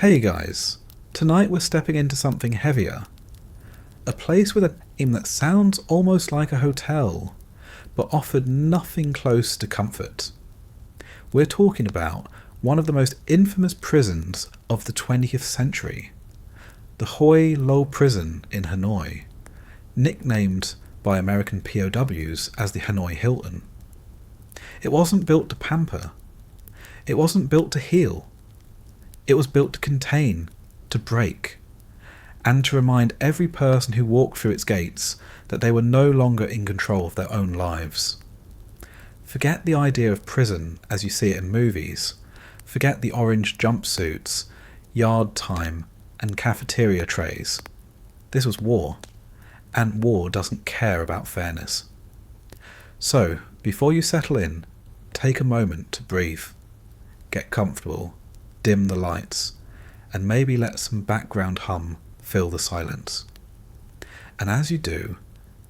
Hey guys, tonight we're stepping into something heavier. A place with a name that sounds almost like a hotel, but offered nothing close to comfort. We're talking about one of the most infamous prisons of the 20th century, the Hoi Lo prison in Hanoi, nicknamed by American POWs as the Hanoi Hilton. It wasn't built to pamper. It wasn't built to heal. It was built to contain, to break, and to remind every person who walked through its gates that they were no longer in control of their own lives. Forget the idea of prison as you see it in movies. Forget the orange jumpsuits, yard time, and cafeteria trays. This was war, and war doesn't care about fairness. So, before you settle in, take a moment to breathe, get comfortable, dim the lights, and maybe let some background hum fill the silence. And as you do,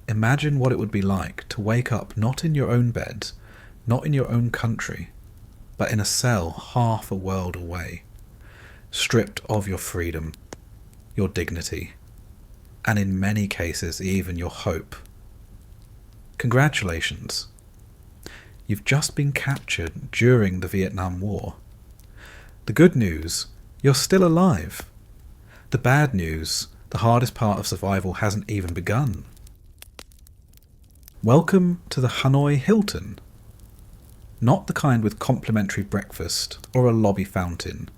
imagine what it would be like to wake up not in your own bed, not in your own country, but in a cell half a world away, stripped of your freedom, your dignity, and in many cases even your hope. Congratulations! You've just been captured during the Vietnam War. The good news, you're still alive. The bad news, the hardest part of survival hasn't even begun. Welcome to the Hanoi Hilton. Not the kind with complimentary breakfast or a lobby fountain,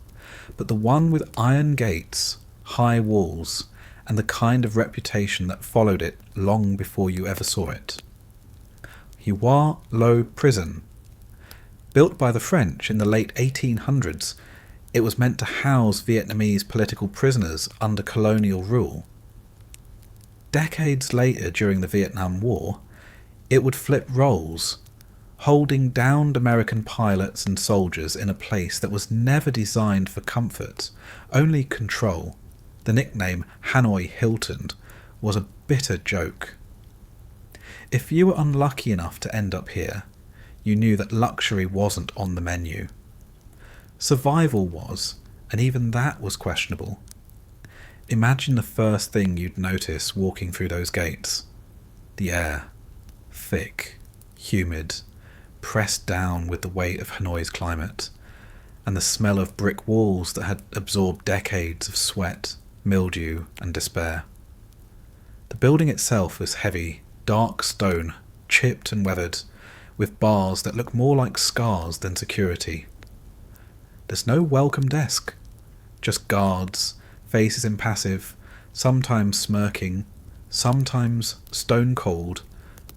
but the one with iron gates, high walls, and the kind of reputation that followed it long before you ever saw it. Hanoi Lo prison. Built by the French in the late 1800s, it was meant to house Vietnamese political prisoners under colonial rule. Decades later, during the Vietnam War, it would flip roles, holding downed American pilots and soldiers in a place that was never designed for comfort, only control. The nickname Hanoi Hilton was a bitter joke. If you were unlucky enough to end up here, you knew that luxury wasn't on the menu. Survival was, and even that was questionable. Imagine the first thing you'd notice walking through those gates. The air, thick, humid, pressed down with the weight of Hanoi's climate, and the smell of brick walls that had absorbed decades of sweat, mildew, and despair. The building itself was heavy, dark stone, chipped and weathered, with bars that look more like scars than security. There's no welcome desk, just guards, faces impassive, sometimes smirking, sometimes stone cold,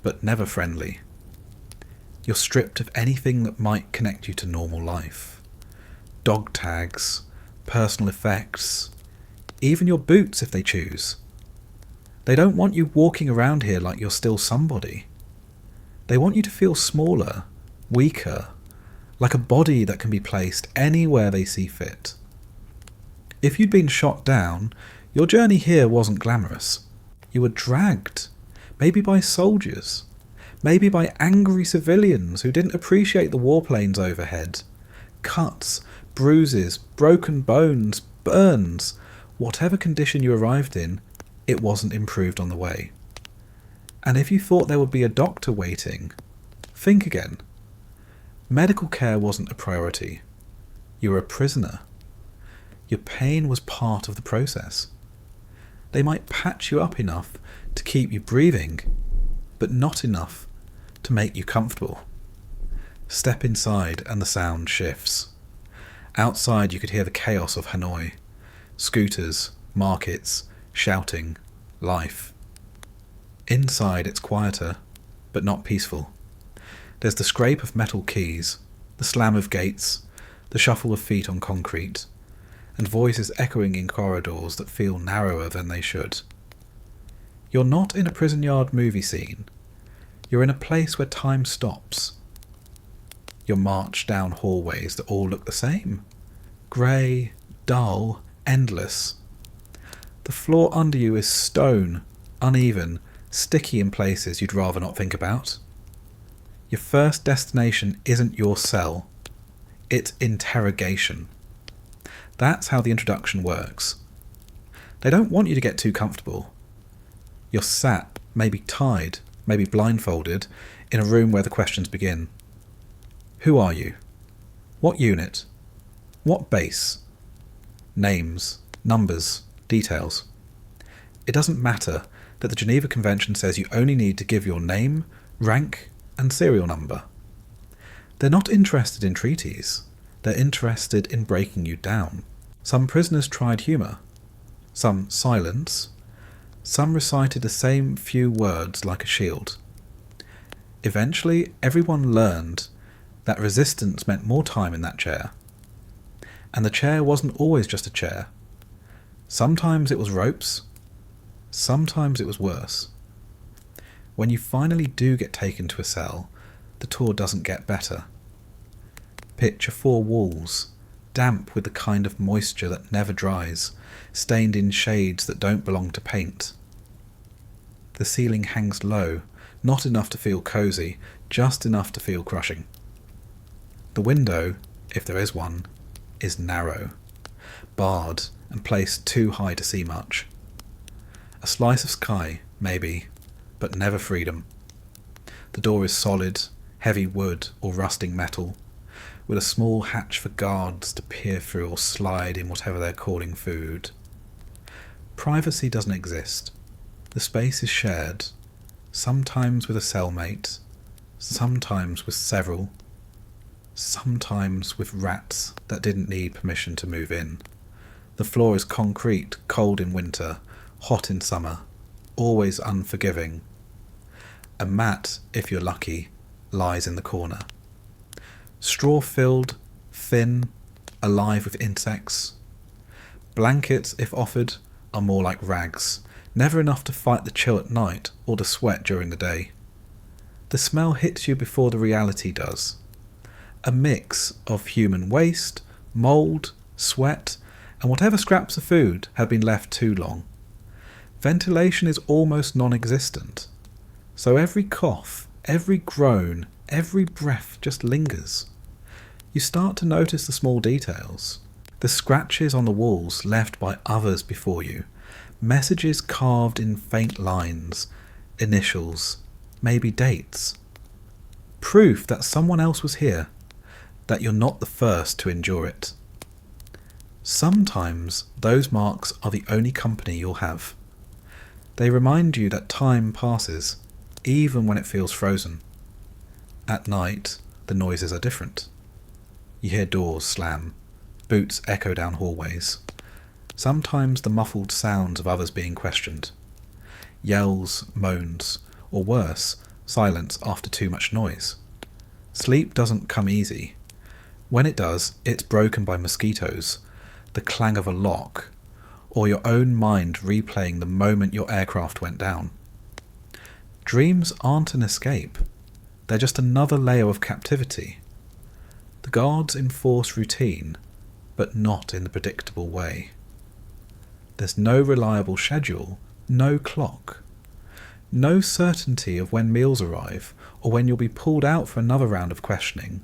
but never friendly. You're stripped of anything that might connect you to normal life. Dog tags, personal effects, even your boots if they choose. They don't want you walking around here like you're still somebody. They want you to feel smaller, weaker, like a body that can be placed anywhere they see fit. If you'd been shot down, your journey here wasn't glamorous. You were dragged, maybe by soldiers, maybe by angry civilians who didn't appreciate the warplanes overhead. Cuts, bruises, broken bones, burns, whatever condition you arrived in, it wasn't improved on the way. And if you thought there would be a doctor waiting, think again. Medical care wasn't a priority. You were a prisoner. Your pain was part of the process. They might patch you up enough to keep you breathing, but not enough to make you comfortable. Step inside and the sound shifts. Outside you could hear the chaos of Hanoi. Scooters, markets, shouting, life. Inside it's quieter, but not peaceful. There's the scrape of metal keys, the slam of gates, the shuffle of feet on concrete, and voices echoing in corridors that feel narrower than they should. You're not in a prison yard movie scene. You're in a place where time stops. You're marched down hallways that all look the same. Grey, dull, endless. The floor under you is stone, uneven, sticky in places you'd rather not think about. Your first destination isn't your cell, it's interrogation. That's how the introduction works. They don't want you to get too comfortable. You're sat, maybe tied, maybe blindfolded, in a room where the questions begin. Who are you? What unit? What base? Names, numbers, details. It doesn't matter that the Geneva Convention says you only need to give your name, rank, and serial number. They're not interested in treaties. They're interested in breaking you down. Some prisoners tried humour. Some silence. Some recited the same few words like a shield. Eventually, everyone learned that resistance meant more time in that chair. And the chair wasn't always just a chair. Sometimes it was ropes. Sometimes it was worse. When you finally do get taken to a cell, the tour doesn't get better. Picture 4 walls, damp with the kind of moisture that never dries, stained in shades that don't belong to paint. The ceiling hangs low, not enough to feel cosy, just enough to feel crushing. The window, if there is one, is narrow, barred and placed too high to see much. A slice of sky, maybe, but never freedom. The door is solid, heavy wood or rusting metal, with a small hatch for guards to peer through or slide in whatever they're calling food. Privacy doesn't exist. The space is shared, sometimes with a cellmate, sometimes with several, sometimes with rats that didn't need permission to move in. The floor is concrete, cold in winter, hot in summer, always unforgiving. A mat, if you're lucky, lies in the corner. Straw-filled, thin, alive with insects. Blankets, if offered, are more like rags, never enough to fight the chill at night or the sweat during the day. The smell hits you before the reality does. A mix of human waste, mould, sweat, and whatever scraps of food have been left too long. Ventilation is almost non-existent, so every cough, every groan, every breath just lingers. You start to notice the small details, the scratches on the walls left by others before you, messages carved in faint lines, initials, maybe dates. Proof that someone else was here, that you're not the first to endure it. Sometimes those marks are the only company you'll have. They remind you that time passes, even when it feels frozen. At night, the noises are different. You hear doors slam, boots echo down hallways. Sometimes the muffled sounds of others being questioned. Yells, moans, or worse, silence after too much noise. Sleep doesn't come easy. When it does, it's broken by mosquitoes, the clang of a lock, or your own mind replaying the moment your aircraft went down. Dreams aren't an escape. They're just another layer of captivity. The guards enforce routine, but not in the predictable way. There's no reliable schedule, no clock, no certainty of when meals arrive or when you'll be pulled out for another round of questioning.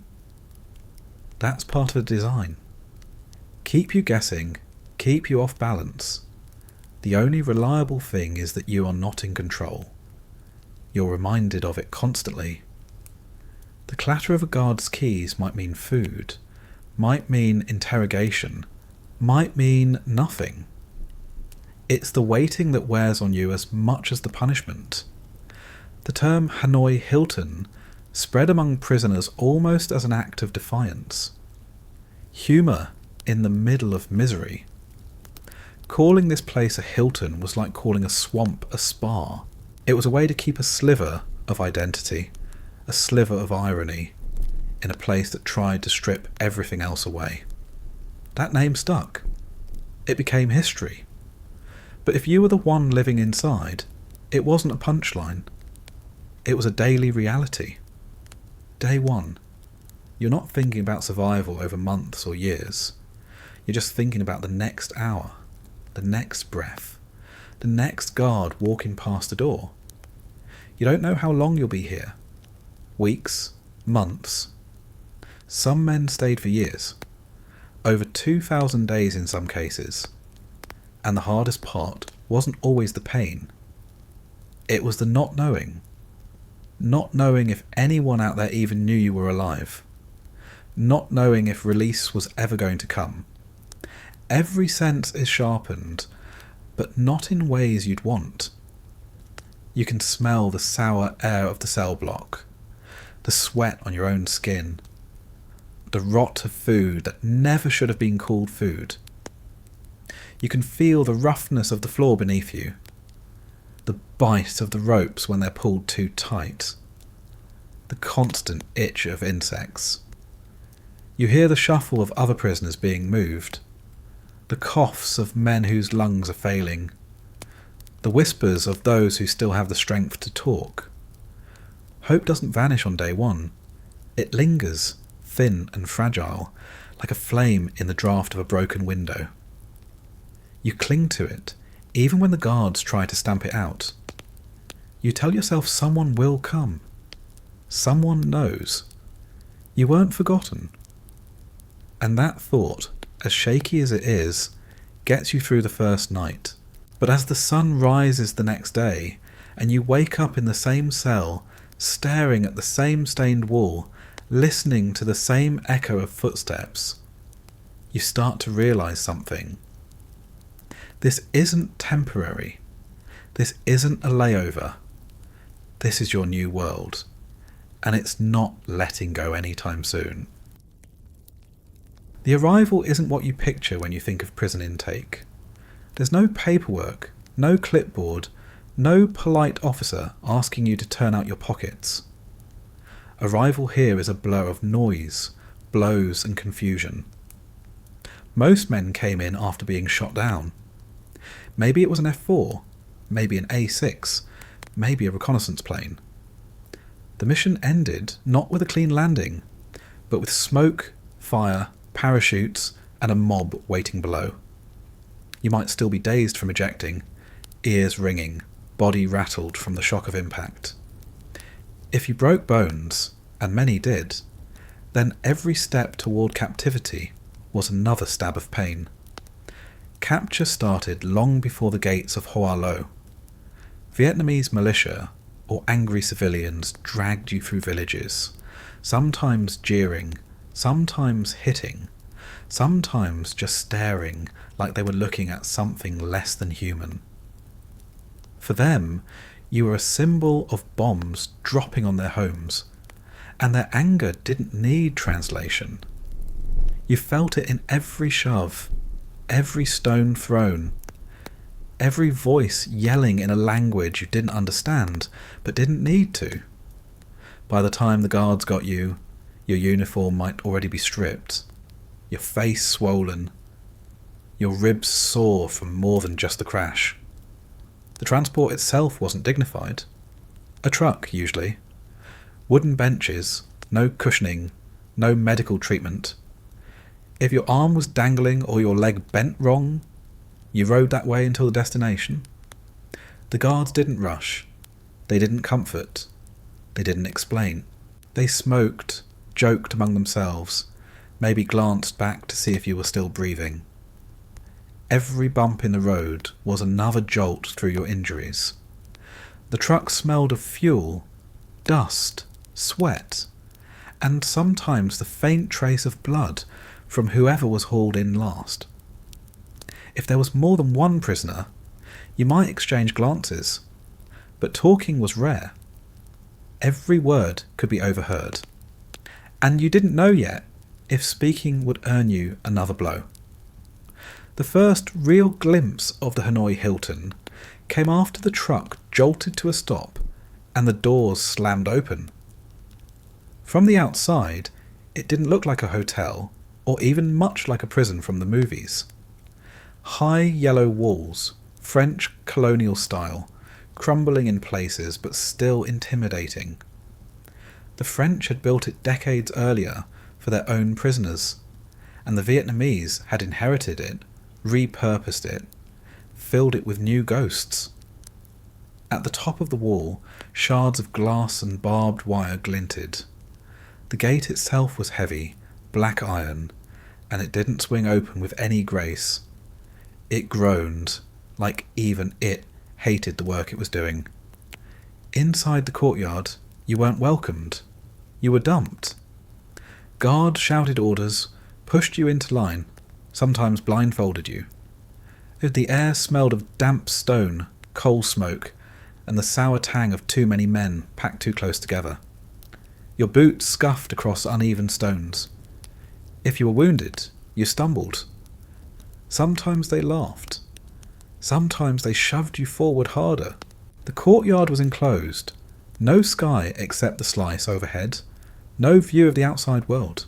That's part of the design. Keep you guessing, keep you off balance. The only reliable thing is that you are not in control. You're reminded of it constantly. The clatter of a guard's keys might mean food, might mean interrogation, might mean nothing. It's the waiting that wears on you as much as the punishment. The term Hanoi Hilton spread among prisoners almost as an act of defiance. Humour in the middle of misery. Calling this place a Hilton was like calling a swamp a spa. It was a way to keep a sliver of identity, a sliver of irony, in a place that tried to strip everything else away. That name stuck. It became history. But if you were the one living inside, it wasn't a punchline. It was a daily reality. Day one. You're not thinking about survival over months or years. You're just thinking about the next hour, the next breath, the next guard walking past the door. You don't know how long you'll be here. Weeks, months. Some men stayed for years. over 2,000 days in some cases. And the hardest part wasn't always the pain. It was the not knowing. Not knowing if anyone out there even knew you were alive. Not knowing if release was ever going to come. Every sense is sharpened, but not in ways you'd want. You can smell the sour air of the cell block, the sweat on your own skin, the rot of food that never should have been called food. You can feel the roughness of the floor beneath you, the bite of the ropes when they're pulled too tight, the constant itch of insects. You hear the shuffle of other prisoners being moved, the coughs of men whose lungs are failing, the whispers of those who still have the strength to talk. Hope doesn't vanish on day one. It lingers, thin and fragile, like a flame in the draught of a broken window. You cling to it, even when the guards try to stamp it out. You tell yourself someone will come. Someone knows. You weren't forgotten. And that thought, as shaky as it is, gets you through the first night. But as the sun rises the next day, and you wake up in the same cell, staring at the same stained wall, listening to the same echo of footsteps, you start to realise something. This isn't temporary. This isn't a layover. This is your new world. And it's not letting go anytime soon. The arrival isn't what you picture when you think of prison intake. There's no paperwork, no clipboard, no polite officer asking you to turn out your pockets. Arrival here is a blur of noise, blows and confusion. Most men came in after being shot down. Maybe it was an F4, maybe an A6, maybe a reconnaissance plane. The mission ended not with a clean landing, but with smoke, fire, parachutes, and a mob waiting below. You might still be dazed from ejecting, ears ringing, body rattled from the shock of impact. If you broke bones, and many did, then every step toward captivity was another stab of pain. Capture started long before the gates of Hoa Lo. Vietnamese militia or angry civilians dragged you through villages, sometimes jeering, sometimes hitting, sometimes just staring like they were looking at something less than human. For them, you were a symbol of bombs dropping on their homes, and their anger didn't need translation. You felt it in every shove, every stone thrown, every voice yelling in a language you didn't understand, but didn't need to. By the time the guards got you, your uniform might already be stripped, your face swollen, your ribs sore from more than just the crash. The transport itself wasn't dignified. A truck, usually. Wooden benches, no cushioning, no medical treatment. If your arm was dangling or your leg bent wrong, you rode that way until the destination. The guards didn't rush. They didn't comfort. They didn't explain. They smoked, joked among themselves, maybe glanced back to see if you were still breathing. Every bump in the road was another jolt through your injuries. The truck smelled of fuel, dust, sweat, and sometimes the faint trace of blood from whoever was hauled in last. If there was more than one prisoner, you might exchange glances, but talking was rare. Every word could be overheard, and you didn't know yet if speaking would earn you another blow. The first real glimpse of the Hanoi Hilton came after the truck jolted to a stop and the doors slammed open. From the outside, it didn't look like a hotel or even much like a prison from the movies. High yellow walls, French colonial style, crumbling in places but still intimidating. The French had built it decades earlier for their own prisoners, and the Vietnamese had inherited it, repurposed it, filled it with new ghosts. At the top of the wall, shards of glass and barbed wire glinted. The gate itself was heavy, black iron, and it didn't swing open with any grace. It groaned, like even it hated the work it was doing. Inside the courtyard, you weren't welcomed. You were dumped. Guards shouted orders, pushed you into line, sometimes blindfolded you. The air smelled of damp stone, coal smoke, and the sour tang of too many men packed too close together. Your boots scuffed across uneven stones. If you were wounded, you stumbled. Sometimes they laughed. Sometimes they shoved you forward harder. The courtyard was enclosed. No sky except the slice overhead. No view of the outside world.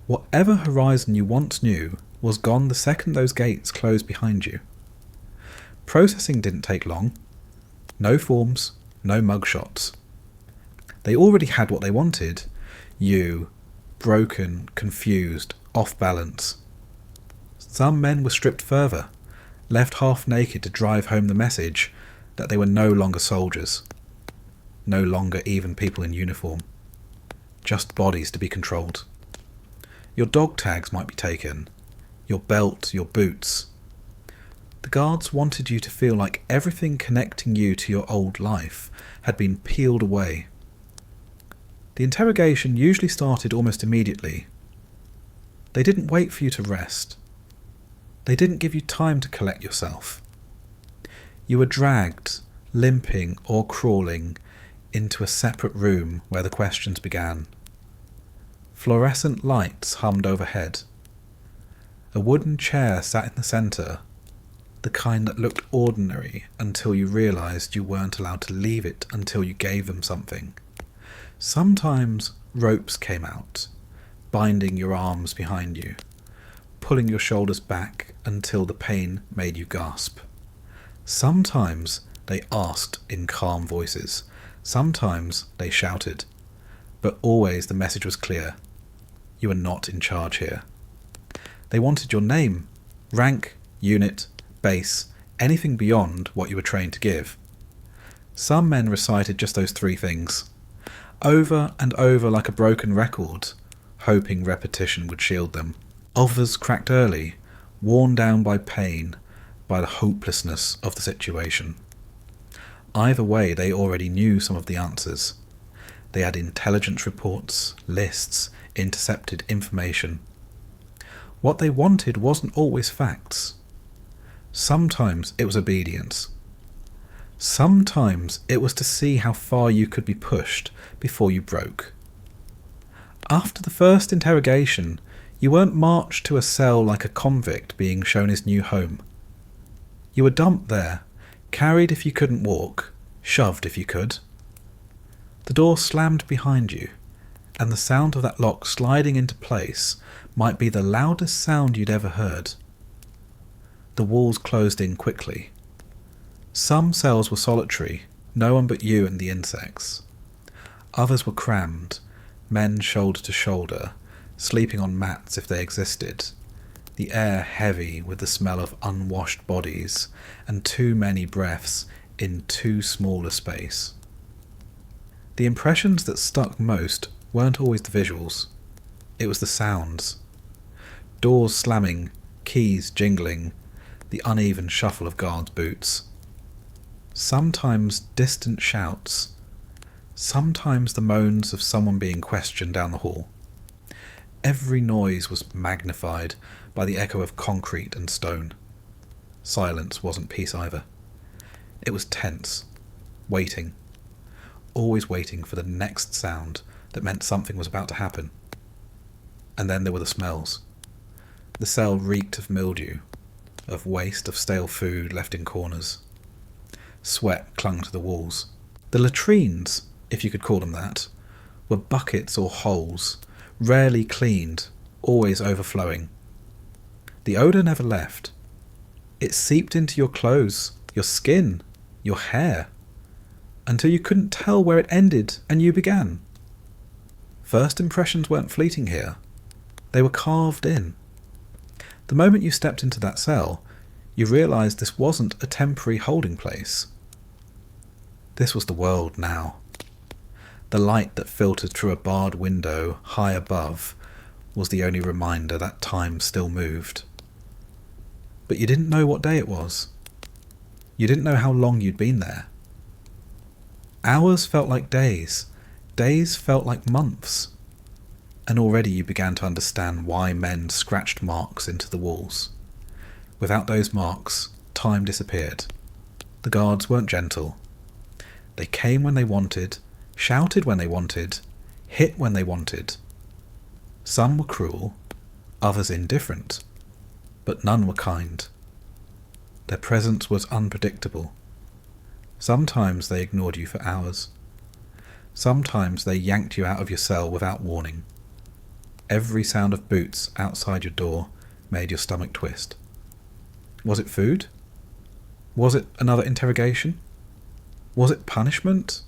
Whatever horizon you once knew was gone the second those gates closed behind you. Processing didn't take long. No forms, no mugshots. They already had what they wanted. You, broken, confused, off balance. Some men were stripped further, left half naked to drive home the message that they were no longer soldiers, no longer even people in uniform, just bodies to be controlled. Your dog tags might be taken, your belt, your boots. The guards wanted you to feel like everything connecting you to your old life had been peeled away. The interrogation usually started almost immediately. They didn't wait for you to rest. They didn't give you time to collect yourself. You were dragged, limping or crawling, into a separate room where the questions began. Fluorescent lights hummed overhead. A wooden chair sat in the centre, the kind that looked ordinary until you realised you weren't allowed to leave it until you gave them something. Sometimes ropes came out, binding your arms behind you, pulling your shoulders back until the pain made you gasp. Sometimes they asked in calm voices, sometimes they shouted, but always the message was clear. You are not in charge here. They wanted your name, rank, unit, base, anything beyond what you were trained to give. Some men recited just those three things, over and over like a broken record, hoping repetition would shield them. Others cracked early, worn down by pain, by the hopelessness of the situation. Either way, they already knew some of the answers. They had intelligence reports, lists, intercepted information. What they wanted wasn't always facts. Sometimes it was obedience. Sometimes it was to see how far you could be pushed before you broke. After the first interrogation, you weren't marched to a cell like a convict being shown his new home. You were dumped there, carried if you couldn't walk, shoved if you could. The door slammed behind you, and the sound of that lock sliding into place might be the loudest sound you'd ever heard. The walls closed in quickly. Some cells were solitary, no one but you and the insects. Others were crammed, men shoulder to shoulder, sleeping on mats if they existed, the air heavy with the smell of unwashed bodies and too many breaths in too small a space. The impressions that stuck most weren't always the visuals. It was the sounds. Doors slamming, keys jingling, the uneven shuffle of guards' boots. Sometimes distant shouts, sometimes the moans of someone being questioned down the hall. Every noise was magnified by the echo of concrete and stone. Silence wasn't peace either. It was tense, waiting, always waiting for the next sound that meant something was about to happen. And then there were the smells. The cell reeked of mildew, of waste of stale food left in corners. Sweat clung to the walls. The latrines, if you could call them that, were buckets or holes, rarely cleaned, always overflowing. The odour never left. It seeped into your clothes, your skin, your hair, until you couldn't tell where it ended and you began. First impressions weren't fleeting here. They were carved in. The moment you stepped into that cell, you realised this wasn't a temporary holding place. This was the world now. The light that filtered through a barred window high above was the only reminder that time still moved. But you didn't know what day it was. You didn't know how long you'd been there. Hours felt like days. Days felt like months. And already you began to understand why men scratched marks into the walls. Without those marks, time disappeared. The guards weren't gentle. They came when they wanted, shouted when they wanted, hit when they wanted. Some were cruel, others indifferent, but none were kind. Their presence was unpredictable. Sometimes they ignored you for hours. Sometimes they yanked you out of your cell without warning. Every sound of boots outside your door made your stomach twist. Was it food? Was it another interrogation? Was it punishment?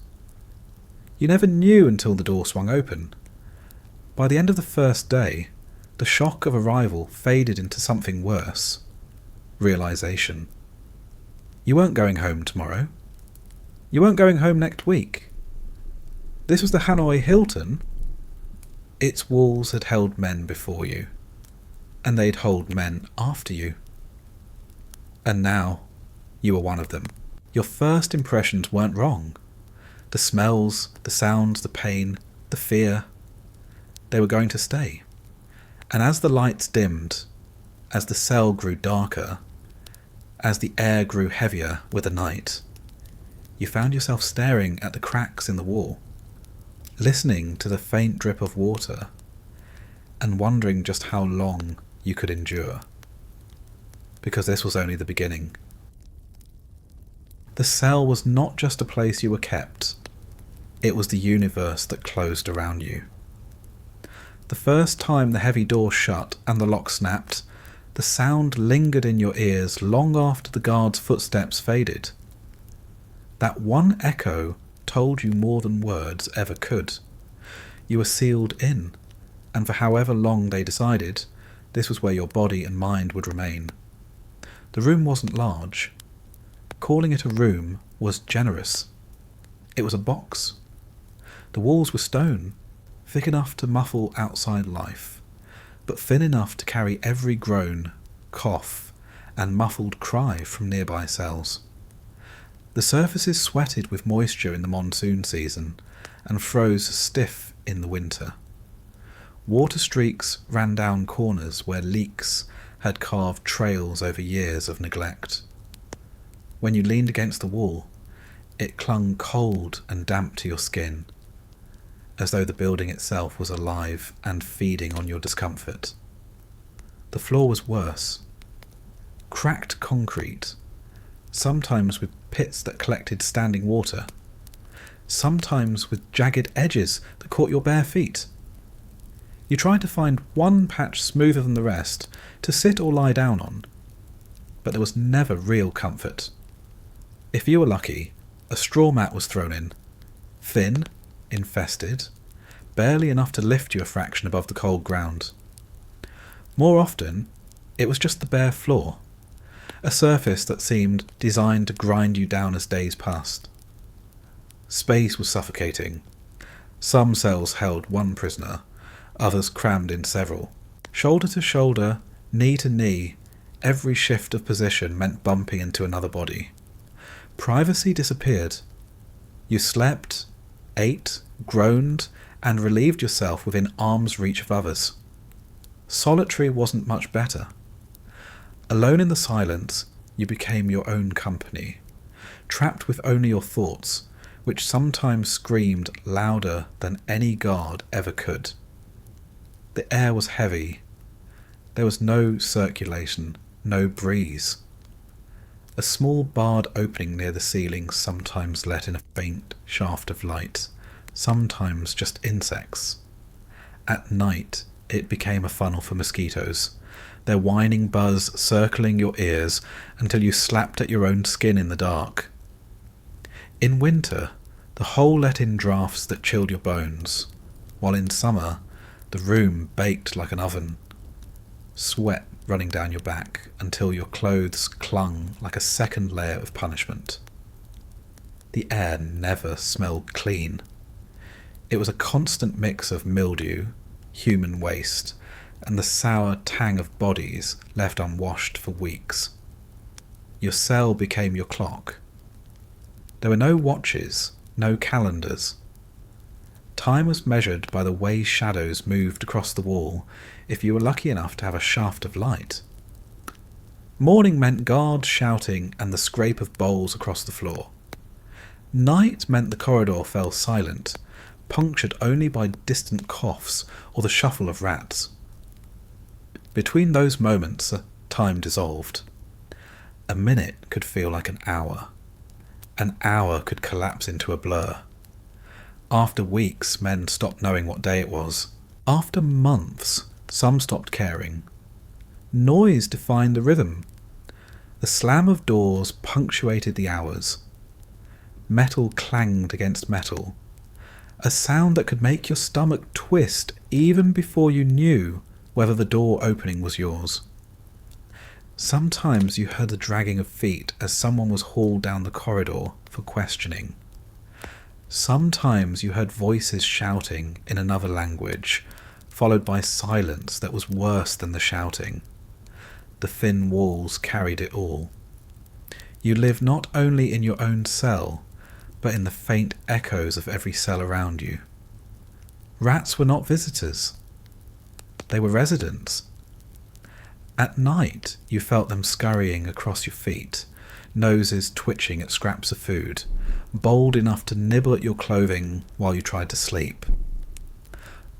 You never knew until the door swung open. By the end of the first day, the shock of arrival faded into something worse. Realization. You weren't going home tomorrow. You weren't going home next week. This was the Hanoi Hilton. Its walls had held men before you, and they'd hold men after you. And now, you were one of them. Your first impressions weren't wrong. The smells, the sounds, the pain, the fear, they were going to stay. And as the lights dimmed, as the cell grew darker, as the air grew heavier with the night, you found yourself staring at the cracks in the wall, listening to the faint drip of water, and wondering just how long you could endure. Because this was only the beginning. The cell was not just a place you were kept, it was the universe that closed around you. The first time the heavy door shut and the lock snapped, the sound lingered in your ears long after the guard's footsteps faded. That one echo told you more than words ever could. You were sealed in, and for however long they decided, this was where your body and mind would remain. The room wasn't large. Calling it a room was generous. It was a box. The walls were stone, thick enough to muffle outside life, but thin enough to carry every groan, cough, and muffled cry from nearby cells. The surfaces sweated with moisture in the monsoon season and froze stiff in the winter. Water streaks ran down corners where leaks had carved trails over years of neglect. When you leaned against the wall, it clung cold and damp to your skin, as though the building itself was alive and feeding on your discomfort. The floor was worse. Cracked concrete, sometimes with pits that collected standing water, sometimes with jagged edges that caught your bare feet. You tried to find one patch smoother than the rest to sit or lie down on, but there was never real comfort. If you were lucky, a straw mat was thrown in, thin, infested, barely enough to lift you a fraction above the cold ground. More often, it was just the bare floor, a surface that seemed designed to grind you down as days passed. Space was suffocating. Some cells held one prisoner, others crammed in several. Shoulder to shoulder, knee to knee, every shift of position meant bumping into another body. Privacy disappeared. You slept, ate, groaned, and relieved yourself within arm's reach of others. Solitary wasn't much better. Alone in the silence, you became your own company, trapped with only your thoughts, which sometimes screamed louder than any guard ever could. The air was heavy. There was no circulation, no breeze. A small barred opening near the ceiling sometimes let in a faint shaft of light, sometimes just insects. At night, it became a funnel for mosquitoes, their whining buzz circling your ears until you slapped at your own skin in the dark. In winter, the hole let in drafts that chilled your bones, while in summer, the room baked like an oven, sweat running down your back until your clothes clung like a second layer of punishment. The air never smelled clean. It was a constant mix of mildew, human waste, and the sour tang of bodies left unwashed for weeks. Your cell became your clock. There were no watches, no calendars. Time was measured by the way shadows moved across the wall if you were lucky enough to have a shaft of light. Morning meant guards shouting and the scrape of bowls across the floor. Night meant the corridor fell silent, punctured only by distant coughs or the shuffle of rats. Between those moments, time dissolved. A minute could feel like an hour. An hour could collapse into a blur. After weeks, men stopped knowing what day it was. After months, some stopped caring. Noise defined the rhythm. The slam of doors punctuated the hours. Metal clanged against metal. A sound that could make your stomach twist even before you knew whether the door opening was yours. Sometimes you heard the dragging of feet as someone was hauled down the corridor for questioning. Sometimes you heard voices shouting in another language, followed by silence that was worse than the shouting. The thin walls carried it all. You lived not only in your own cell, but in the faint echoes of every cell around you. Rats were not visitors. They were residents. At night, you felt them scurrying across your feet, noses twitching at scraps of food, bold enough to nibble at your clothing while you tried to sleep.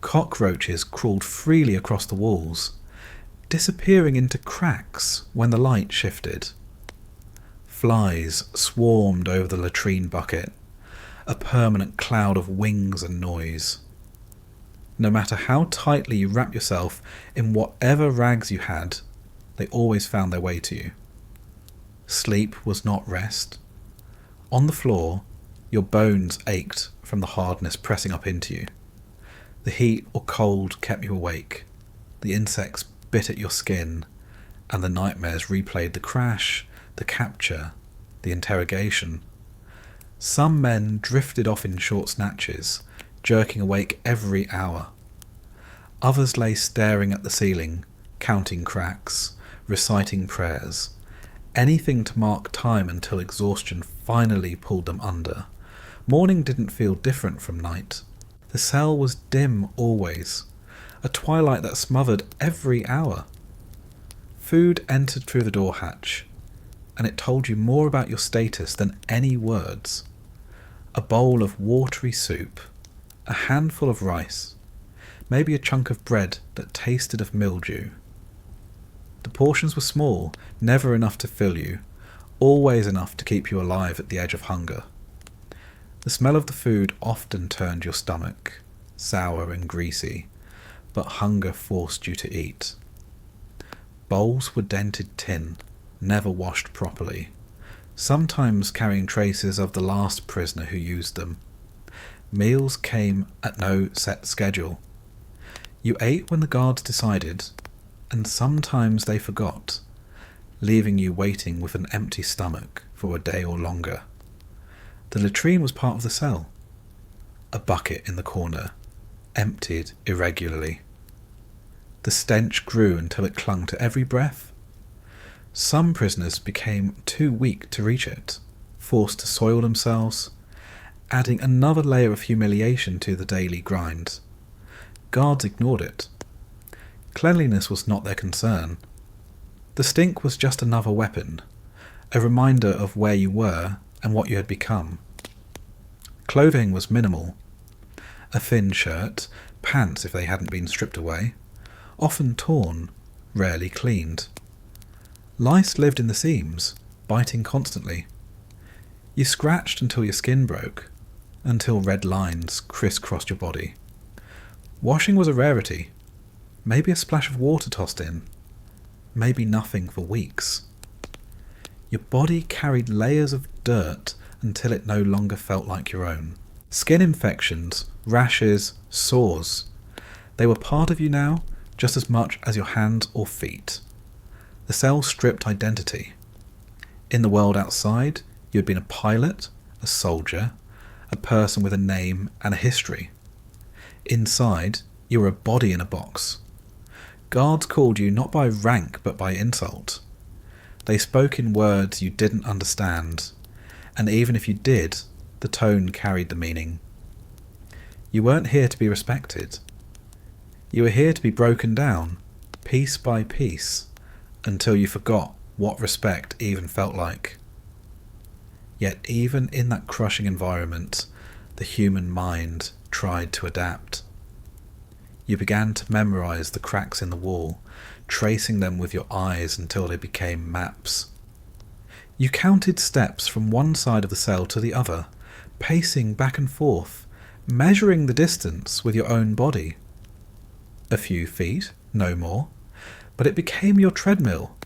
Cockroaches crawled freely across the walls, disappearing into cracks when the light shifted. Flies swarmed over the latrine bucket, a permanent cloud of wings and noise. No matter how tightly you wrapped yourself in whatever rags you had, they always found their way to you. Sleep was not rest. On the floor, your bones ached from the hardness pressing up into you. The heat or cold kept you awake. The insects bit at your skin, and the nightmares replayed the crash, the capture, the interrogation. Some men drifted off in short snatches, jerking awake every hour. Others lay staring at the ceiling, counting cracks, reciting prayers, anything to mark time until exhaustion finally pulled them under. Morning didn't feel different from night. The cell was dim always, a twilight that smothered every hour. Food entered through the door hatch, and it told you more about your status than any words. A bowl of watery soup, a handful of rice, maybe a chunk of bread that tasted of mildew. The portions were small, never enough to fill you, always enough to keep you alive at the edge of hunger. The smell of the food often turned your stomach, sour and greasy, but hunger forced you to eat. Bowls were dented tin, never washed properly, sometimes carrying traces of the last prisoner who used them. Meals came at no set schedule. You ate when the guards decided, and sometimes they forgot, leaving you waiting with an empty stomach for a day or longer. The latrine was part of the cell. A bucket in the corner, emptied irregularly. The stench grew until it clung to every breath. Some prisoners became too weak to reach it, forced to soil themselves, adding another layer of humiliation to the daily grind. Guards ignored it. Cleanliness was not their concern. The stink was just another weapon, a reminder of where you were and what you had become. Clothing was minimal. A thin shirt, pants if they hadn't been stripped away, often torn, rarely cleaned. Lice lived in the seams, biting constantly. You scratched until your skin broke, until red lines crisscrossed your body. Washing was a rarity. Maybe a splash of water tossed in. Maybe nothing for weeks. Your body carried layers of dirt until it no longer felt like your own. Skin infections, rashes, sores. They were part of you now, just as much as your hands or feet. The cell stripped identity. In the world outside, you had been a pilot, a soldier, a person with a name and a history. Inside, you were a body in a box. Guards called you not by rank but by insult. They spoke in words you didn't understand, and even if you did, the tone carried the meaning. You weren't here to be respected. You were here to be broken down, piece by piece, until you forgot what respect even felt like. Yet even in that crushing environment, the human mind tried to adapt. You began to memorize the cracks in the wall, tracing them with your eyes until they became maps. You counted steps from one side of the cell to the other, pacing back and forth, measuring the distance with your own body. A few feet, no more, but it became your treadmill,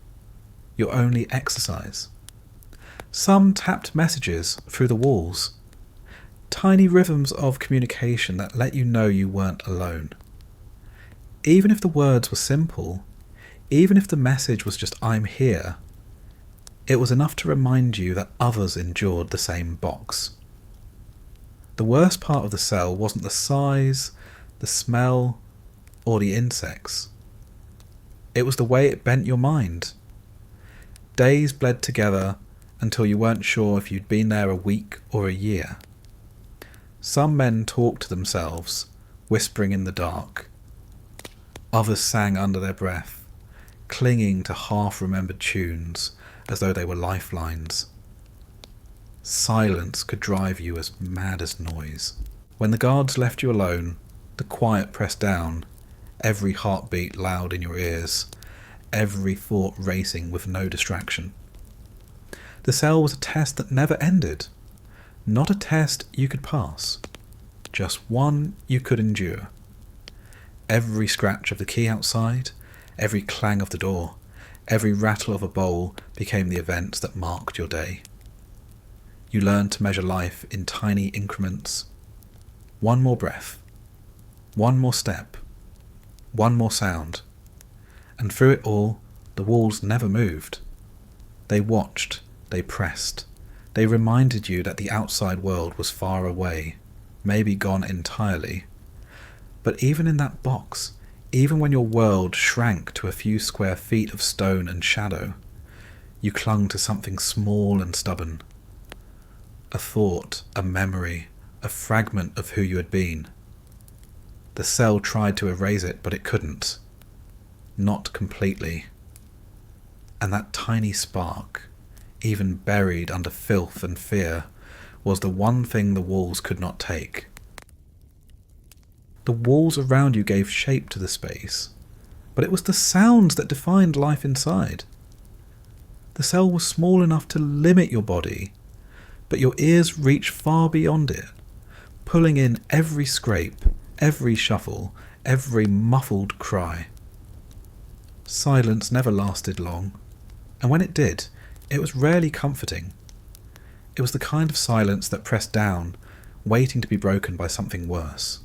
your only exercise. Some tapped messages through the walls, tiny rhythms of communication that let you know you weren't alone. Even if the words were simple, even if the message was just "I'm here," it was enough to remind you that others endured the same box. The worst part of the cell wasn't the size, the smell, or the insects. It was the way it bent your mind. Days bled together until you weren't sure if you'd been there a week or a year. Some men talked to themselves, whispering in the dark. Others sang under their breath, clinging to half-remembered tunes as though they were lifelines. Silence could drive you as mad as noise. When the guards left you alone, the quiet pressed down, every heartbeat loud in your ears, every thought racing with no distraction. The cell was a test that never ended, not a test you could pass, just one you could endure. Every scratch of the key outside, every clang of the door, every rattle of a bowl became the events that marked your day. You learned to measure life in tiny increments. One more breath, one more step, one more sound. And through it all, the walls never moved. They watched, they pressed. They reminded you that the outside world was far away, maybe gone entirely. But even in that box, even when your world shrank to a few square feet of stone and shadow, you clung to something small and stubborn. A thought, a memory, a fragment of who you had been. The cell tried to erase it, but it couldn't. Not completely. And that tiny spark, even buried under filth and fear, was the one thing the walls could not take. The walls around you gave shape to the space, but it was the sounds that defined life inside. The cell was small enough to limit your body, but your ears reached far beyond it, pulling in every scrape, every shuffle, every muffled cry. Silence never lasted long, and when it did, it was rarely comforting. It was the kind of silence that pressed down, waiting to be broken by something worse.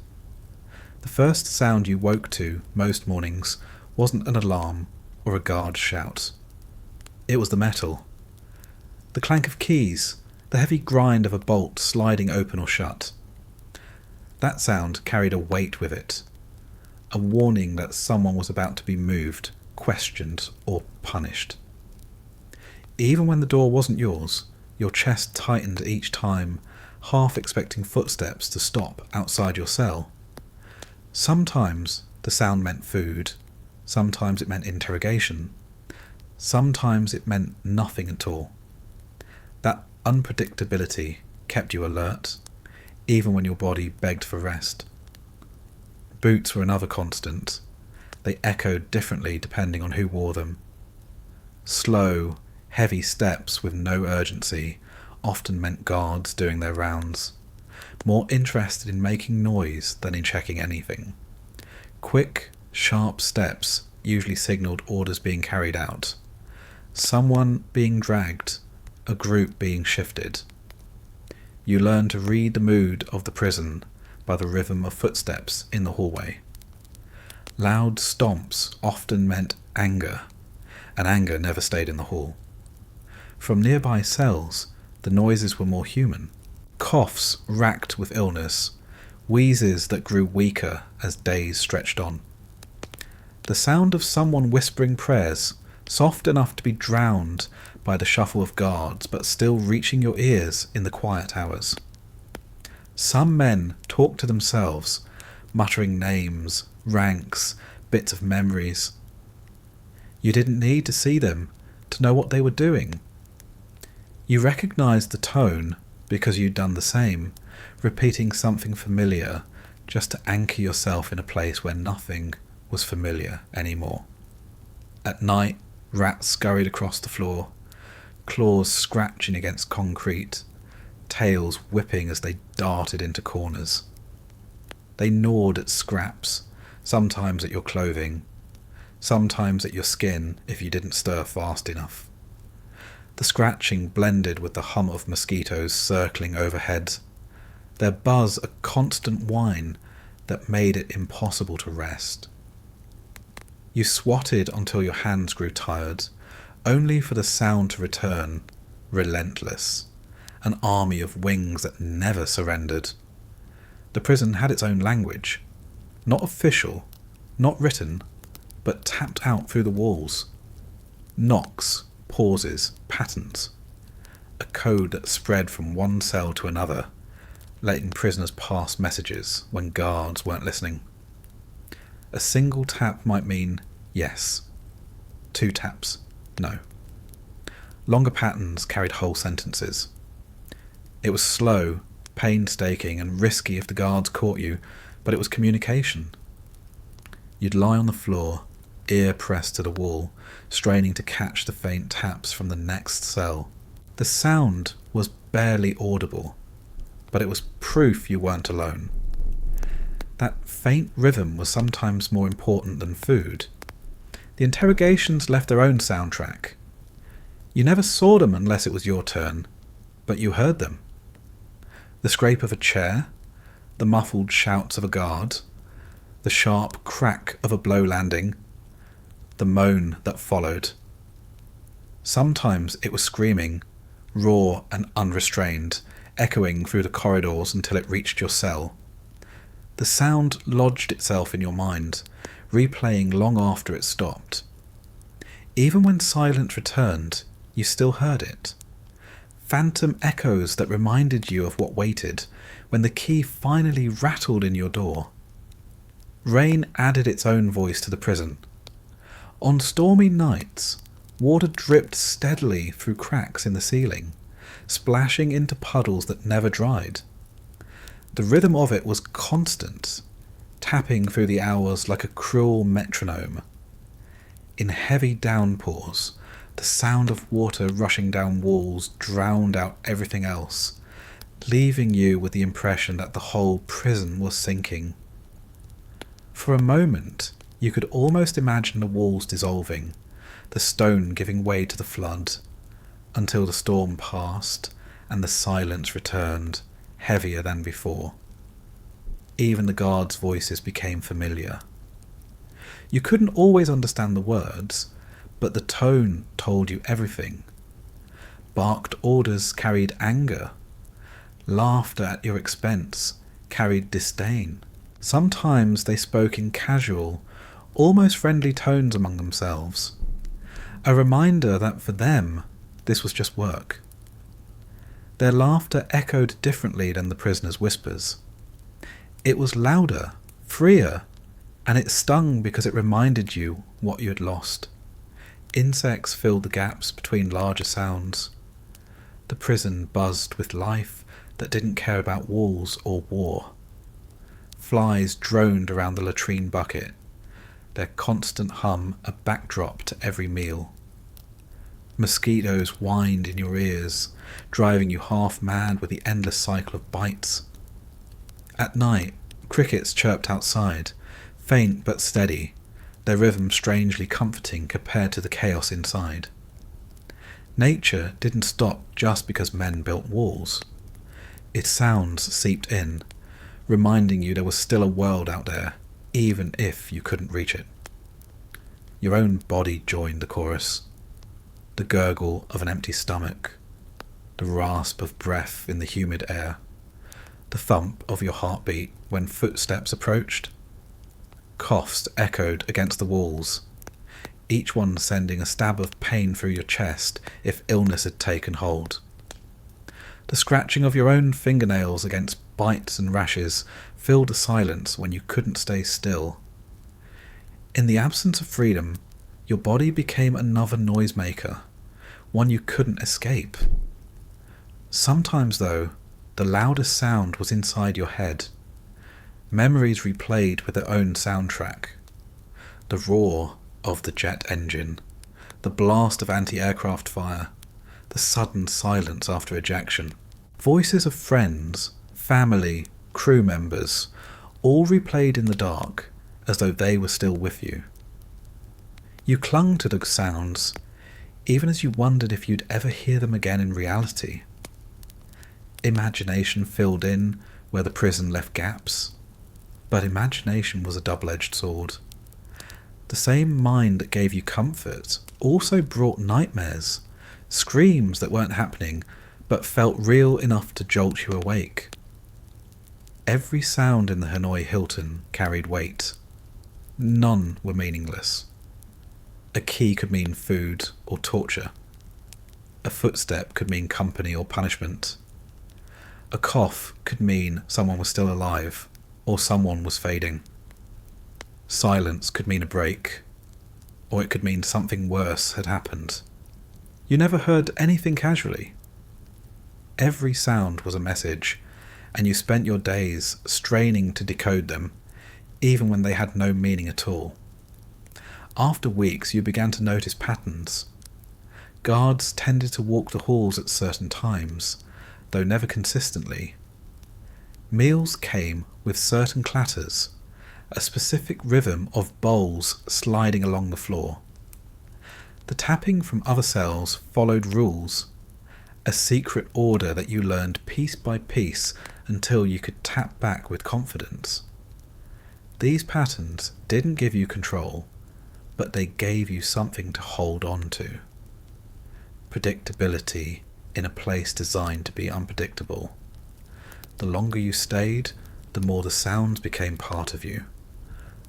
The first sound you woke to most mornings wasn't an alarm or a guard's shout. It was the metal. The clank of keys, the heavy grind of a bolt sliding open or shut. That sound carried a weight with it, a warning that someone was about to be moved, questioned, or punished. Even when the door wasn't yours, your chest tightened each time, half expecting footsteps to stop outside your cell. Sometimes the sound meant food, sometimes it meant interrogation, sometimes it meant nothing at all. That unpredictability kept you alert, even when your body begged for rest. Boots were another constant. They echoed differently depending on who wore them. Slow, heavy steps with no urgency often meant guards doing their rounds, more interested in making noise than in checking anything. Quick, sharp steps usually signalled orders being carried out, someone being dragged, a group being shifted. You learn to read the mood of the prison by the rhythm of footsteps in the hallway. Loud stomps often meant anger, and anger never stayed in the hall. From nearby cells, the noises were more human. Coughs racked with illness, wheezes that grew weaker as days stretched on. The sound of someone whispering prayers, soft enough to be drowned by the shuffle of guards, but still reaching your ears in the quiet hours. Some men talk to themselves, muttering names, ranks, bits of memories. You didn't need to see them to know what they were doing. You recognized the tone because you'd done the same, repeating something familiar just to anchor yourself in a place where nothing was familiar anymore. At night, rats scurried across the floor, claws scratching against concrete, tails whipping as they darted into corners. They gnawed at scraps, sometimes at your clothing, sometimes at your skin if you didn't stir fast enough. The scratching blended with the hum of mosquitoes circling overhead, their buzz a constant whine that made it impossible to rest. You swatted until your hands grew tired, only for the sound to return, relentless, an army of wings that never surrendered. The prison had its own language, not official, not written, but tapped out through the walls. Knocks, pauses, patterns. A code that spread from one cell to another, letting prisoners pass messages when guards weren't listening. A single tap might mean yes. 2 taps, no. Longer patterns carried whole sentences. It was slow, painstaking, and risky if the guards caught you, but it was communication. You'd lie on the floor, ear pressed to the wall, straining to catch the faint taps from the next cell. The sound was barely audible, but it was proof you weren't alone. That faint rhythm was sometimes more important than food. The interrogations left their own soundtrack. You never saw them unless it was your turn, but you heard them. The scrape of a chair, the muffled shouts of a guard, the sharp crack of a blow landing, the moan that followed. Sometimes it was screaming, raw and unrestrained, echoing through the corridors until it reached your cell. The sound lodged itself in your mind, replaying long after it stopped. Even when silence returned, you still heard it. Phantom echoes that reminded you of what waited when the key finally rattled in your door. Rain added its own voice to the prison. On stormy nights, water dripped steadily through cracks in the ceiling, splashing into puddles that never dried. The rhythm of it was constant, tapping through the hours like a cruel metronome. In heavy downpours, the sound of water rushing down walls drowned out everything else, leaving you with the impression that the whole prison was sinking. For a moment, you could almost imagine the walls dissolving, the stone giving way to the flood, until the storm passed and the silence returned, heavier than before. Even the guards' voices became familiar. You couldn't always understand the words, but the tone told you everything. Barked orders carried anger. Laughter at your expense carried disdain. Sometimes they spoke in casual, almost friendly tones among themselves. A reminder that for them, this was just work. Their laughter echoed differently than the prisoners' whispers. It was louder, freer, and it stung because it reminded you what you had lost. Insects filled the gaps between larger sounds. The prison buzzed with life that didn't care about walls or war. Flies droned around the latrine bucket, their constant hum a backdrop to every meal. Mosquitoes whined in your ears, driving you half mad with the endless cycle of bites. At night, crickets chirped outside, faint but steady, their rhythm strangely comforting compared to the chaos inside. Nature didn't stop just because men built walls. Its sounds seeped in, reminding you there was still a world out there, even if you couldn't reach it. Your own body joined the chorus. The gurgle of an empty stomach, the rasp of breath in the humid air, the thump of your heartbeat when footsteps approached. coughs echoed against the walls, each one sending a stab of pain through your chest if illness had taken hold. The scratching of your own fingernails against bites and rashes filled the silence when you couldn't stay still. In the absence of freedom, your body became another noisemaker, one you couldn't escape. Sometimes, though, the loudest sound was inside your head. Memories replayed with their own soundtrack. The roar of the jet engine, the blast of anti-aircraft fire, the sudden silence after ejection. Voices of friends, family, crew members, all replayed in the dark as though they were still with you. You clung to the sounds, even as you wondered if you'd ever hear them again in reality. Imagination filled in where the prison left gaps, but imagination was a double-edged sword. The same mind that gave you comfort also brought nightmares, screams that weren't happening but felt real enough to jolt you awake. Every sound in the Hanoi Hilton carried weight. None were meaningless. A key could mean food or torture. A footstep could mean company or punishment. A cough could mean someone was still alive or someone was fading. Silence could mean a break, or it could mean something worse had happened. You never heard anything casually. Every sound was a message, and you spent your days straining to decode them, even when they had no meaning at all. After weeks, you began to notice patterns. Guards tended to walk the halls at certain times, though never consistently. Meals came with certain clatters, a specific rhythm of bowls sliding along the floor. The tapping from other cells followed rules, a secret order that you learned piece by piece until you could tap back with confidence. These patterns didn't give you control, but they gave you something to hold on to. Predictability in a place designed to be unpredictable. The longer you stayed, the more the sounds became part of you.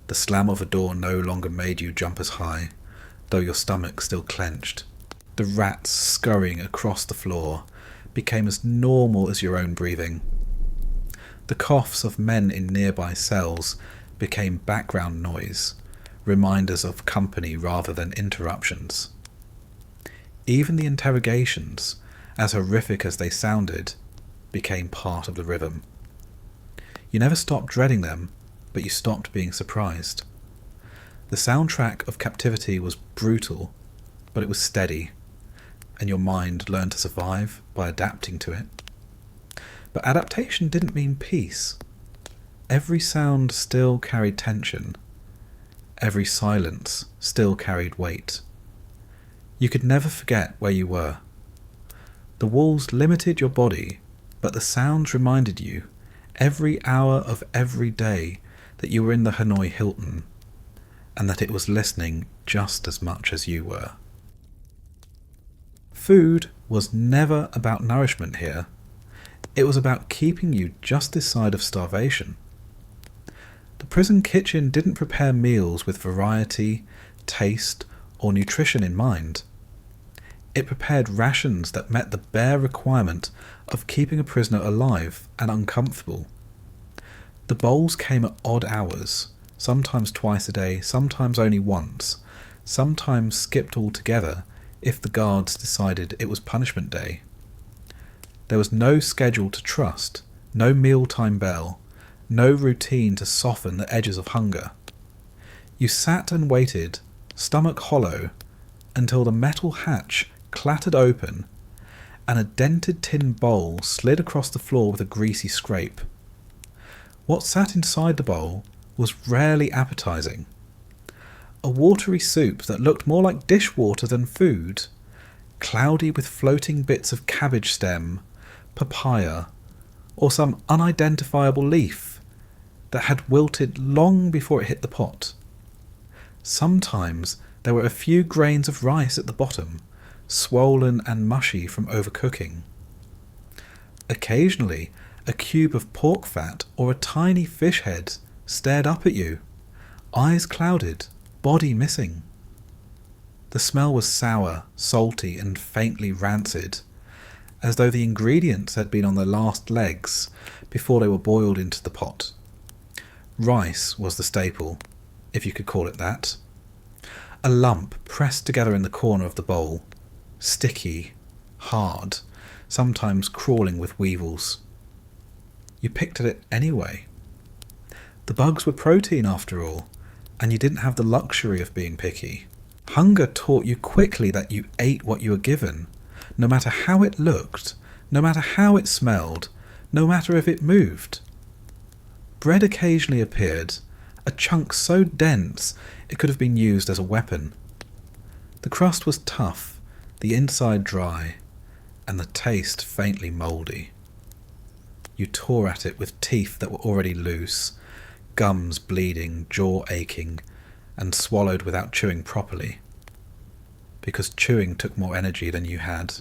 The slam of a door no longer made you jump as high, though your stomach still clenched. The rats scurrying across the floor became as normal as your own breathing. The coughs of men in nearby cells became background noise, reminders of company rather than interruptions. Even the interrogations, as horrific as they sounded, became part of the rhythm. You never stopped dreading them, but you stopped being surprised. The soundtrack of captivity was brutal, but it was steady, and your mind learned to survive by adapting to it. But adaptation didn't mean peace. Every sound still carried tension. Every silence still carried weight. You could never forget where you were. The walls limited your body, but the sounds reminded you, every hour of every day, that you were in the Hanoi Hilton, and that it was listening just as much as you were. Food was never about nourishment here. It was about keeping you just this side of starvation. The prison kitchen didn't prepare meals with variety, taste, or nutrition in mind. It prepared rations that met the bare requirement of keeping a prisoner alive and uncomfortable. The bowls came at odd hours, sometimes twice a day, sometimes only once, sometimes skipped altogether if the guards decided it was punishment day. There was no schedule to trust, no mealtime bell, no routine to soften the edges of hunger. You sat and waited, stomach hollow, until the metal hatch clattered open and a dented tin bowl slid across the floor with a greasy scrape. What sat inside the bowl was rarely appetizing. A watery soup that looked more like dishwater than food, cloudy with floating bits of cabbage stem, papaya, or some unidentifiable leaf that had wilted long before it hit the pot. Sometimes there were a few grains of rice at the bottom, swollen and mushy from overcooking. Occasionally, a cube of pork fat or a tiny fish head stared up at you, eyes clouded, body missing. The smell was sour, salty, and faintly rancid, as though the ingredients had been on their last legs before they were boiled into the pot. Rice was the staple, if you could call it that. A lump pressed together in the corner of the bowl, sticky, hard, sometimes crawling with weevils. You picked at it anyway. The bugs were protein after all, and you didn't have the luxury of being picky. Hunger taught you quickly that you ate what you were given, no matter how it looked, no matter how it smelled, no matter if it moved. Bread occasionally appeared, a chunk so dense it could have been used as a weapon. The crust was tough, the inside dry, and the taste faintly mouldy. You tore at it with teeth that were already loose, gums bleeding, jaw aching, and swallowed without chewing properly, because chewing took more energy than you had.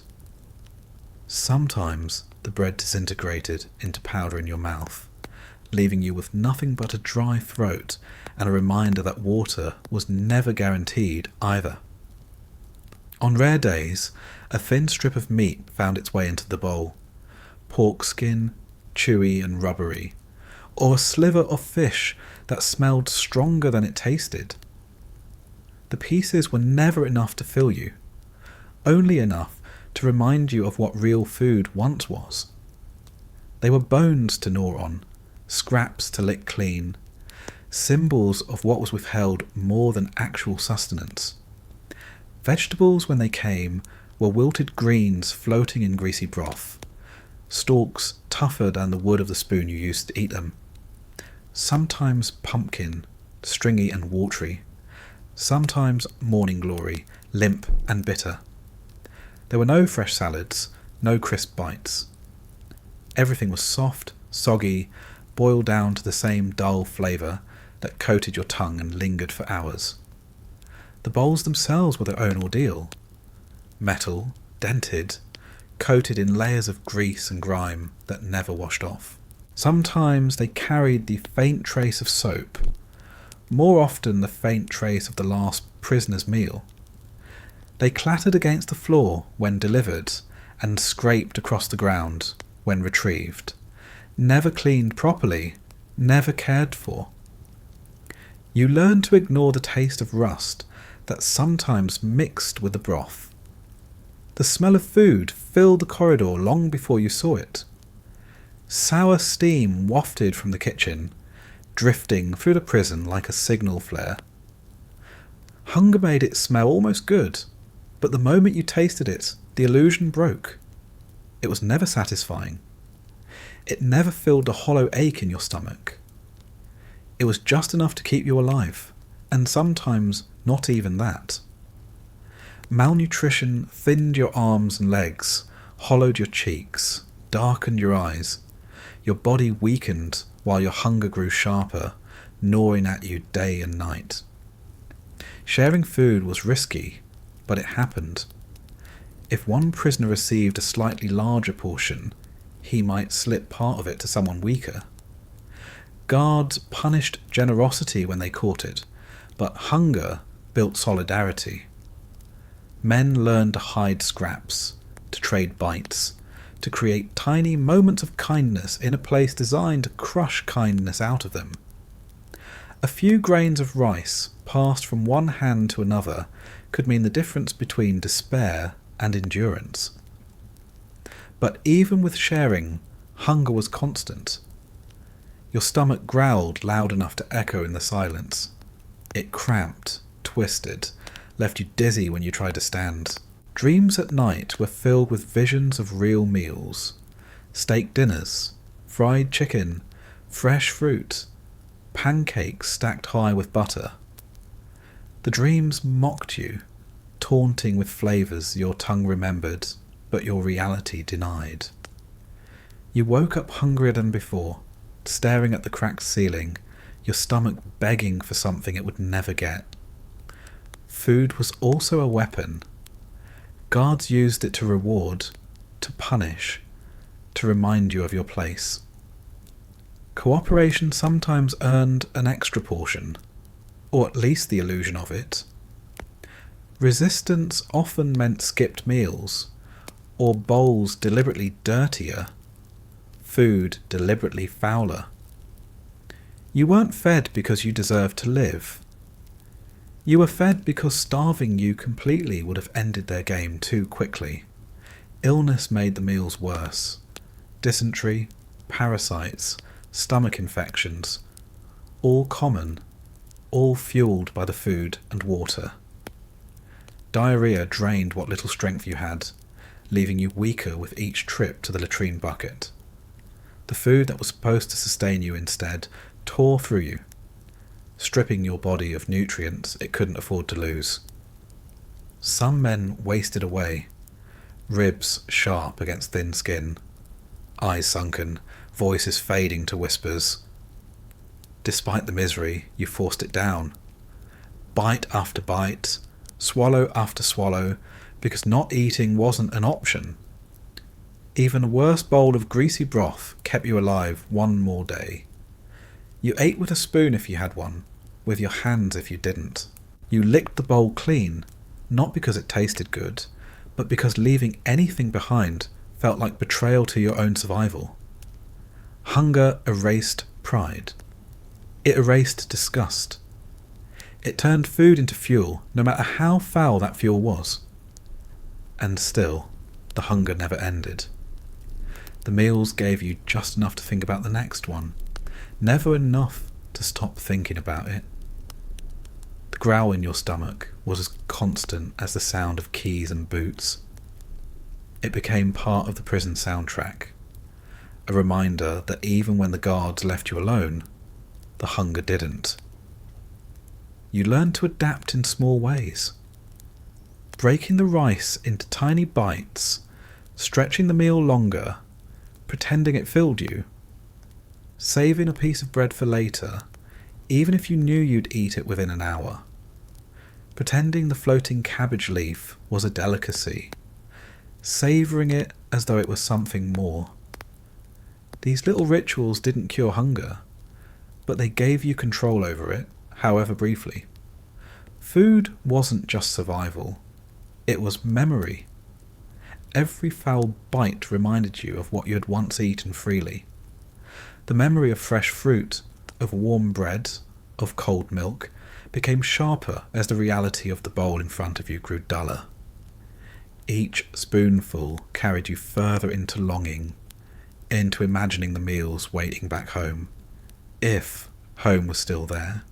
Sometimes the bread disintegrated into powder in your mouth, leaving you with nothing but a dry throat and a reminder that water was never guaranteed either. On rare days, a thin strip of meat found its way into the bowl, pork skin, chewy and rubbery, or a sliver of fish that smelled stronger than it tasted. The pieces were never enough to fill you, only enough to remind you of what real food once was. They were bones to gnaw on, scraps to lick clean, symbols of what was withheld more than actual sustenance. Vegetables, when they came, were wilted greens floating in greasy broth, stalks tougher than the wood of the spoon you used to eat them. Sometimes pumpkin, stringy and watery, sometimes morning glory, limp and bitter. There were no fresh salads, no crisp bites. Everything was soft, soggy, boiled down to the same dull flavour that coated your tongue and lingered for hours. The bowls themselves were their own ordeal. Metal, dented, coated in layers of grease and grime that never washed off. Sometimes they carried the faint trace of soap, more often the faint trace of the last prisoner's meal. They clattered against the floor when delivered and scraped across the ground when retrieved, never cleaned properly, never cared for. You learned to ignore the taste of rust that sometimes mixed with the broth. The smell of food filled the corridor long before you saw it. Sour steam wafted from the kitchen, drifting through the prison like a signal flare. Hunger made it smell almost good, but the moment you tasted it, the illusion broke. It was never satisfying. It never filled the hollow ache in your stomach. It was just enough to keep you alive, and sometimes not even that. Malnutrition thinned your arms and legs, hollowed your cheeks, darkened your eyes. Your body weakened while your hunger grew sharper, gnawing at you day and night. Sharing food was risky, but it happened. If one prisoner received a slightly larger portion, he might slip part of it to someone weaker. Guards punished generosity when they caught it, but hunger built solidarity. Men learned to hide scraps, to trade bites, to create tiny moments of kindness in a place designed to crush kindness out of them. A few grains of rice passed from one hand to another could mean the difference between despair and endurance. But even with sharing, hunger was constant. Your stomach growled loud enough to echo in the silence. It cramped, twisted, left you dizzy when you tried to stand. Dreams at night were filled with visions of real meals. Steak dinners, fried chicken, fresh fruit, pancakes stacked high with butter. The dreams mocked you, taunting with flavours your tongue remembered, but your reality denied. You woke up hungrier than before, staring at the cracked ceiling, your stomach begging for something it would never get. Food was also a weapon. Guards used it to reward, to punish, to remind you of your place. Cooperation sometimes earned an extra portion, or at least the illusion of it. Resistance often meant skipped meals, or bowls deliberately dirtier, food deliberately fouler. You weren't fed because you deserved to live. You were fed because starving you completely would have ended their game too quickly. Illness made the meals worse. Dysentery, parasites, stomach infections, all common, all fueled by the food and water. Diarrhea drained what little strength you had, leaving you weaker with each trip to the latrine bucket. The food that was supposed to sustain you instead tore through you, stripping your body of nutrients it couldn't afford to lose. Some men wasted away, ribs sharp against thin skin, eyes sunken, voices fading to whispers. Despite the misery, you forced it down. Bite after bite, swallow after swallow, because not eating wasn't an option. Even a worse bowl of greasy broth kept you alive one more day. You ate with a spoon if you had one, with your hands if you didn't. You licked the bowl clean, not because it tasted good, but because leaving anything behind felt like betrayal to your own survival. Hunger erased pride. It erased disgust. It turned food into fuel, no matter how foul that fuel was. And still, the hunger never ended. The meals gave you just enough to think about the next one, never enough to stop thinking about it. The growl in your stomach was as constant as the sound of keys and boots. It became part of the prison soundtrack, a reminder that even when the guards left you alone, the hunger didn't. You learned to adapt in small ways. Breaking the rice into tiny bites, stretching the meal longer, pretending it filled you, saving a piece of bread for later, even if you knew you'd eat it within an hour, pretending the floating cabbage leaf was a delicacy, savouring it as though it was something more. These little rituals didn't cure hunger, but they gave you control over it, however briefly. Food wasn't just survival, it was memory. Every foul bite reminded you of what you had once eaten freely. The memory of fresh fruit, of warm bread, of cold milk, became sharper as the reality of the bowl in front of you grew duller. Each spoonful carried you further into longing, into imagining the meals waiting back home, if home was still there,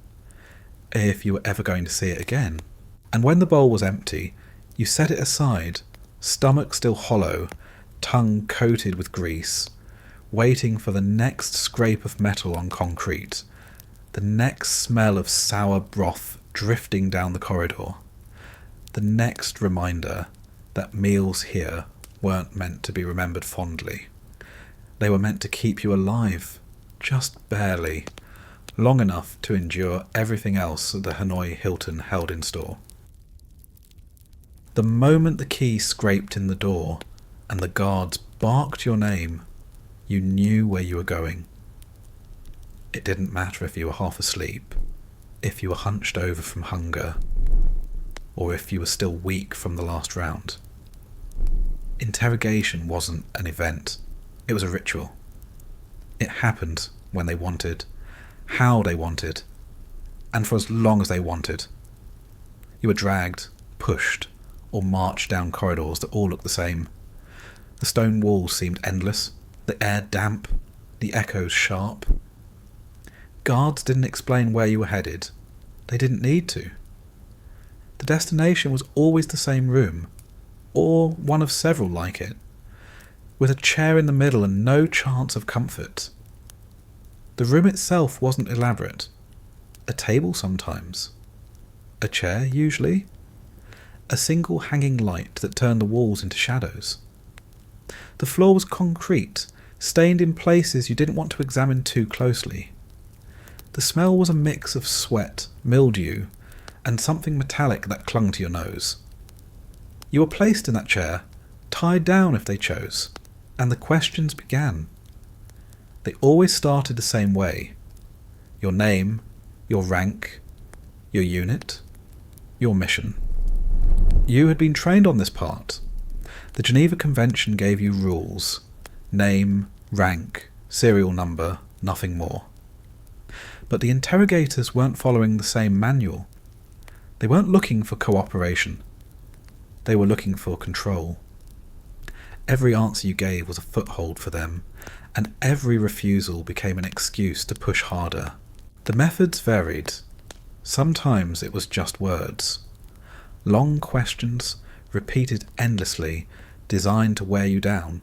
if you were ever going to see it again. And when the bowl was empty, you set it aside, stomach still hollow, tongue coated with grease, waiting for the next scrape of metal on concrete, the next smell of sour broth drifting down the corridor, the next reminder that meals here weren't meant to be remembered fondly. They were meant to keep you alive, just barely, long enough to endure everything else that the Hanoi Hilton held in store. The moment the key scraped in the door and the guards barked your name, you knew where you were going. It didn't matter if you were half asleep, if you were hunched over from hunger, or if you were still weak from the last round. Interrogation wasn't an event, it was a ritual. It happened when they wanted, how they wanted, and for as long as they wanted. You were dragged, pushed, or marched down corridors that all looked the same. The stone walls seemed endless, the air damp, the echoes sharp. Guards didn't explain where you were headed. They didn't need to. The destination was always the same room, or one of several like it, with a chair in the middle and no chance of comfort. The room itself wasn't elaborate. A table sometimes. A chair, usually. A single hanging light that turned the walls into shadows. The floor was concrete, stained in places you didn't want to examine too closely. The smell was a mix of sweat, mildew, and something metallic that clung to your nose. You were placed in that chair, tied down if they chose, and the questions began. They always started the same way. Your name, your rank, your unit, your mission. You had been trained on this part. The Geneva Convention gave you rules: name, rank, serial number, nothing more. But the interrogators weren't following the same manual. They weren't looking for cooperation. They were looking for control. Every answer you gave was a foothold for them, and every refusal became an excuse to push harder. The methods varied. Sometimes it was just words. Long questions, repeated endlessly, designed to wear you down.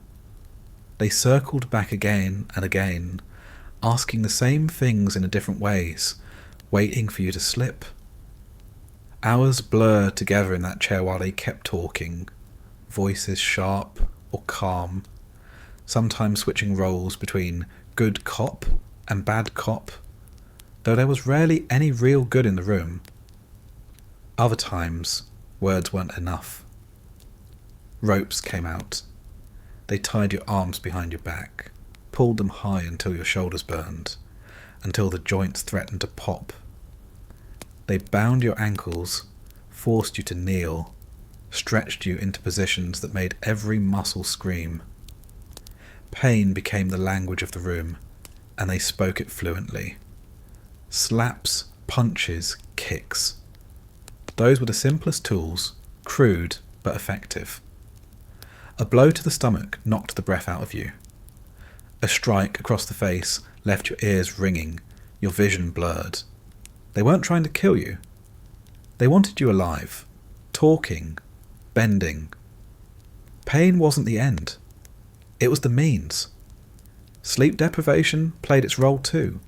They circled back again and again, asking the same things in different ways, waiting for you to slip. Hours blurred together in that chair while they kept talking, voices sharp or calm, sometimes switching roles between good cop and bad cop, though there was rarely any real good in the room. Other times, words weren't enough. Ropes came out. They tied your arms behind your back, pulled them high until your shoulders burned, until the joints threatened to pop. They bound your ankles, forced you to kneel, stretched you into positions that made every muscle scream. Pain became the language of the room, and they spoke it fluently. Slaps, punches, kicks. Those were the simplest tools, crude but effective. A blow to the stomach knocked the breath out of you. A strike across the face left your ears ringing, your vision blurred. They weren't trying to kill you. They wanted you alive, talking, bending. Pain wasn't the end. It was the means. Sleep deprivation played its role too.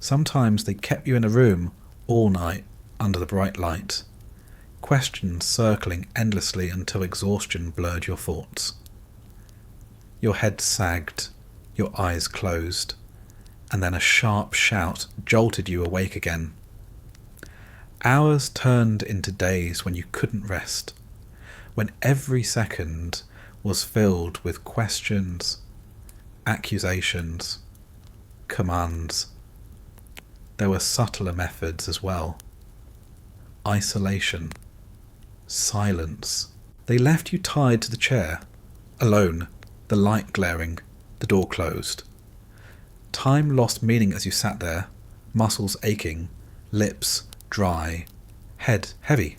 Sometimes they kept you in a room all night under the bright light, questions circling endlessly until exhaustion blurred your thoughts. Your head sagged, your eyes closed, and then a sharp shout jolted you awake again. Hours turned into days when you couldn't rest, when every second was filled with questions, accusations, commands. There were subtler methods as well. Isolation, silence. They left you tied to the chair, alone, the light glaring, the door closed. Time lost meaning as you sat there, muscles aching, lips dry, head heavy.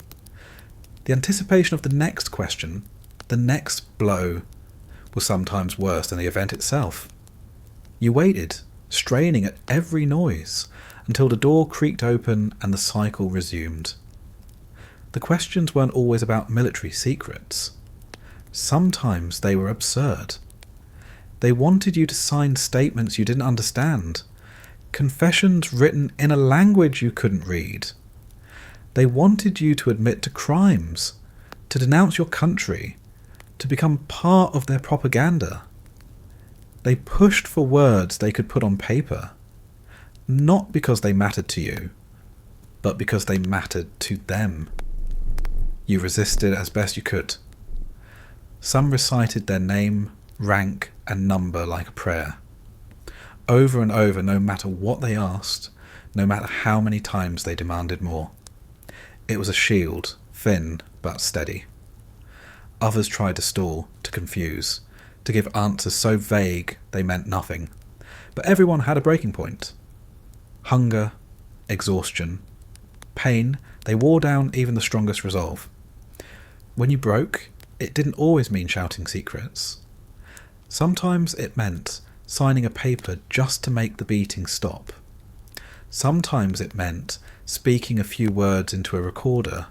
The anticipation of the next question, the next blow, was sometimes worse than the event itself. You waited, straining at every noise, until the door creaked open and the cycle resumed. The questions weren't always about military secrets. Sometimes they were absurd. They wanted you to sign statements you didn't understand, confessions written in a language you couldn't read. They wanted you to admit to crimes, to denounce your country, to become part of their propaganda. They pushed for words they could put on paper, not because they mattered to you, but because they mattered to them. You resisted as best you could. Some recited their name, rank, and number like a prayer. Over and over, no matter what they asked, no matter how many times they demanded more. It was a shield, thin but steady. Others tried to stall, to confuse, to give answers so vague they meant nothing. But everyone had a breaking point. Hunger, exhaustion, pain, they wore down even the strongest resolve. When you broke, it didn't always mean shouting secrets. Sometimes it meant signing a paper just to make the beating stop. Sometimes it meant speaking a few words into a recorder,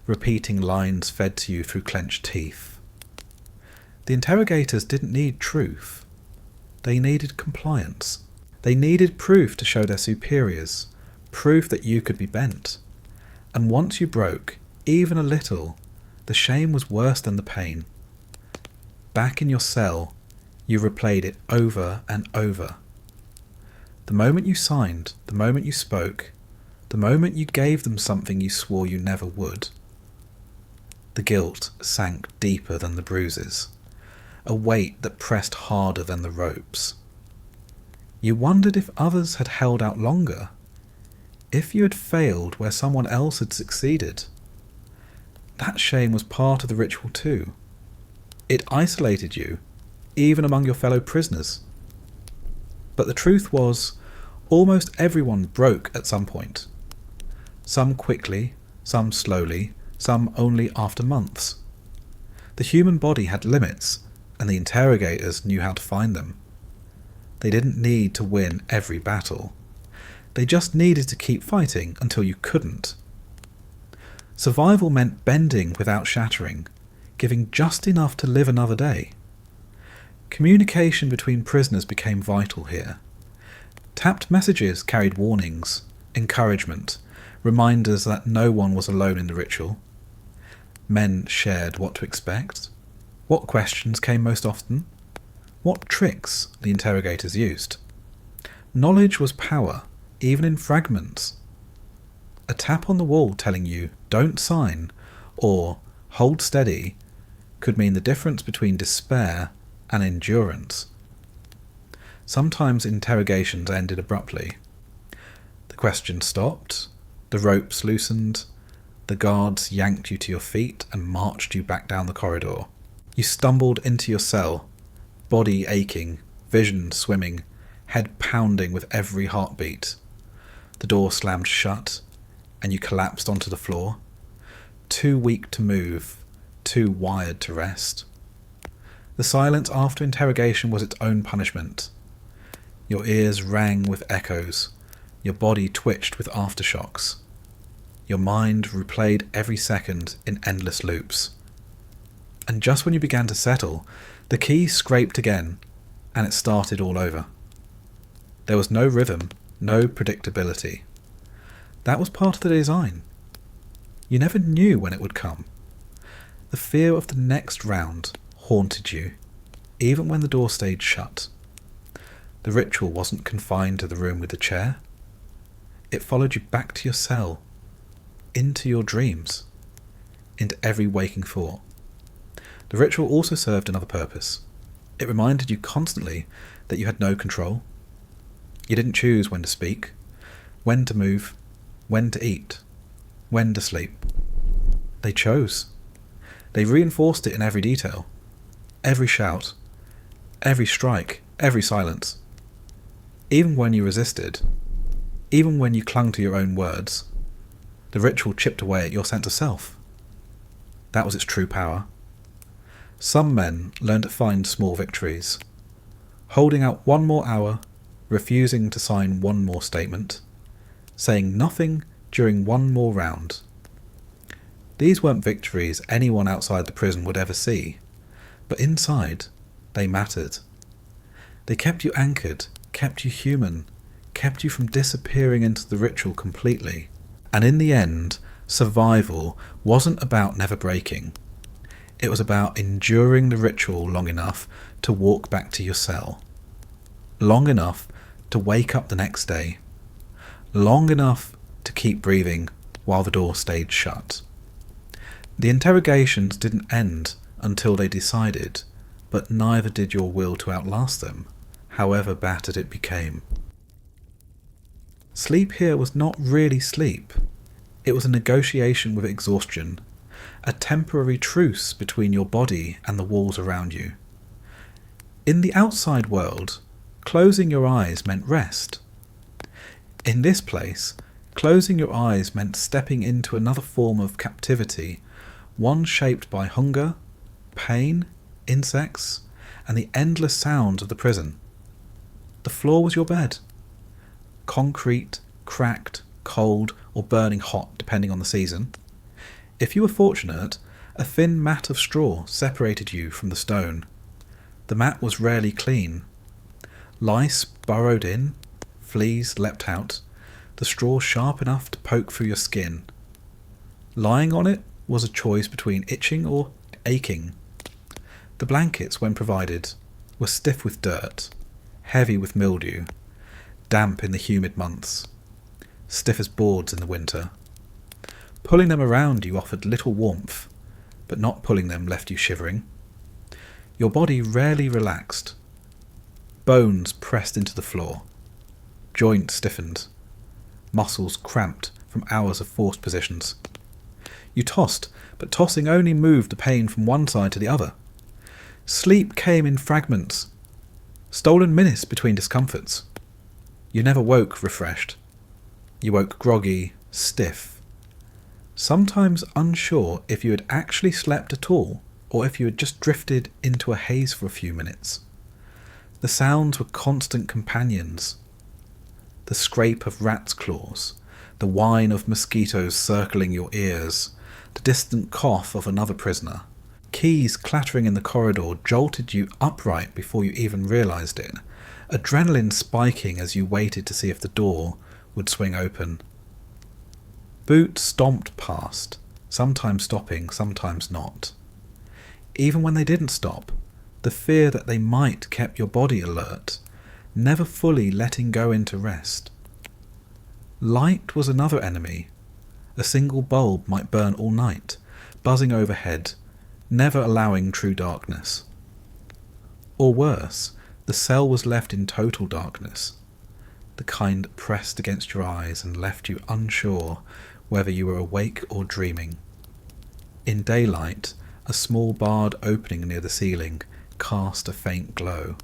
repeating lines fed to you through clenched teeth. The interrogators didn't need truth. They needed compliance. They needed proof to show their superiors, proof that you could be bent. And once you broke, even a little, the shame was worse than the pain. Back in your cell, you replayed it over and over. The moment you signed, the moment you spoke, the moment you gave them something you swore you never would. The guilt sank deeper than the bruises, a weight that pressed harder than the ropes. You wondered if others had held out longer. if you had failed where someone else had succeeded, that shame was part of the ritual too. It isolated you, even among your fellow prisoners. But the truth was, almost everyone broke at some point. Some quickly, some slowly, some only after months. The human body had limits, and the interrogators knew how to find them. They didn't need to win every battle. They just needed to keep fighting until you couldn't. Survival meant bending without shattering, giving just enough to live another day. Communication between prisoners became vital here. Tapped messages carried warnings, encouragement, reminders that no one was alone in the ritual. Men shared what to expect, what questions came most often, what tricks the interrogators used. Knowledge was power, even in fragments. A tap on the wall telling you, "Don't sign," or "Hold steady," could mean the difference between despair and endurance. Sometimes interrogations ended abruptly. The questions stopped, the ropes loosened, the guards yanked you to your feet and marched you back down the corridor. You stumbled into your cell, body aching, vision swimming, head pounding with every heartbeat. The door slammed shut, and you collapsed onto the floor, too weak to move, too wired to rest. The silence after interrogation was its own punishment. Your ears rang with echoes, your body twitched with aftershocks. Your mind replayed every second in endless loops. And just when you began to settle, the key scraped again, and it started all over. There was no rhythm, no predictability. That was part of the design. You never knew when it would come. The fear of the next round haunted you, even when the door stayed shut. The ritual wasn't confined to the room with the chair. It followed you back to your cell, into your dreams, into every waking thought. The ritual also served another purpose. It reminded you constantly that you had no control. You didn't choose when to speak, when to move, when to eat, when to sleep. They chose. They reinforced it in every detail, every shout, every strike, every silence. Even when you resisted, even when you clung to your own words, the ritual chipped away at your sense of self. That was its true power. Some men learned to find small victories, holding out one more hour, refusing to sign one more statement, saying nothing during one more round. These weren't victories anyone outside the prison would ever see, but inside, they mattered. They kept you anchored, kept you human, kept you from disappearing into the ritual completely. And in the end, survival wasn't about never breaking. It was about enduring the ritual long enough to walk back to your cell. Long enough to wake up the next day. Long enough to keep breathing while the door stayed shut. The interrogations didn't end until they decided, but neither did your will to outlast them, however battered it became. Sleep here was not really sleep. It was a negotiation with exhaustion, a temporary truce between your body and the walls around you. In the outside world, closing your eyes meant rest. In this place, closing your eyes meant stepping into another form of captivity, one shaped by hunger, pain, insects, and the endless sounds of the prison. The floor was your bed. Concrete, cracked, cold, or burning hot depending on the season. If you were fortunate, a thin mat of straw separated you from the stone. The mat was rarely clean. Lice burrowed in, fleas leapt out, the straw sharp enough to poke through your skin. Lying on it was a choice between itching or aching. The blankets, when provided, were stiff with dirt, heavy with mildew, damp in the humid months, stiff as boards in the winter. Pulling them around you offered little warmth, but not pulling them left you shivering. Your body rarely relaxed. Bones pressed into the floor, joints stiffened, muscles cramped from hours of forced positions. You tossed, but tossing only moved the pain from one side to the other. Sleep came in fragments, stolen minutes between discomforts. You never woke refreshed. You woke groggy, stiff, sometimes unsure if you had actually slept at all or if you had just drifted into a haze for a few minutes. The sounds were constant companions. The scrape of rats' claws, the whine of mosquitoes circling your ears, the distant cough of another prisoner. Keys clattering in the corridor jolted you upright before you even realised it, adrenaline spiking as you waited to see if the door would swing open. Boots stomped past, sometimes stopping, sometimes not. Even when they didn't stop, the fear that they might kept your body alert, never fully letting go into rest. Light was another enemy. A single bulb might burn all night, buzzing overhead, never allowing true darkness. Or worse, the cell was left in total darkness, the kind that pressed against your eyes and left you unsure whether you were awake or dreaming. In daylight, a small barred opening near the ceiling cast a faint glow.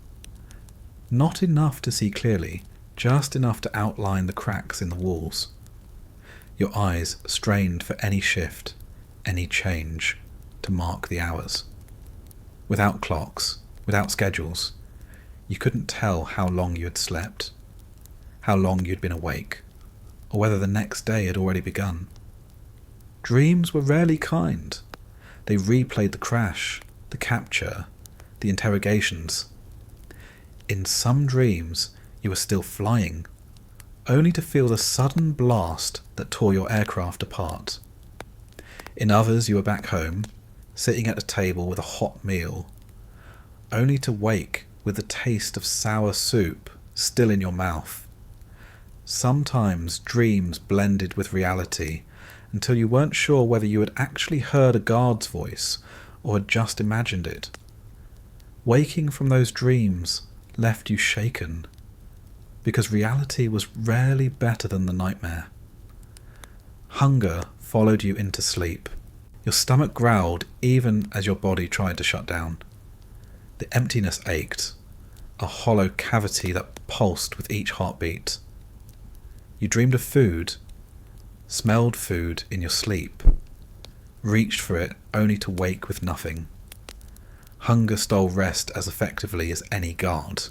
Not enough to see clearly, just enough to outline the cracks in the walls. Your eyes strained for any shift, any change, to mark the hours. Without clocks, without schedules, you couldn't tell how long you had slept, how long you'd been awake, or whether the next day had already begun. Dreams were rarely kind. They replayed the crash, the capture, the interrogations. In some dreams, you were still flying, only to feel the sudden blast that tore your aircraft apart. In others, you were back home, sitting at a table with a hot meal, only to wake with the taste of sour soup still in your mouth. Sometimes dreams blended with reality until you weren't sure whether you had actually heard a guard's voice or had just imagined it. Waking from those dreams left you shaken, because reality was rarely better than the nightmare. Hunger followed you into sleep. Your stomach growled even as your body tried to shut down. The emptiness ached, a hollow cavity that pulsed with each heartbeat. You dreamed of food, smelled food in your sleep, reached for it only to wake with nothing. Hunger stole rest as effectively as any guard.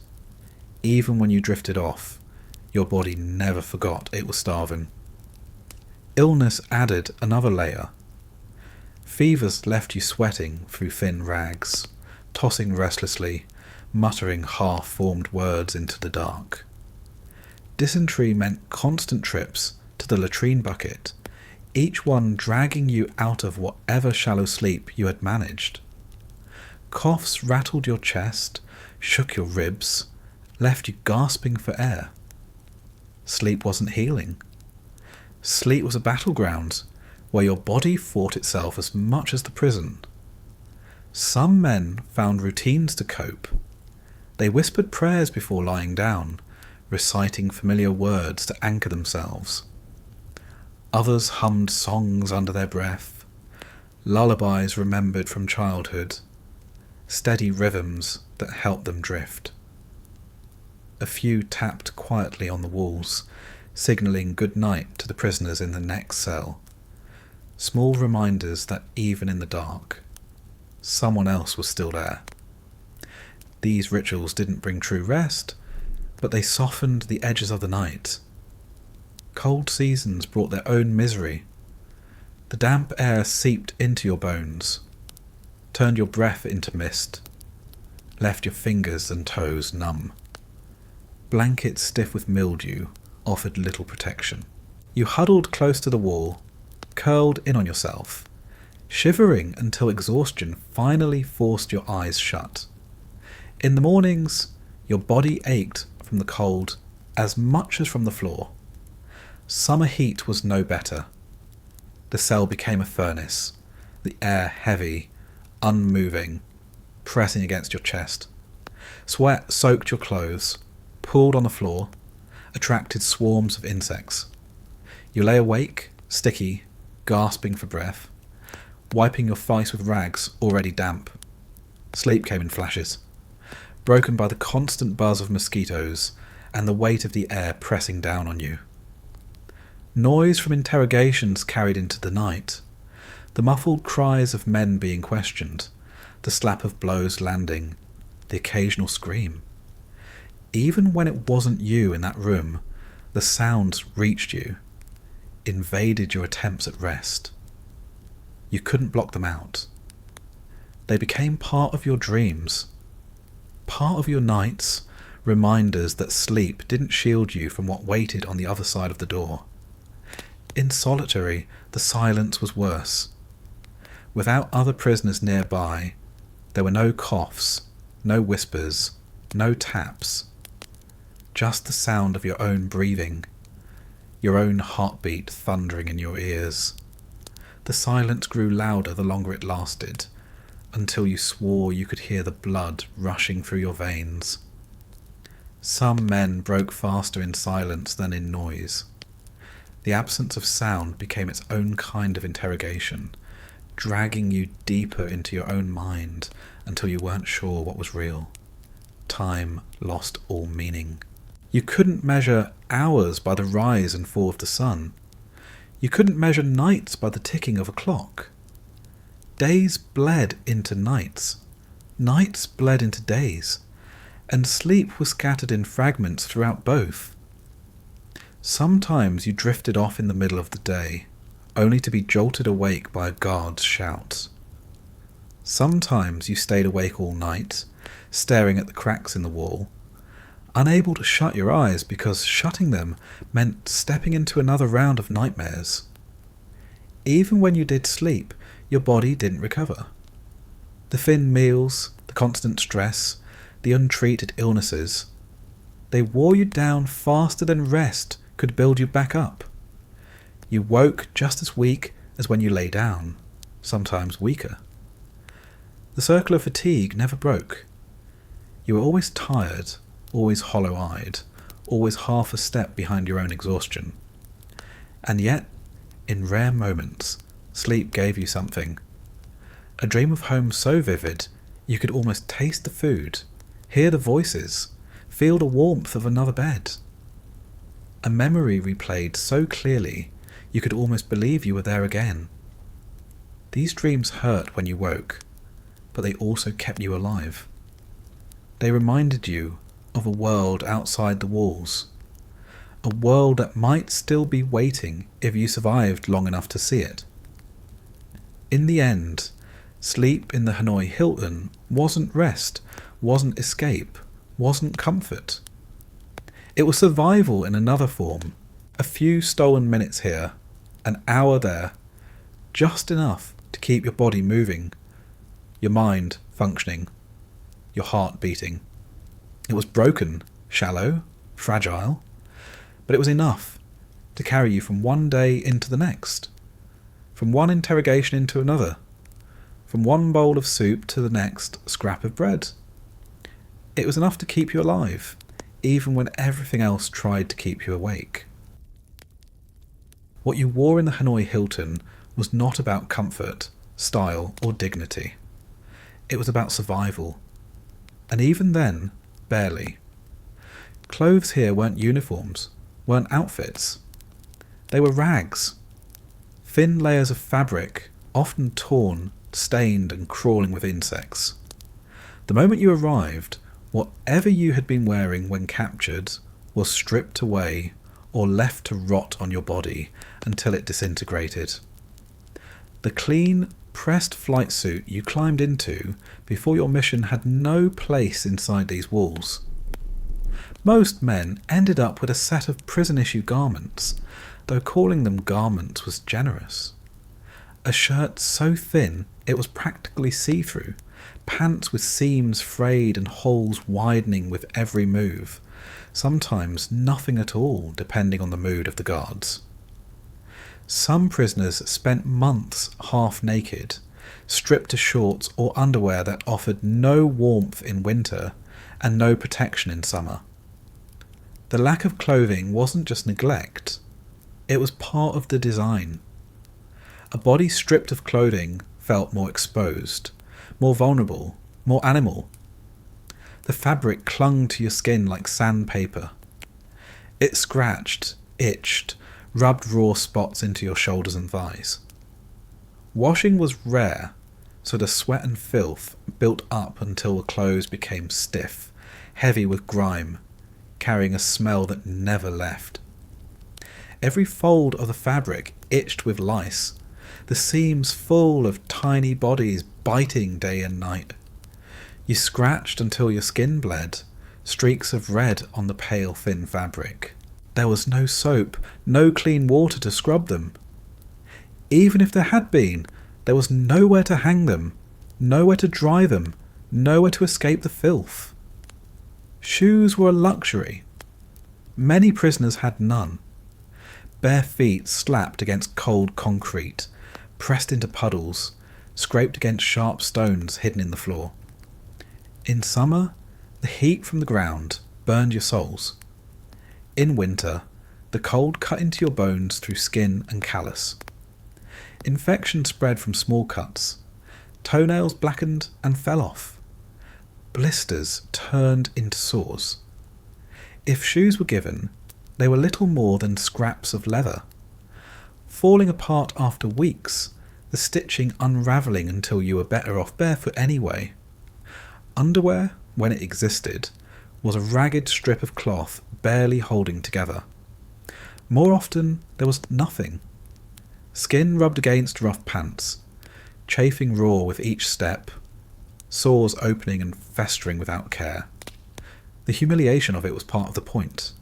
Even when you drifted off, your body never forgot it was starving. Illness added another layer. Fevers left you sweating through thin rags, tossing restlessly, muttering half-formed words into the dark. Dysentery meant constant trips to the latrine bucket, each one dragging you out of whatever shallow sleep you had managed. Coughs rattled your chest, shook your ribs, left you gasping for air. Sleep wasn't healing. Sleep was a battleground, where your body fought itself as much as the prison. Some men found routines to cope. They whispered prayers before lying down, reciting familiar words to anchor themselves. Others hummed songs under their breath, lullabies remembered from childhood, steady rhythms that helped them drift. A few tapped quietly on the walls, signalling good night to the prisoners in the next cell. Small reminders that even in the dark, someone else was still there. These rituals didn't bring true rest, but they softened the edges of the night. Cold seasons brought their own misery. The damp air seeped into your bones, turned your breath into mist, left your fingers and toes numb. Blankets stiff with mildew offered little protection. You huddled close to the wall, curled in on yourself, shivering until exhaustion finally forced your eyes shut. In the mornings, your body ached from the cold as much as from the floor. Summer heat was no better. The cell became a furnace, the air heavy, unmoving, pressing against your chest. Sweat soaked your clothes, pooled on the floor, attracted swarms of insects. You lay awake, sticky, gasping for breath, wiping your face with rags already damp. Sleep came in flashes, broken by the constant buzz of mosquitoes and the weight of the air pressing down on you. Noise from interrogations carried into the night, the muffled cries of men being questioned, the slap of blows landing, the occasional scream. Even when it wasn't you in that room, the sounds reached you, invaded your attempts at rest. You couldn't block them out. They became part of your dreams, part of your nights, reminders that sleep didn't shield you from what waited on the other side of the door. In solitary, the silence was worse. Without other prisoners nearby, there were no coughs, no whispers, no taps. Just the sound of your own breathing, your own heartbeat thundering in your ears. The silence grew louder the longer it lasted, until you swore you could hear the blood rushing through your veins. Some men broke faster in silence than in noise. The absence of sound became its own kind of interrogation, dragging you deeper into your own mind until you weren't sure what was real. Time lost all meaning. You couldn't measure hours by the rise and fall of the sun. You couldn't measure nights by the ticking of a clock. Days bled into nights. Nights bled into days. And sleep was scattered in fragments throughout both. Sometimes you drifted off in the middle of the day, only to be jolted awake by a guard's shouts. Sometimes you stayed awake all night, staring at the cracks in the wall, unable to shut your eyes because shutting them meant stepping into another round of nightmares. Even when you did sleep, your body didn't recover. The thin meals, the constant stress, the untreated illnesses, they wore you down faster than rest could build you back up. You woke just as weak as when you lay down, sometimes weaker. The circle of fatigue never broke. You were always tired, always hollow-eyed, always half a step behind your own exhaustion. And yet, in rare moments, sleep gave you something. A dream of home so vivid, you could almost taste the food, hear the voices, feel the warmth of another bed. A memory replayed so clearly, you could almost believe you were there again. These dreams hurt when you woke, but they also kept you alive. They reminded you of a world outside the walls, a world that might still be waiting if you survived long enough to see it. In the end, sleep in the Hanoi Hilton wasn't rest, wasn't escape, wasn't comfort. It was survival in another form, a few stolen minutes here, an hour there, just enough to keep your body moving, your mind functioning, your heart beating. It was broken, shallow, fragile, but it was enough to carry you from one day into the next, from one interrogation into another, from one bowl of soup to the next scrap of bread. It was enough to keep you alive, even when everything else tried to keep you awake. What you wore in the Hanoi Hilton was not about comfort, style, or dignity. It was about survival. And even then, barely. Clothes here weren't uniforms, weren't outfits. They were rags. Thin layers of fabric, often torn, stained and crawling with insects. The moment you arrived, whatever you had been wearing when captured was stripped away or left to rot on your body until it disintegrated. The clean, pressed flight suit you climbed into before your mission had no place inside these walls. Most men ended up with a set of prison-issue garments, though calling them garments was generous. A shirt so thin it was practically see-through, pants with seams frayed and holes widening with every move, sometimes nothing at all depending on the mood of the guards. Some prisoners spent months half naked, stripped to shorts or underwear that offered no warmth in winter and no protection in summer. The lack of clothing wasn't just neglect, It was part of the design. A body stripped of clothing felt more exposed, more vulnerable, more animal. The fabric clung to your skin like sandpaper. It scratched, itched, rubbed raw spots into your shoulders and thighs. Washing was rare, so the sweat and filth built up until the clothes became stiff, heavy with grime, carrying a smell that never left. Every fold of the fabric itched with lice, the seams full of tiny bodies biting day and night. You scratched until your skin bled, streaks of red on the pale thin fabric. There was no soap, no clean water to scrub them. Even if there had been, there was nowhere to hang them, nowhere to dry them, nowhere to escape the filth. Shoes were a luxury. Many prisoners had none. Bare feet slapped against cold concrete, pressed into puddles, scraped against sharp stones hidden in the floor. In summer, the heat from the ground burned your soles. In winter, the cold cut into your bones through skin and callus. Infection spread from small cuts. Toenails blackened and fell off. Blisters turned into sores. If shoes were given, they were little more than scraps of leather, falling apart after weeks, the stitching unravelling until you were better off barefoot anyway. Underwear, when it existed, was a ragged strip of cloth barely holding together. More often, there was nothing. Skin rubbed against rough pants, chafing raw with each step, sores opening and festering without care. The humiliation of it was part of the point.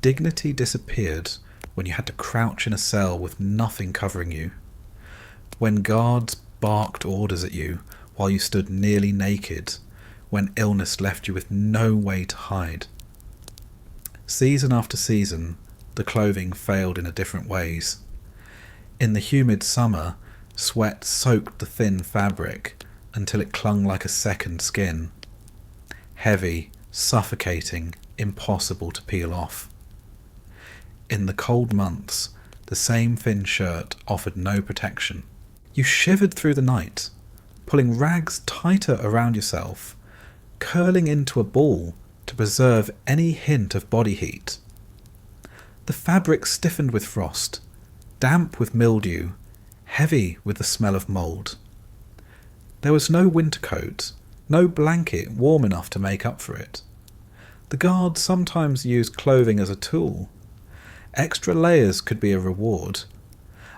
Dignity disappeared when you had to crouch in a cell with nothing covering you, when guards barked orders at you while you stood nearly naked, when illness left you with no way to hide. Season after season, the clothing failed in different ways. In the humid summer, sweat soaked the thin fabric until it clung like a second skin. Heavy, suffocating, impossible to peel off. In the cold months, the same thin shirt offered no protection. You shivered through the night, pulling rags tighter around yourself, curling into a ball to preserve any hint of body heat. The fabric stiffened with frost, damp with mildew, heavy with the smell of mould. There was no winter coat, no blanket warm enough to make up for it. The guards sometimes used clothing as a tool. Extra layers could be a reward.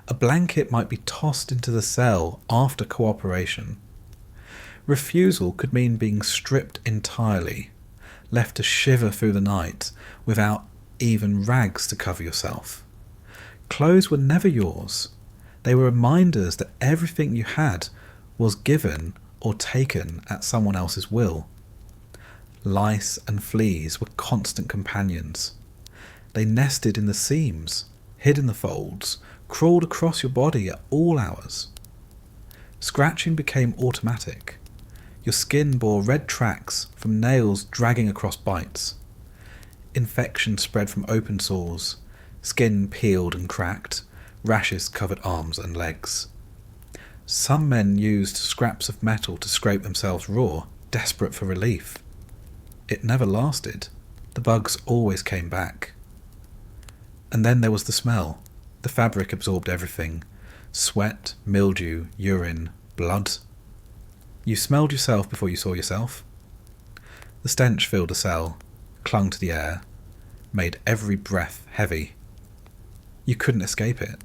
A blanket might be tossed into the cell after cooperation. Refusal could mean being stripped entirely, left to shiver through the night without even rags to cover yourself. Clothes were never yours. They were reminders that everything you had was given or taken at someone else's will. Lice and fleas were constant companions. They nested in the seams, hid in the folds, crawled across your body at all hours. Scratching became automatic. Your skin bore red tracks from nails dragging across bites. Infection spread from open sores. Skin peeled and cracked. Rashes covered arms and legs. Some men used scraps of metal to scrape themselves raw, desperate for relief. It never lasted. The bugs always came back. And then there was the smell. The fabric absorbed everything. Sweat, mildew, urine, blood. You smelled yourself before you saw yourself. The stench filled the cell, clung to the air, made every breath heavy. You couldn't escape it.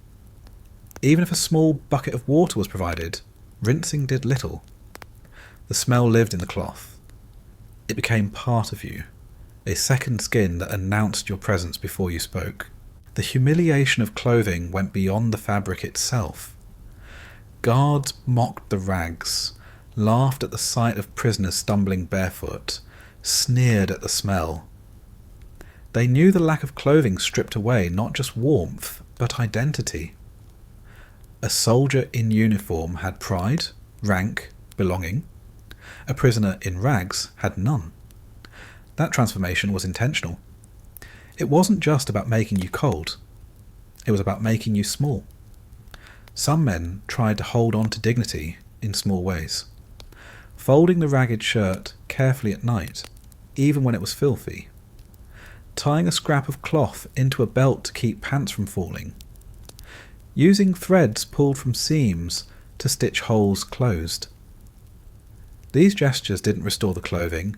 Even if a small bucket of water was provided, rinsing did little. The smell lived in the cloth. It became part of you, a second skin that announced your presence before you spoke. The humiliation of clothing went beyond the fabric itself. Guards mocked the rags, laughed at the sight of prisoners stumbling barefoot, sneered at the smell. They knew the lack of clothing stripped away not just warmth, but identity. A soldier in uniform had pride, rank, belonging. A prisoner in rags had none. That transformation was intentional. It wasn't just about making you cold. It was about making you small. Some men tried to hold on to dignity in small ways, folding the ragged shirt carefully at night, even when it was filthy, tying a scrap of cloth into a belt to keep pants from falling, using threads pulled from seams to stitch holes closed. These gestures didn't restore the clothing,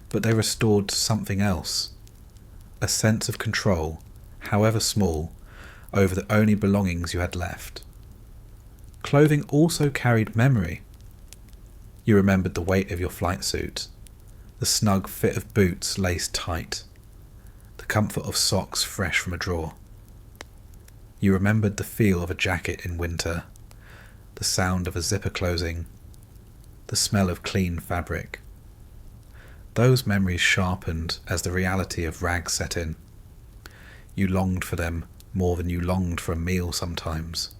but they restored something else, a sense of control, however small, over the only belongings you had left. Clothing also carried memory. You remembered the weight of your flight suit, the snug fit of boots laced tight, the comfort of socks fresh from a drawer. You remembered the feel of a jacket in winter, the sound of a zipper closing, the smell of clean fabric. Those memories sharpened as the reality of rags set in. You longed for them more than you longed for a meal sometimes.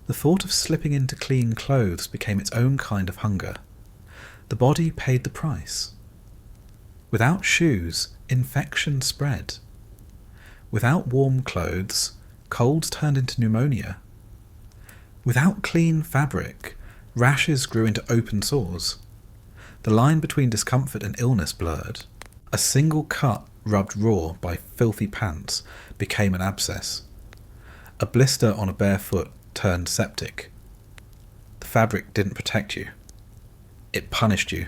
The thought of slipping into clean clothes became its own kind of hunger. The body paid the price. Without shoes, infection spread. Without warm clothes, colds turned into pneumonia. Without clean fabric, rashes grew into open sores. The line between discomfort and illness blurred. A single cut rubbed raw by filthy pants became an abscess. A blister on a bare foot turned septic. The fabric didn't protect you. It punished you,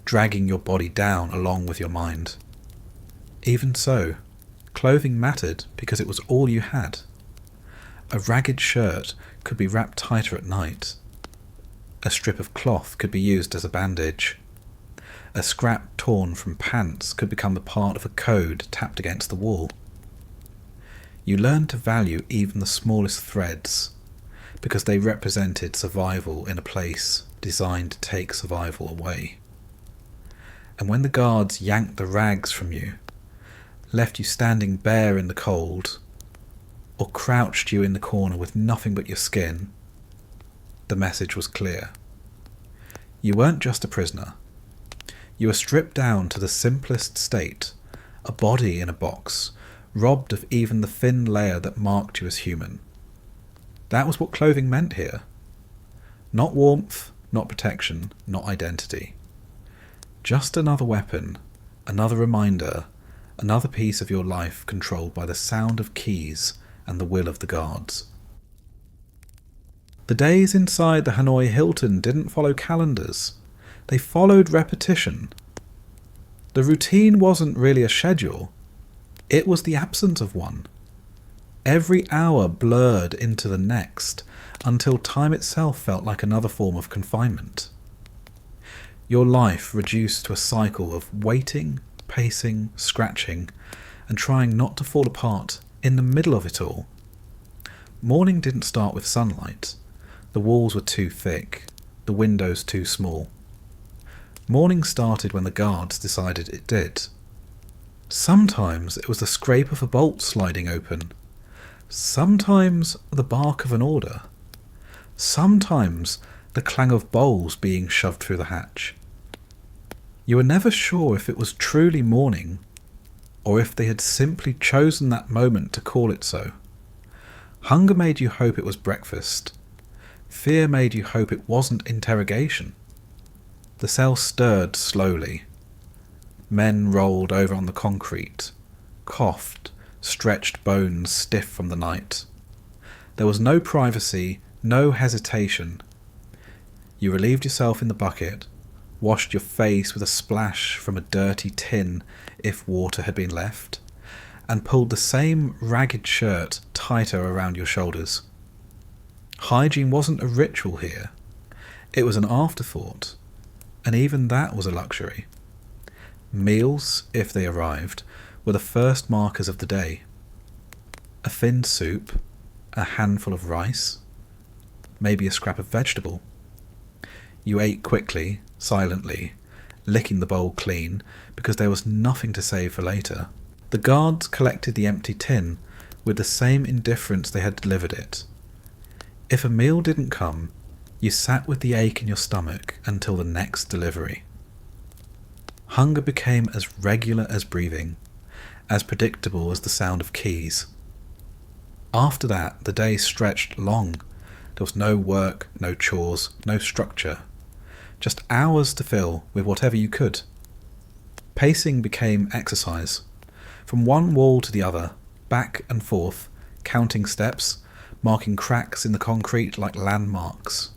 dragging your body down along with your mind. Even so, clothing mattered because it was all you had. A ragged shirt could be wrapped tighter at night. A strip of cloth could be used as a bandage. A scrap torn from pants could become the part of a code tapped against the wall. You learned to value even the smallest threads, because they represented survival in a place designed to take survival away. And when the guards yanked the rags from you, left you standing bare in the cold, or crouched you in the corner with nothing but your skin, the message was clear. You weren't just a prisoner. You were stripped down to the simplest state, a body in a box, robbed of even the thin layer that marked you as human. That was what clothing meant here. Not warmth, not protection, not identity. Just another weapon, another reminder, another piece of your life controlled by the sound of keys and the will of the guards. The days inside the Hanoi Hilton didn't follow calendars. They followed repetition. The routine wasn't really a schedule. It was the absence of one. Every hour blurred into the next, until time itself felt like another form of confinement. Your life reduced to a cycle of waiting, pacing, scratching, and trying not to fall apart in the middle of it all. Morning didn't start with sunlight. The walls were too thick, the windows too small. Morning started when the guards decided it did. Sometimes it was the scrape of a bolt sliding open. Sometimes the bark of an order. Sometimes the clang of bowls being shoved through the hatch. You were never sure if it was truly morning, or if they had simply chosen that moment to call it so. Hunger made you hope it was breakfast. Fear made you hope it wasn't interrogation. The cell stirred slowly. Men rolled over on the concrete, coughed, stretched bones stiff from the night. There was no privacy, no hesitation. You relieved yourself in the bucket, washed your face with a splash from a dirty tin if water had been left, and pulled the same ragged shirt tighter around your shoulders. Hygiene wasn't a ritual here. It was an afterthought, and even that was a luxury. Meals, if they arrived, were the first markers of the day. A thin soup, a handful of rice, maybe a scrap of vegetable. You ate quickly, silently, licking the bowl clean, because there was nothing to save for later. The guards collected the empty tin with the same indifference they had delivered it. If a meal didn't come, you sat with the ache in your stomach until the next delivery. Hunger became as regular as breathing, as predictable as the sound of keys. After that, the day stretched long. There was no work, no chores, no structure. Just hours to fill with whatever you could. Pacing became exercise. From one wall to the other, back and forth, counting steps, marking cracks in the concrete like landmarks.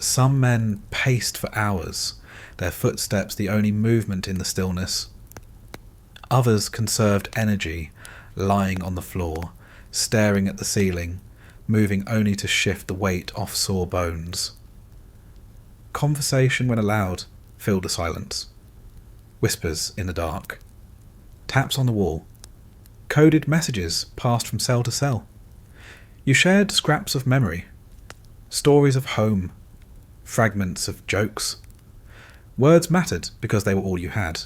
Some men paced for hours, their footsteps the only movement in the stillness. Others conserved energy, lying on the floor, staring at the ceiling, moving only to shift the weight off sore bones. Conversation, when allowed, filled the silence. Whispers in the dark. Taps on the wall. Coded messages passed from cell to cell. You shared scraps of memory. Stories of home. Fragments of jokes. Words mattered because they were all you had.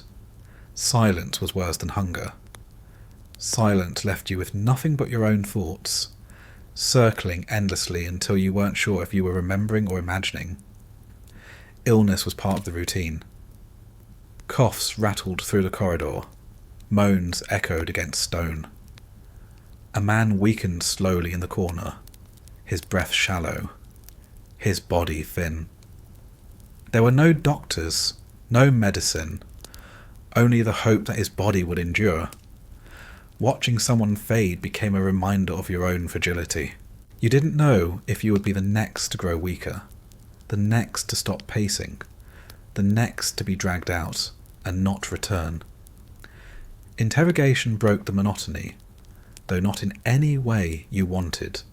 Silence was worse than hunger. Silence left you with nothing but your own thoughts, circling endlessly until you weren't sure if you were remembering or imagining. Illness was part of the routine. Coughs rattled through the corridor. Moans echoed against stone. A man weakened slowly in the corner, his breath shallow, his body thin. There were no doctors, no medicine, only the hope that his body would endure. Watching someone fade became a reminder of your own fragility. You didn't know if you would be the next to grow weaker, the next to stop pacing, the next to be dragged out and not return. Interrogation broke the monotony, though not in any way you wanted.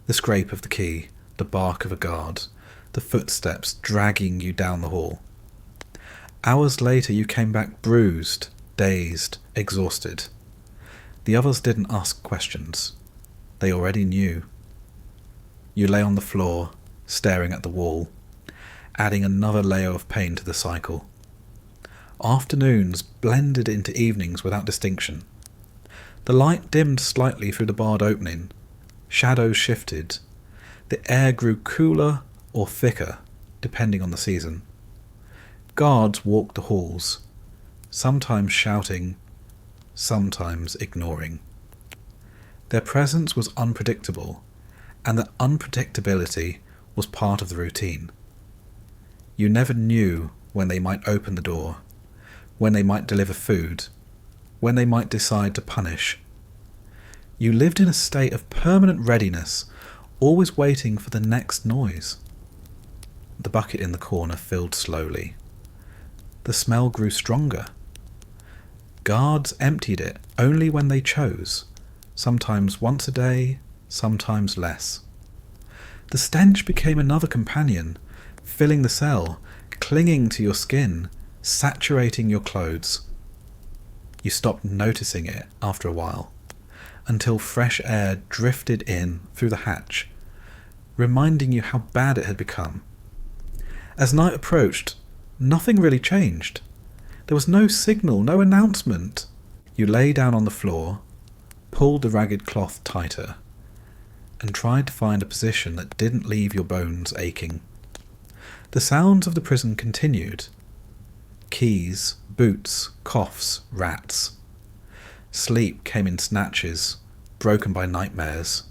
The scrape of the key, the bark of a guard, the footsteps dragging you down the hall. Hours later you came back bruised, dazed, exhausted. The others didn't ask questions. They already knew. You lay on the floor, staring at the wall, adding another layer of pain to the cycle. Afternoons blended into evenings without distinction. The light dimmed slightly through the barred opening. Shadows shifted. The air grew cooler or thicker, depending on the season. Guards walked the halls, sometimes shouting, sometimes ignoring. Their presence was unpredictable, and the unpredictability was part of the routine. You never knew when they might open the door, when they might deliver food, when they might decide to punish. You lived in a state of permanent readiness, always waiting for the next noise. The bucket in the corner filled slowly. The smell grew stronger. Guards emptied it only when they chose, sometimes once a day, sometimes less. The stench became another companion, filling the cell, clinging to your skin, saturating your clothes. You stopped noticing it after a while, until fresh air drifted in through the hatch, reminding you how bad it had become. As night approached, nothing really changed. There was no signal, no announcement. You lay down on the floor, pulled the ragged cloth tighter, and tried to find a position that didn't leave your bones aching. The sounds of the prison continued. Keys, boots, coughs, rats. Sleep came in snatches, broken by nightmares,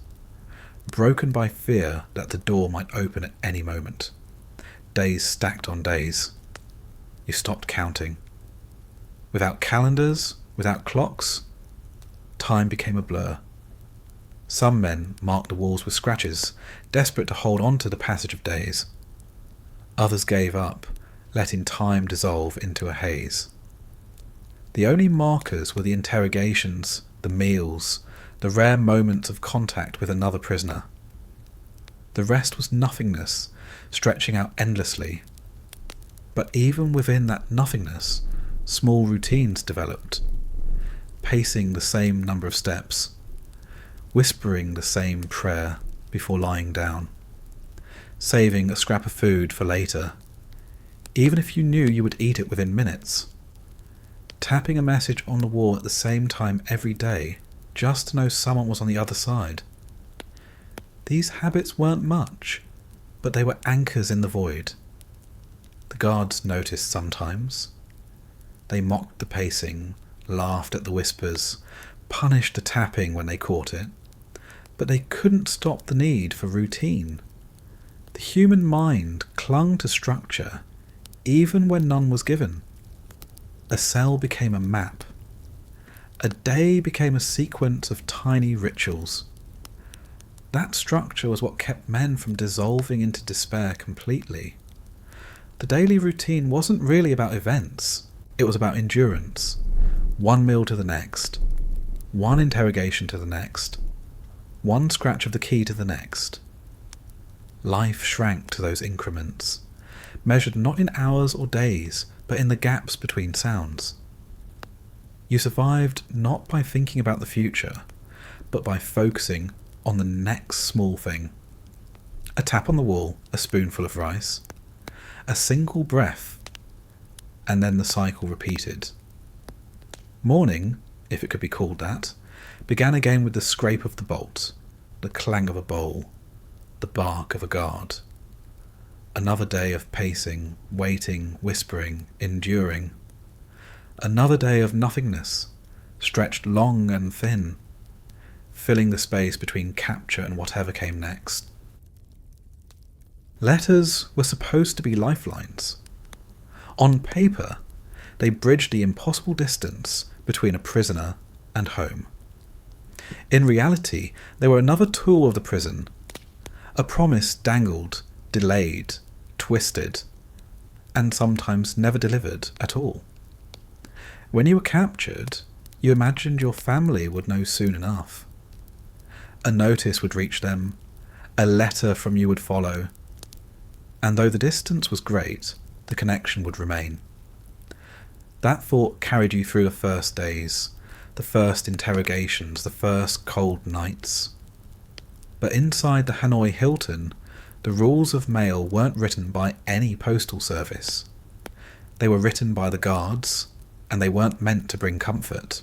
broken by fear that the door might open at any moment. Days stacked on days. You stopped counting. Without calendars, without clocks, time became a blur. Some men marked the walls with scratches, desperate to hold on to the passage of days. Others gave up, letting time dissolve into a haze. The only markers were the interrogations, the meals, the rare moments of contact with another prisoner. The rest was nothingness, stretching out endlessly. But even within that nothingness, small routines developed, pacing the same number of steps, whispering the same prayer before lying down, saving a scrap of food for later, even if you knew you would eat it within minutes, tapping a message on the wall at the same time every day just to know someone was on the other side. These habits weren't much, but they were anchors in the void. The guards noticed sometimes. They mocked the pacing, laughed at the whispers, punished the tapping when they caught it, but they couldn't stop the need for routine. The human mind clung to structure even when none was given. A cell became a map. A day became a sequence of tiny rituals. That structure was what kept men from dissolving into despair completely. The daily routine wasn't really about events, it was about endurance. One meal to the next, one interrogation to the next, one scratch of the key to the next. Life shrank to those increments, measured not in hours or days, but in the gaps between sounds. You survived not by thinking about the future, but by focusing on the next small thing. A tap on the wall, a spoonful of rice, a single breath, and then the cycle repeated. Morning, if it could be called that, began again with the scrape of the bolt, the clang of a bowl, the bark of a guard. Another day of pacing, waiting, whispering, enduring. Another day of nothingness, stretched long and thin, filling the space between capture and whatever came next. Letters were supposed to be lifelines. On paper, they bridged the impossible distance between a prisoner and home. In reality, they were another tool of the prison, a promise dangled, delayed, twisted, and sometimes never delivered at all. When you were captured, you imagined your family would know soon enough. A notice would reach them, a letter from you would follow, and though the distance was great, the connection would remain. That thought carried you through the first days, the first interrogations, the first cold nights. But inside the Hanoi Hilton, the rules of mail weren't written by any postal service. They were written by the guards, and they weren't meant to bring comfort.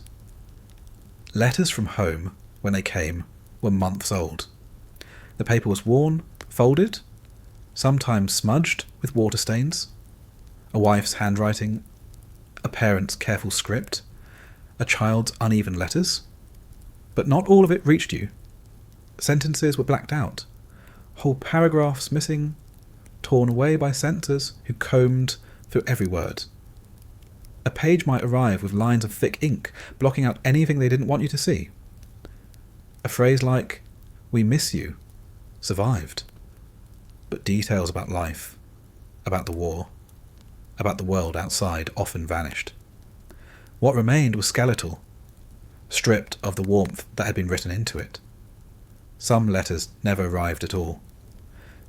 Letters from home, when they came, were months old. The paper was worn, folded, sometimes smudged with water stains, a wife's handwriting, a parent's careful script, a child's uneven letters. But not all of it reached you. Sentences were blacked out, whole paragraphs missing, torn away by censors who combed through every word. A page might arrive with lines of thick ink blocking out anything they didn't want you to see. A phrase like, "We miss you," survived. But details about life, about the war, about the world outside often vanished. What remained was skeletal, stripped of the warmth that had been written into it. Some letters never arrived at all.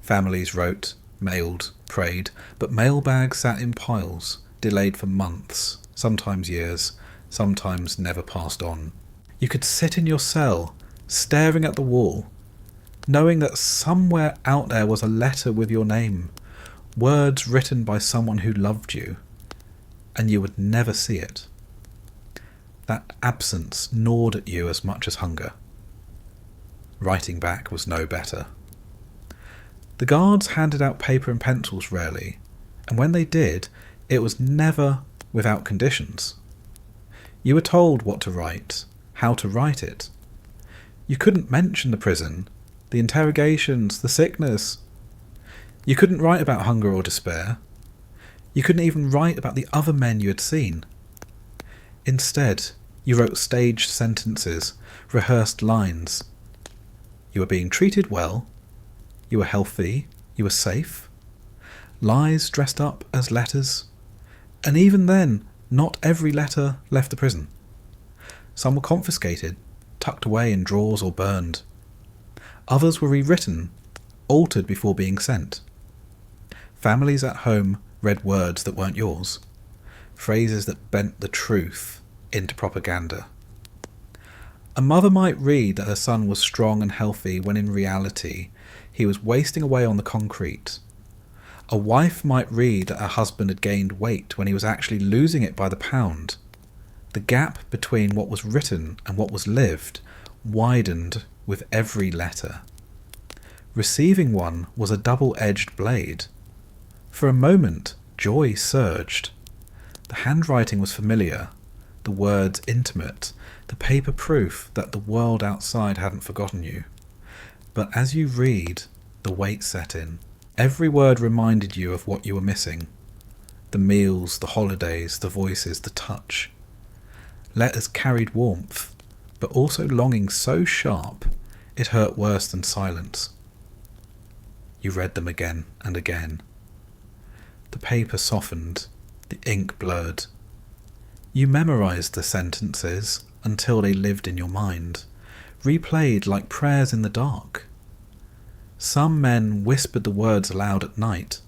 Families wrote, mailed, prayed, but mailbags sat in piles, delayed for months, sometimes years, sometimes never passed on. You could sit in your cell, staring at the wall, knowing that somewhere out there was a letter with your name, words written by someone who loved you, and you would never see it. That absence gnawed at you as much as hunger. Writing back was no better. The guards handed out paper and pencils rarely, and when they did, it was never without conditions. You were told what to write, how to write it. You couldn't mention the prison, the interrogations, the sickness. You couldn't write about hunger or despair. You couldn't even write about the other men you had seen. Instead, you wrote staged sentences, rehearsed lines. You were being treated well. You were healthy. You were safe. Lies dressed up as letters. And even then, not every letter left the prison. Some were confiscated, tucked away in drawers or burned. Others were rewritten, altered before being sent. Families at home read words that weren't yours, phrases that bent the truth into propaganda. A mother might read that her son was strong and healthy when in reality he was wasting away on the concrete. A wife might read that her husband had gained weight when he was actually losing it by the pound. The gap between what was written and what was lived widened with every letter. Receiving one was a double-edged blade. For a moment, joy surged. The handwriting was familiar, the words intimate, the paper proof that the world outside hadn't forgotten you. But as you read, the weight set in. Every word reminded you of what you were missing. The meals, the holidays, the voices, the touch. Letters carried warmth, but also longing so sharp it hurt worse than silence. You read them again and again. The paper softened, the ink blurred. You memorized the sentences until they lived in your mind, replayed like prayers in the dark. Some men whispered the words aloud at night,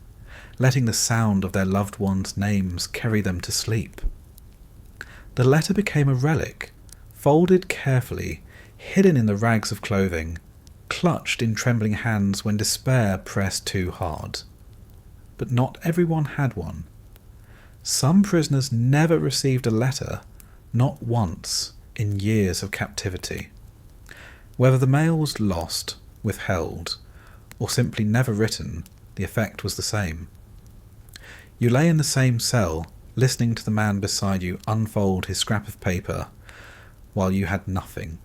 letting the sound of their loved ones' names carry them to sleep. The letter became a relic, folded carefully, hidden in the rags of clothing, clutched in trembling hands when despair pressed too hard. But not everyone had one. Some prisoners never received a letter, not once, in years of captivity. Whether the mail was lost, withheld, or simply never written, the effect was the same. You lay in the same cell, listening to the man beside you unfold his scrap of paper, while you had nothing.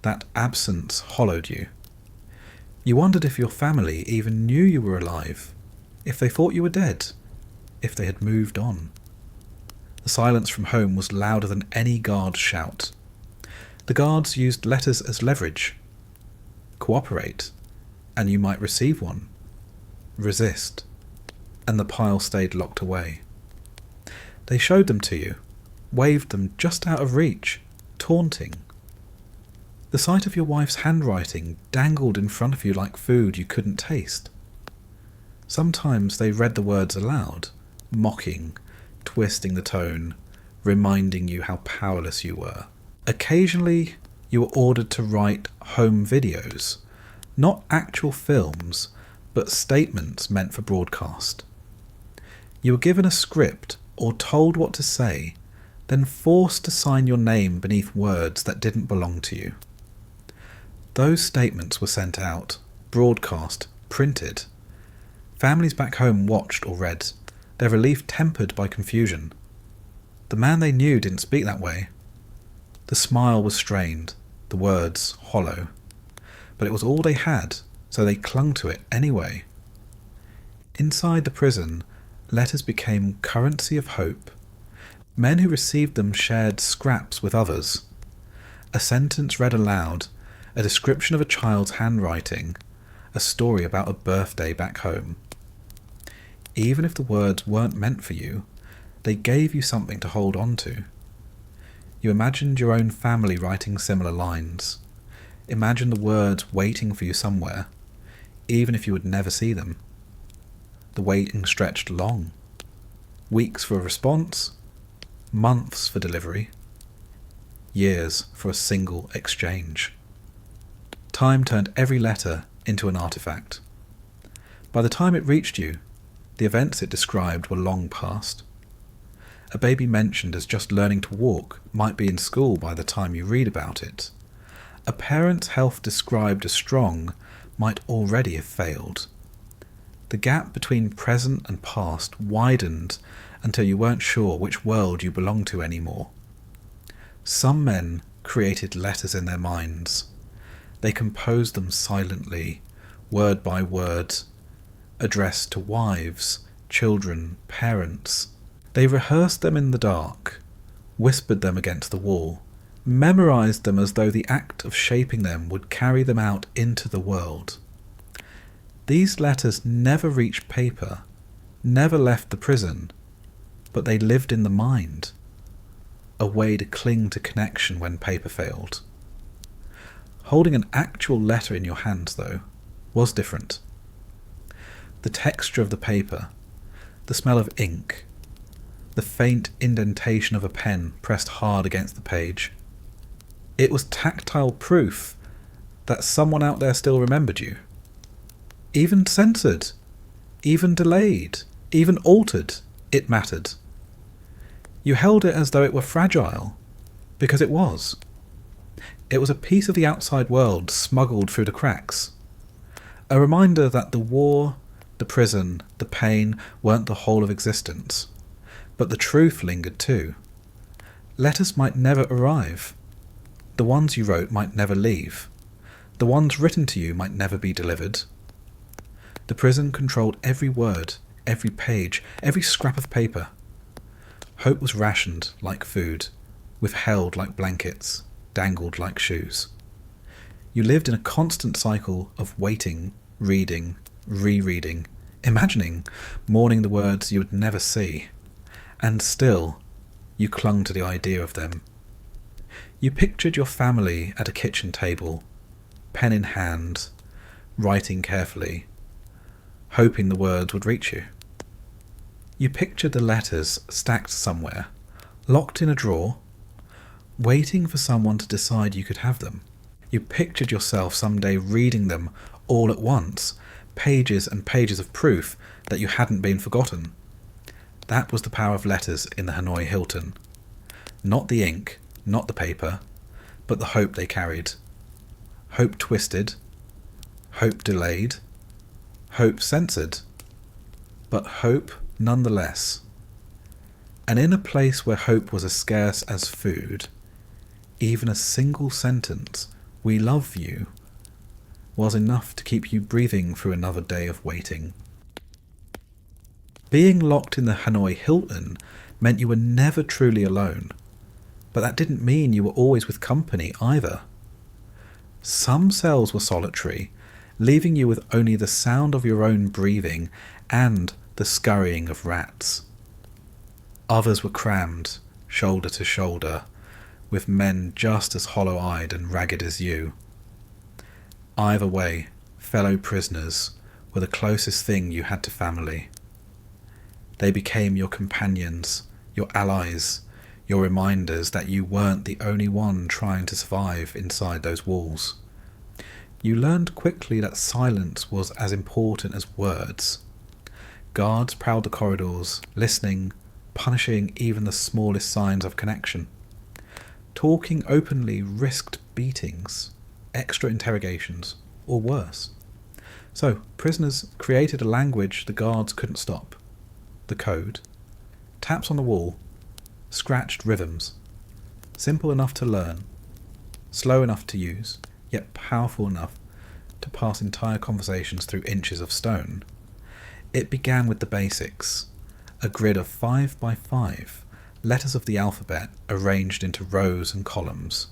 That absence hollowed you. You wondered if your family even knew you were alive, if they thought you were dead, if they had moved on. The silence from home was louder than any guard's shout. The guards used letters as leverage. Cooperate, and you might receive one. Resist, and the pile stayed locked away. They showed them to you, waved them just out of reach, taunting. The sight of your wife's handwriting dangled in front of you like food you couldn't taste. Sometimes they read the words aloud, mocking, twisting the tone, reminding you how powerless you were. Occasionally, you were ordered to write home videos, not actual films, but statements meant for broadcast. You were given a script or told what to say, then forced to sign your name beneath words that didn't belong to you. Those statements were sent out, broadcast, printed. Families back home watched or read, their relief tempered by confusion. The man they knew didn't speak that way. The smile was strained, the words hollow. But it was all they had, so they clung to it anyway. Inside the prison, letters became currency of hope. Men who received them shared scraps with others. A sentence read aloud, a description of a child's handwriting, a story about a birthday back home. Even if the words weren't meant for you, they gave you something to hold on to. You imagined your own family writing similar lines. Imagine the words waiting for you somewhere, even if you would never see them. The waiting stretched long. Weeks for a response, months for delivery, years for a single exchange. Time turned every letter into an artifact. By the time it reached you, the events it described were long past. A baby mentioned as just learning to walk might be in school by the time you read about it. A parent's health described as strong might already have failed. The gap between present and past widened until you weren't sure which world you belonged to anymore. Some men created letters in their minds. They composed them silently, word by word, addressed to wives, children, parents. They rehearsed them in the dark, whispered them against the wall, memorized them as though the act of shaping them would carry them out into the world. These letters never reached paper, never left the prison, but they lived in the mind, a way to cling to connection when paper failed. Holding an actual letter in your hands, though, was different. The texture of the paper, the smell of ink, the faint indentation of a pen pressed hard against the page. It was tactile proof that someone out there still remembered you. Even censored, even delayed, even altered, it mattered. You held it as though it were fragile, because it was. It was a piece of the outside world smuggled through the cracks. A reminder that the war, the prison, the pain weren't the whole of existence, but the truth lingered too. Letters might never arrive. The ones you wrote might never leave. The ones written to you might never be delivered. The prison controlled every word, every page, every scrap of paper. Hope was rationed like food, withheld like blankets, dangled like shoes. You lived in a constant cycle of waiting, reading, rereading, imagining, mourning the words you would never see. And still, you clung to the idea of them. You pictured your family at a kitchen table, pen in hand, writing carefully, hoping the words would reach you. You pictured the letters stacked somewhere, locked in a drawer, waiting for someone to decide you could have them. You pictured yourself someday reading them all at once, pages and pages of proof that you hadn't been forgotten. That was the power of letters in the Hanoi Hilton. Not the ink, not the paper, but the hope they carried. Hope twisted, hope delayed, hope censored, but hope nonetheless. And in a place where hope was as scarce as food, even a single sentence, "We love you," was enough to keep you breathing through another day of waiting. Being locked in the Hanoi Hilton meant you were never truly alone, but that didn't mean you were always with company either. Some cells were solitary, leaving you with only the sound of your own breathing and the scurrying of rats. Others were crammed, shoulder to shoulder, with men just as hollow-eyed and ragged as you. Either way, fellow prisoners were the closest thing you had to family. They became your companions, your allies, your reminders that you weren't the only one trying to survive inside those walls. You learned quickly that silence was as important as words. Guards prowled the corridors, listening, punishing even the smallest signs of connection. Talking openly risked beatings, extra interrogations, or worse. So, prisoners created a language the guards couldn't stop. The code. Taps on the wall. Scratched rhythms. Simple enough to learn. Slow enough to use, yet powerful enough to pass entire conversations through inches of stone. It began with the basics. A grid of 5 by 5, letters of the alphabet arranged into rows and columns.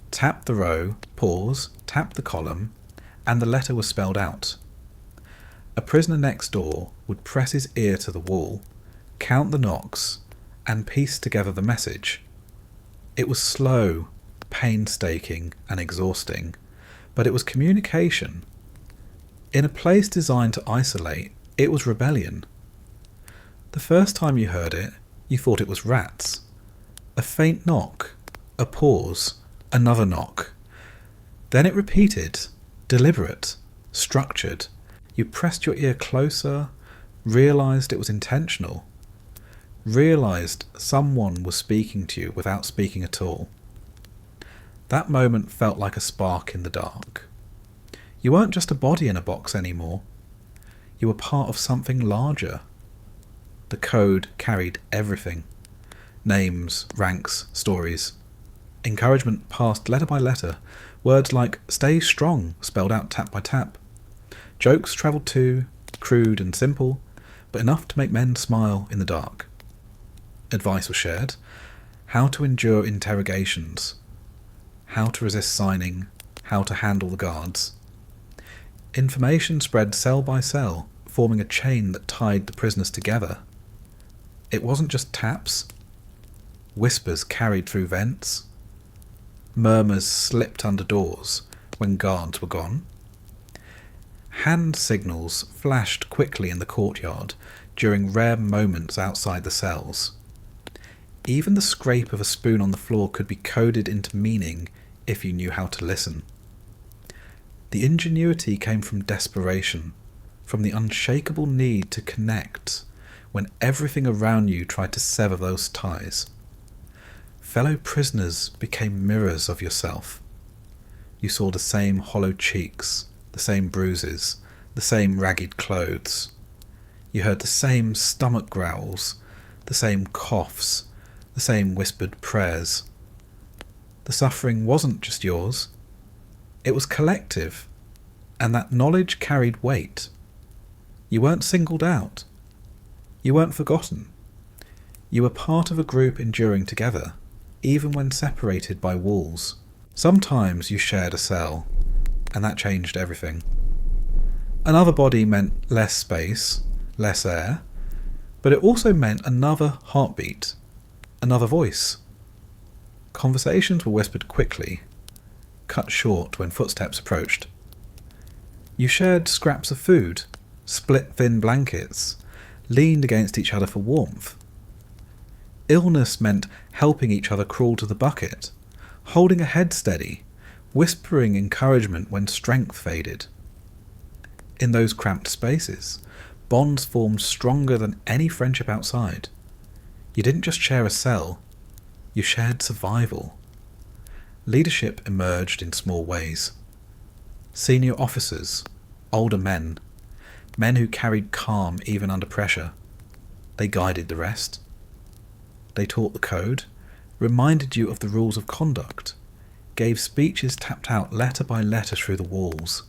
Tap the row, pause, tap the column, and the letter was spelled out. A prisoner next door would press his ear to the wall, count the knocks, and piece together the message. It was slow, painstaking, and exhausting, but it was communication. In a place designed to isolate, it was rebellion. The first time you heard it, you thought it was rats. A faint knock, a pause, another knock. Then it repeated, deliberate, structured. You pressed your ear closer, realised it was intentional, realised someone was speaking to you without speaking at all. That moment felt like a spark in the dark. You weren't just a body in a box anymore. You were part of something larger. The code carried everything. Names, ranks, stories. Encouragement passed letter by letter. Words like "stay strong" spelled out tap by tap. Jokes travelled too, crude and simple, but enough to make men smile in the dark. Advice was shared. How to endure interrogations. How to resist signing. How to handle the guards. Information spread cell by cell, forming a chain that tied the prisoners together. It wasn't just taps. Whispers carried through vents. Murmurs slipped under doors when guards were gone. Hand signals flashed quickly in the courtyard during rare moments outside the cells. Even the scrape of a spoon on the floor could be coded into meaning if you knew how to listen. The ingenuity came from desperation, from the unshakable need to connect when everything around you tried to sever those ties. Fellow prisoners became mirrors of yourself. You saw the same hollow cheeks, the same bruises, the same ragged clothes. You heard the same stomach growls, the same coughs, the same whispered prayers. The suffering wasn't just yours. It was collective, and that knowledge carried weight. You weren't singled out. You weren't forgotten. You were part of a group enduring together, even when separated by walls. Sometimes you shared a cell, and that changed everything. Another body meant less space, less air, but it also meant another heartbeat, another voice. Conversations were whispered quickly, cut short when footsteps approached. You shared scraps of food, split thin blankets, leaned against each other for warmth. Illness meant helping each other crawl to the bucket, holding a head steady, whispering encouragement when strength faded. In those cramped spaces, bonds formed stronger than any friendship outside. You didn't just share a cell, you shared survival. Leadership emerged in small ways. Senior officers, older men who carried calm even under pressure. They guided the rest. They taught the code, reminded you of the rules of conduct, gave speeches tapped out letter by letter through the walls.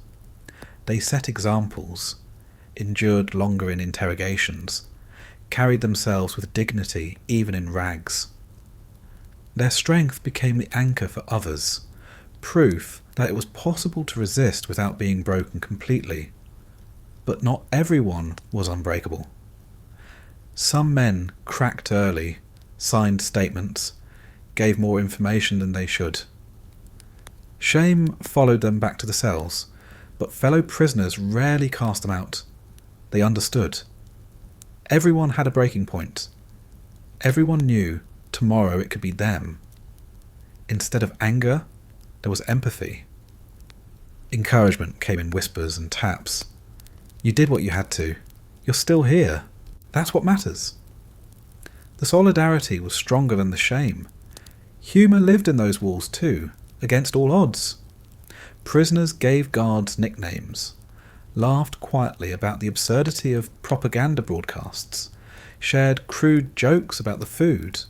They set examples, endured longer in interrogations, carried themselves with dignity even in rags. Their strength became the anchor for others, proof that it was possible to resist without being broken completely. But not everyone was unbreakable. Some men cracked early, signed statements, gave more information than they should. Shame followed them back to the cells, but fellow prisoners rarely cast them out. They understood. Everyone had a breaking point. Everyone knew tomorrow it could be them. Instead of anger, there was empathy. Encouragement came in whispers and taps. You did what you had to. You're still here. That's what matters. The solidarity was stronger than the shame. Humour lived in those walls too, against all odds. Prisoners gave guards nicknames, laughed quietly about the absurdity of propaganda broadcasts, shared crude jokes about the food,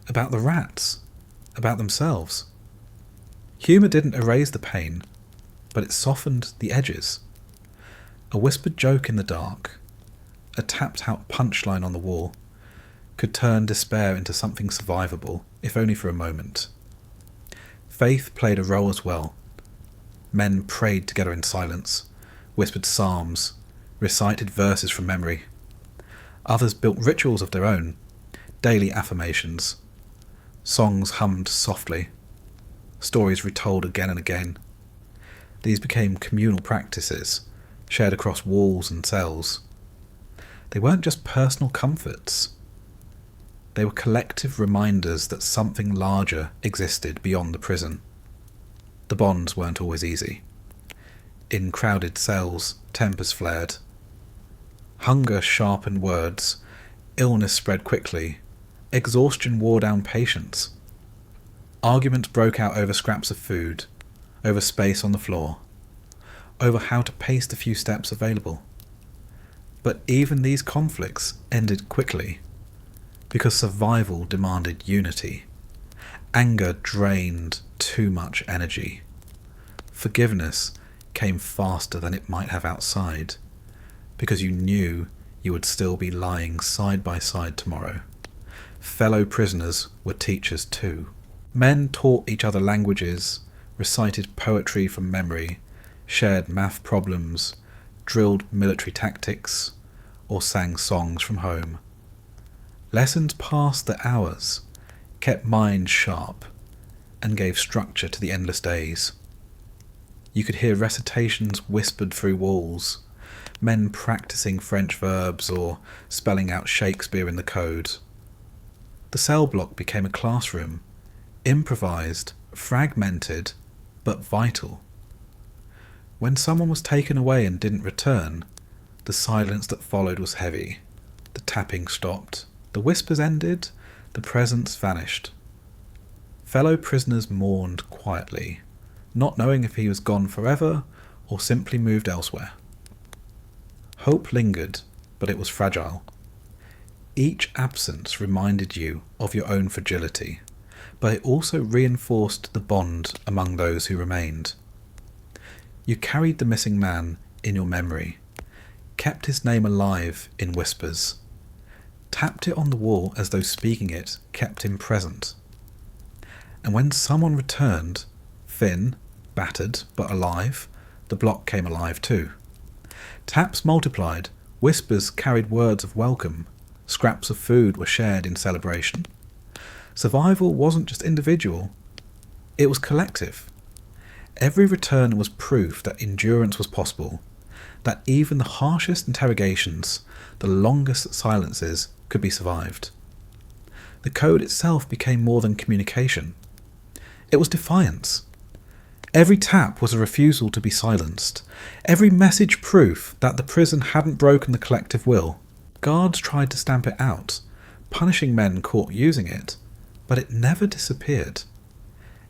about the rats, about themselves. Humour didn't erase the pain, but it softened the edges. A whispered joke in the dark, a tapped-out punchline on the wall, could turn despair into something survivable, if only for a moment. Faith played a role as well. Men prayed together in silence, whispered psalms, recited verses from memory. Others built rituals of their own, daily affirmations. Songs hummed softly, stories retold again and again. These became communal practices, shared across walls and cells. They weren't just personal comforts. They were collective reminders that something larger existed beyond the prison. The bonds weren't always easy. In crowded cells, tempers flared. Hunger sharpened words, illness spread quickly, exhaustion wore down patience. Arguments broke out over scraps of food, over space on the floor, over how to pace the few steps available. But even these conflicts ended quickly, because survival demanded unity. Anger drained too much energy. Forgiveness came faster than it might have outside, because you knew you would still be lying side by side tomorrow. Fellow prisoners were teachers too. Men taught each other languages, recited poetry from memory, shared math problems, drilled military tactics, or sang songs from home. Lessons passed the hours, kept minds sharp, and gave structure to the endless days. You could hear recitations whispered through walls, men practicing French verbs or spelling out Shakespeare in the code. The cell block became a classroom, improvised, fragmented, but vital. When someone was taken away and didn't return, the silence that followed was heavy. The tapping stopped, the whispers ended, the presence vanished. Fellow prisoners mourned quietly, not knowing if he was gone forever or simply moved elsewhere. Hope lingered, but it was fragile. Each absence reminded you of your own fragility, but it also reinforced the bond among those who remained. You carried the missing man in your memory, kept his name alive in whispers, tapped it on the wall as though speaking it kept him present. And when someone returned, thin, battered, but alive, the block came alive too. Taps multiplied, whispers carried words of welcome, scraps of food were shared in celebration. Survival wasn't just individual, it was collective. Every return was proof that endurance was possible, that even the harshest interrogations, the longest silences, could be survived. The code itself became more than communication. It was defiance. Every tap was a refusal to be silenced. Every message proof that the prison hadn't broken the collective will. Guards tried to stamp it out, punishing men caught using it, but it never disappeared.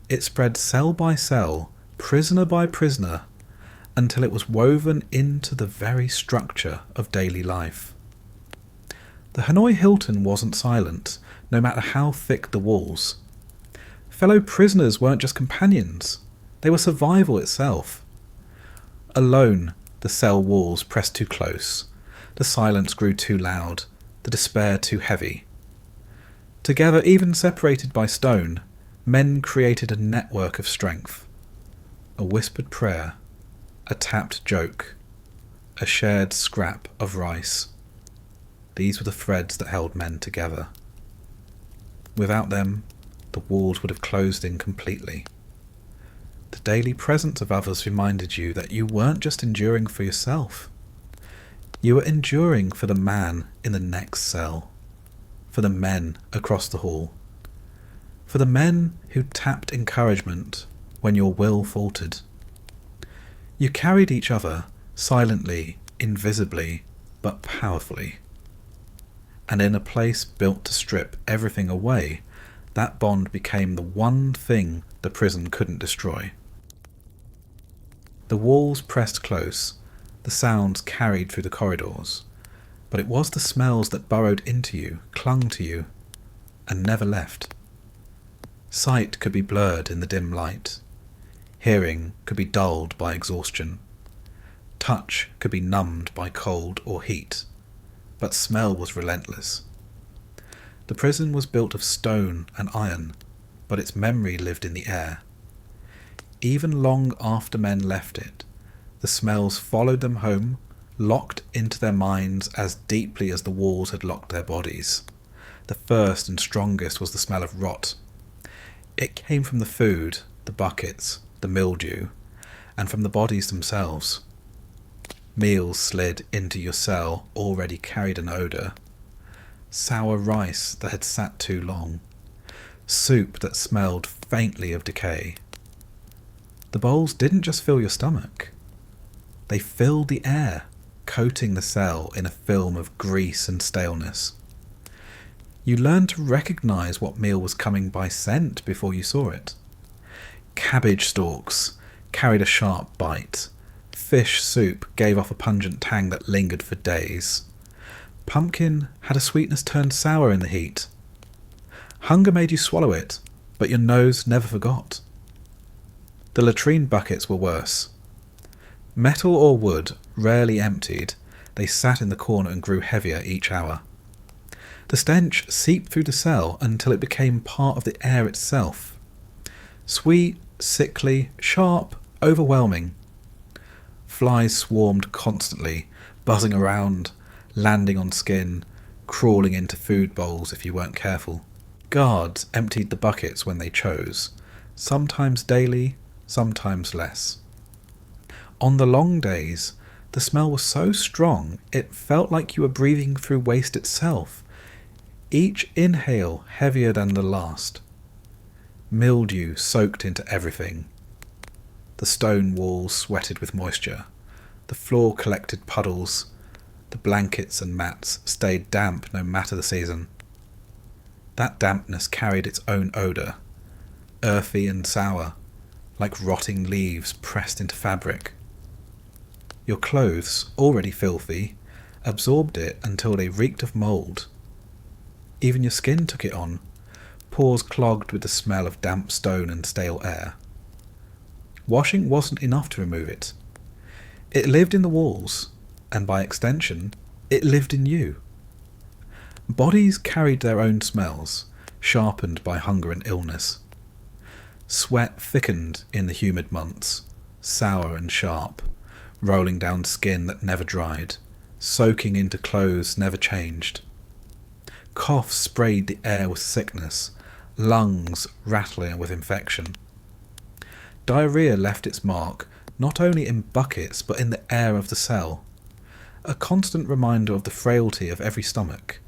It spread cell by cell, prisoner by prisoner, until it was woven into the very structure of daily life. The Hanoi Hilton wasn't silent, no matter how thick the walls. Fellow prisoners weren't just companions, they were survival itself. Alone, the cell walls pressed too close, the silence grew too loud, the despair too heavy. Together, even separated by stone, men created a network of strength. A whispered prayer, a tapped joke, a shared scrap of rice. These were the threads that held men together. Without them, the walls would have closed in completely. The daily presence of others reminded you that you weren't just enduring for yourself. You were enduring for the man in the next cell, for the men across the hall, for the men who tapped encouragement when your will faltered. You carried each other silently, invisibly, but powerfully. And in a place built to strip everything away, that bond became the one thing the prison couldn't destroy. The walls pressed close, the sounds carried through the corridors, but it was the smells that burrowed into you, clung to you, and never left. Sight could be blurred in the dim light. Hearing could be dulled by exhaustion. Touch could be numbed by cold or heat, but smell was relentless. The prison was built of stone and iron, but its memory lived in the air. Even long after men left it, the smells followed them home, locked into their minds as deeply as the walls had locked their bodies. The first and strongest was the smell of rot. It came from the food, the buckets, the mildew, and from the bodies themselves. Meals slid into your cell already carried an odour. Sour rice that had sat too long. Soup that smelled faintly of decay. The bowls didn't just fill your stomach. They filled the air, coating the cell in a film of grease and staleness. You learned to recognise what meal was coming by scent before you saw it. Cabbage stalks carried a sharp bite. Fish soup gave off a pungent tang that lingered for days. Pumpkin had a sweetness turned sour in the heat. Hunger made you swallow it, but your nose never forgot. The latrine buckets were worse. Metal or wood, rarely emptied, they sat in the corner and grew heavier each hour. The stench seeped through the cell until it became part of the air itself. Sweet, sickly, sharp, overwhelming. Flies swarmed constantly, buzzing around, landing on skin, crawling into food bowls if you weren't careful. Guards emptied the buckets when they chose, sometimes daily, sometimes less. On the long days, the smell was so strong it felt like you were breathing through waste itself, each inhale heavier than the last. Mildew soaked into everything. The stone walls sweated with moisture. The floor collected puddles. The blankets and mats stayed damp no matter the season. That dampness carried its own odour, earthy and sour, like rotting leaves pressed into fabric. Your clothes, already filthy, absorbed it until they reeked of mould. Even your skin took it on, pores clogged with the smell of damp stone and stale air. Washing wasn't enough to remove it. It lived in the walls, and by extension, it lived in you. Bodies carried their own smells, sharpened by hunger and illness. Sweat thickened in the humid months, sour and sharp, rolling down skin that never dried, soaking into clothes never changed. Cough sprayed the air with sickness, lungs rattling with infection. Diarrhea left its mark not only in buckets but in the air of the cell, a constant reminder of the frailty of every stomach.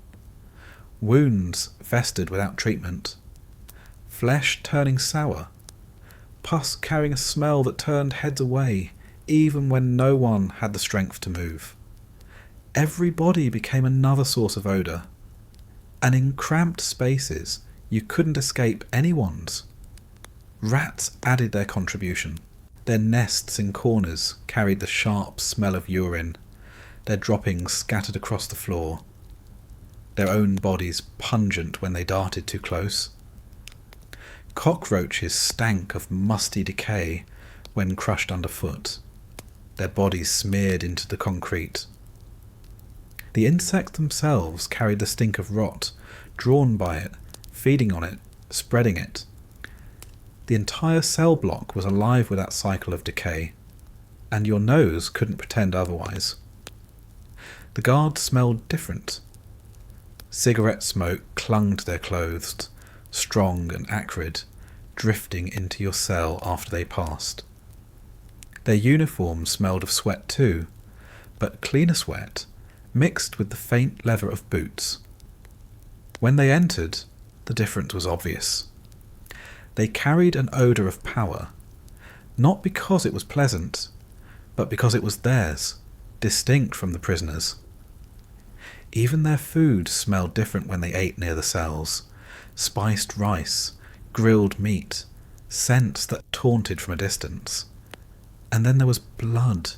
Wounds festered without treatment, flesh turning sour, pus carrying a smell that turned heads away even when no one had the strength to move. Every body became another source of odour, and in cramped spaces you couldn't escape anyone's. Rats added their contribution. Their nests in corners carried the sharp smell of urine, their droppings scattered across the floor, their own bodies pungent when they darted too close. Cockroaches stank of musty decay when crushed underfoot, their bodies smeared into the concrete. The insects themselves carried the stink of rot, drawn by it, feeding on it, spreading it. The entire cell block was alive with that cycle of decay, and your nose couldn't pretend otherwise. The guards smelled different. Cigarette smoke clung to their clothes, strong and acrid, drifting into your cell after they passed. Their uniforms smelled of sweat too, but cleaner sweat, mixed with the faint leather of boots. When they entered, the difference was obvious. They carried an odour of power, not because it was pleasant, but because it was theirs, distinct from the prisoners. Even their food smelled different when they ate near the cells. Spiced rice, grilled meat, scents that taunted from a distance. And then there was blood.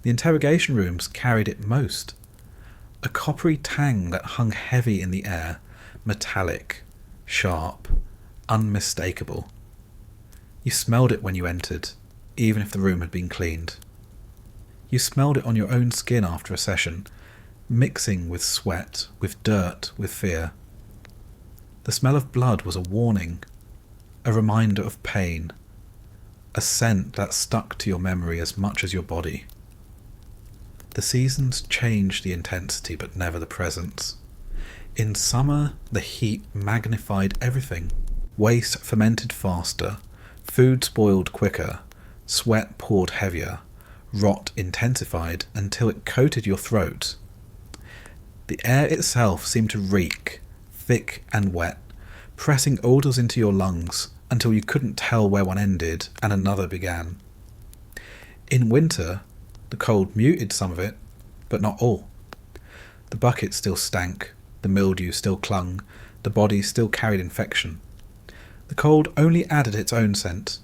The interrogation rooms carried it most. A coppery tang that hung heavy in the air, metallic, sharp, unmistakable. You smelled it when you entered, even if the room had been cleaned. You smelled it on your own skin after a session, mixing with sweat, with dirt, with fear. The smell of blood was a warning, a reminder of pain, a scent that stuck to your memory as much as your body. The seasons changed the intensity but never the presence. In summer, the heat magnified everything. Waste fermented faster, food spoiled quicker, sweat poured heavier, rot intensified until it coated your throat. The air itself seemed to reek, thick and wet, pressing odours into your lungs until you couldn't tell where one ended and another began. In winter, the cold muted some of it, but not all. The bucket still stank, the mildew still clung, the body still carried infection. The cold only added its own scent.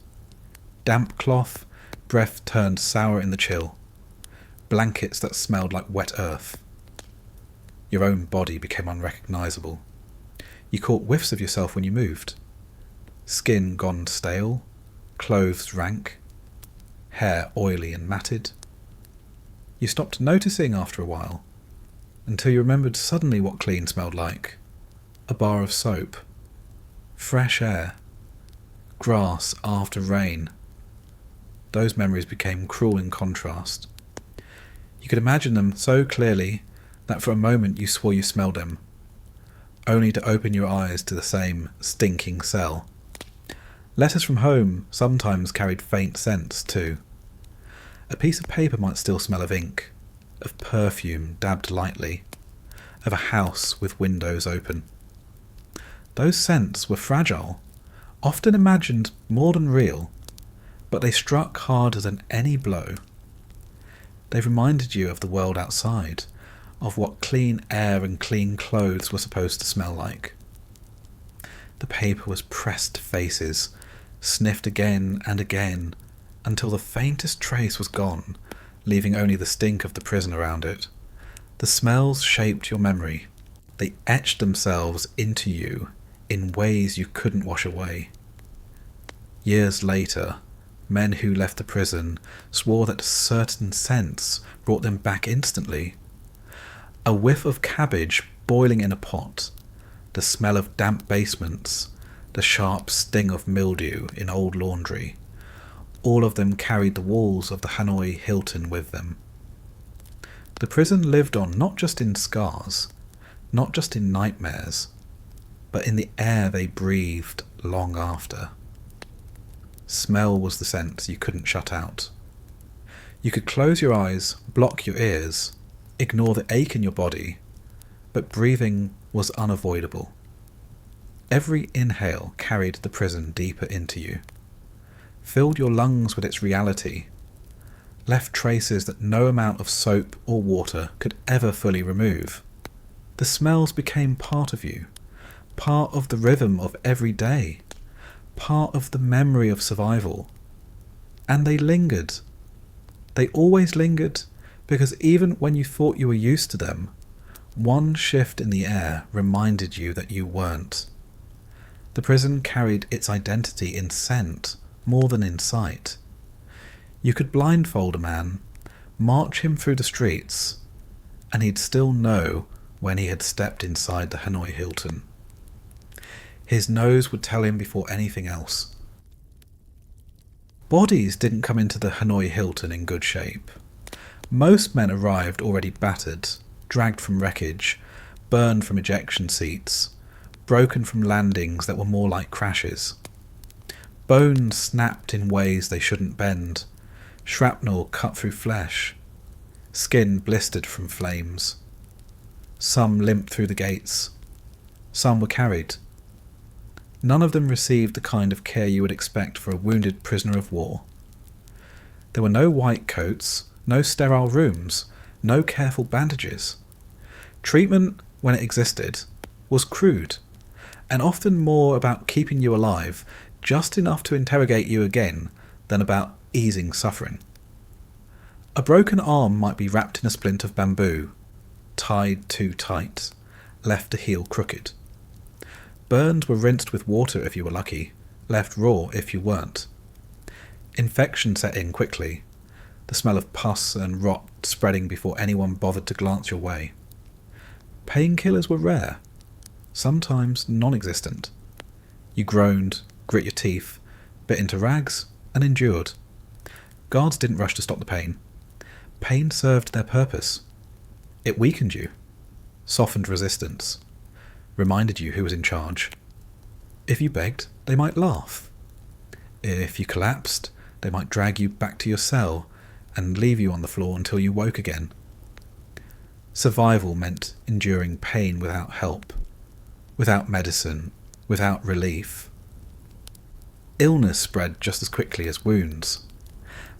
Damp cloth, breath turned sour in the chill. Blankets that smelled like wet earth. Your own body became unrecognisable. You caught whiffs of yourself when you moved. Skin gone stale, clothes rank, hair oily and matted. You stopped noticing after a while, until you remembered suddenly what clean smelled like. A bar of soap, fresh air, grass after rain. Those memories became cruel in contrast. You could imagine them so clearly that for a moment you swore you smelled them, only to open your eyes to the same stinking cell. Letters from home sometimes carried faint scents too. A piece of paper might still smell of ink, of perfume dabbed lightly, of a house with windows open. Those scents were fragile, often imagined more than real, but they struck harder than any blow. They reminded you of the world outside, of what clean air and clean clothes were supposed to smell like. The paper was pressed to faces, sniffed again and again, until the faintest trace was gone, leaving only the stink of the prison around it. The smells shaped your memory. They etched themselves into you in ways you couldn't wash away. Years later, Men who left the prison swore that certain scents brought them back instantly. A whiff of cabbage boiling in a pot, the smell of damp basements, the sharp sting of mildew in old laundry, all of them carried the walls of the Hanoi Hilton with them. The prison lived on not just in scars, not just in nightmares, but in the air they breathed long after. Smell was the sense you couldn't shut out. You could close your eyes, block your ears, ignore the ache in your body, but breathing was unavoidable. Every inhale carried the prison deeper into you, filled your lungs with its reality, left traces that no amount of soap or water could ever fully remove. The smells became part of you, part of the rhythm of every day, part of the memory of survival. And they lingered. They always lingered, because even when you thought you were used to them, one shift in the air reminded you that you weren't. The prison carried its identity in scent more than in sight. You could blindfold a man, march him through the streets, and he'd still know when he had stepped inside the Hanoi Hilton. His nose would tell him before anything else. Bodies didn't come into the Hanoi Hilton in good shape. Most men arrived already battered, dragged from wreckage, burned from ejection seats, broken from landings that were more like crashes. Bones snapped in ways they shouldn't bend, shrapnel cut through flesh, skin blistered from flames. Some limped through the gates. Some were carried. None of them received the kind of care you would expect for a wounded prisoner of war. There were no white coats, no sterile rooms, no careful bandages. Treatment, when it existed, was crude, and often more about keeping you alive, just enough to interrogate you again, than about easing suffering. A broken arm might be wrapped in a splint of bamboo, tied too tight, left to heal crooked. Burns were rinsed with water if you were lucky, left raw if you weren't. Infection set in quickly, the smell of pus and rot spreading before anyone bothered to glance your way. Painkillers were rare, sometimes non-existent. You groaned, grit your teeth, bit into rags, and endured. Guards didn't rush to stop the pain. Pain served their purpose. It weakened you, softened resistance, reminded you who was in charge. If you begged, they might laugh. If you collapsed, they might drag you back to your cell and leave you on the floor until you woke again. Survival meant enduring pain without help, without medicine, without relief. Illness spread just as quickly as wounds.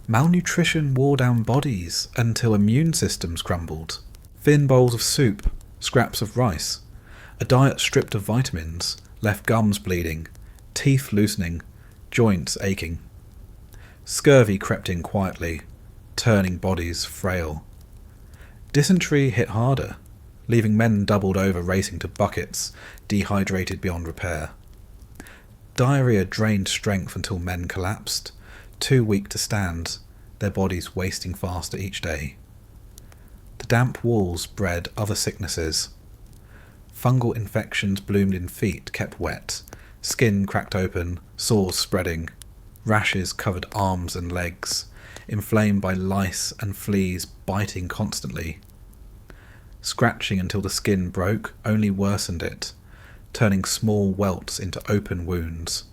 Malnutrition wore down bodies until immune systems crumbled. Thin bowls of soup, scraps of rice, a diet stripped of vitamins left gums bleeding, teeth loosening, joints aching. Scurvy crept in quietly, turning bodies frail. Dysentery hit harder, leaving men doubled over racing to buckets, dehydrated beyond repair. Diarrhea drained strength until men collapsed, too weak to stand, their bodies wasting faster each day. The damp walls bred other sicknesses. Fungal infections bloomed in feet kept wet, skin cracked open, sores spreading, rashes covered arms and legs, inflamed by lice and fleas biting constantly. Scratching until the skin broke only worsened it, turning small welts into open wounds.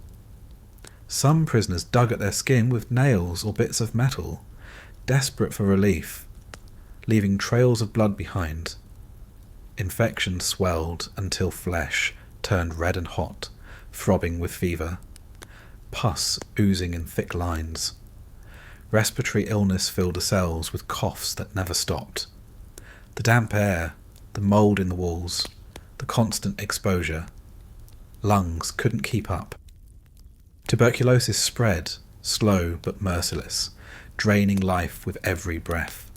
Some prisoners dug at their skin with nails or bits of metal, desperate for relief, leaving trails of blood behind. Infection swelled until flesh turned red and hot, throbbing with fever. Pus oozing in thick lines. Respiratory illness filled the cells with coughs that never stopped. The damp air, the mould in the walls, the constant exposure. Lungs couldn't keep up. Tuberculosis spread, slow but merciless, draining life with every breath.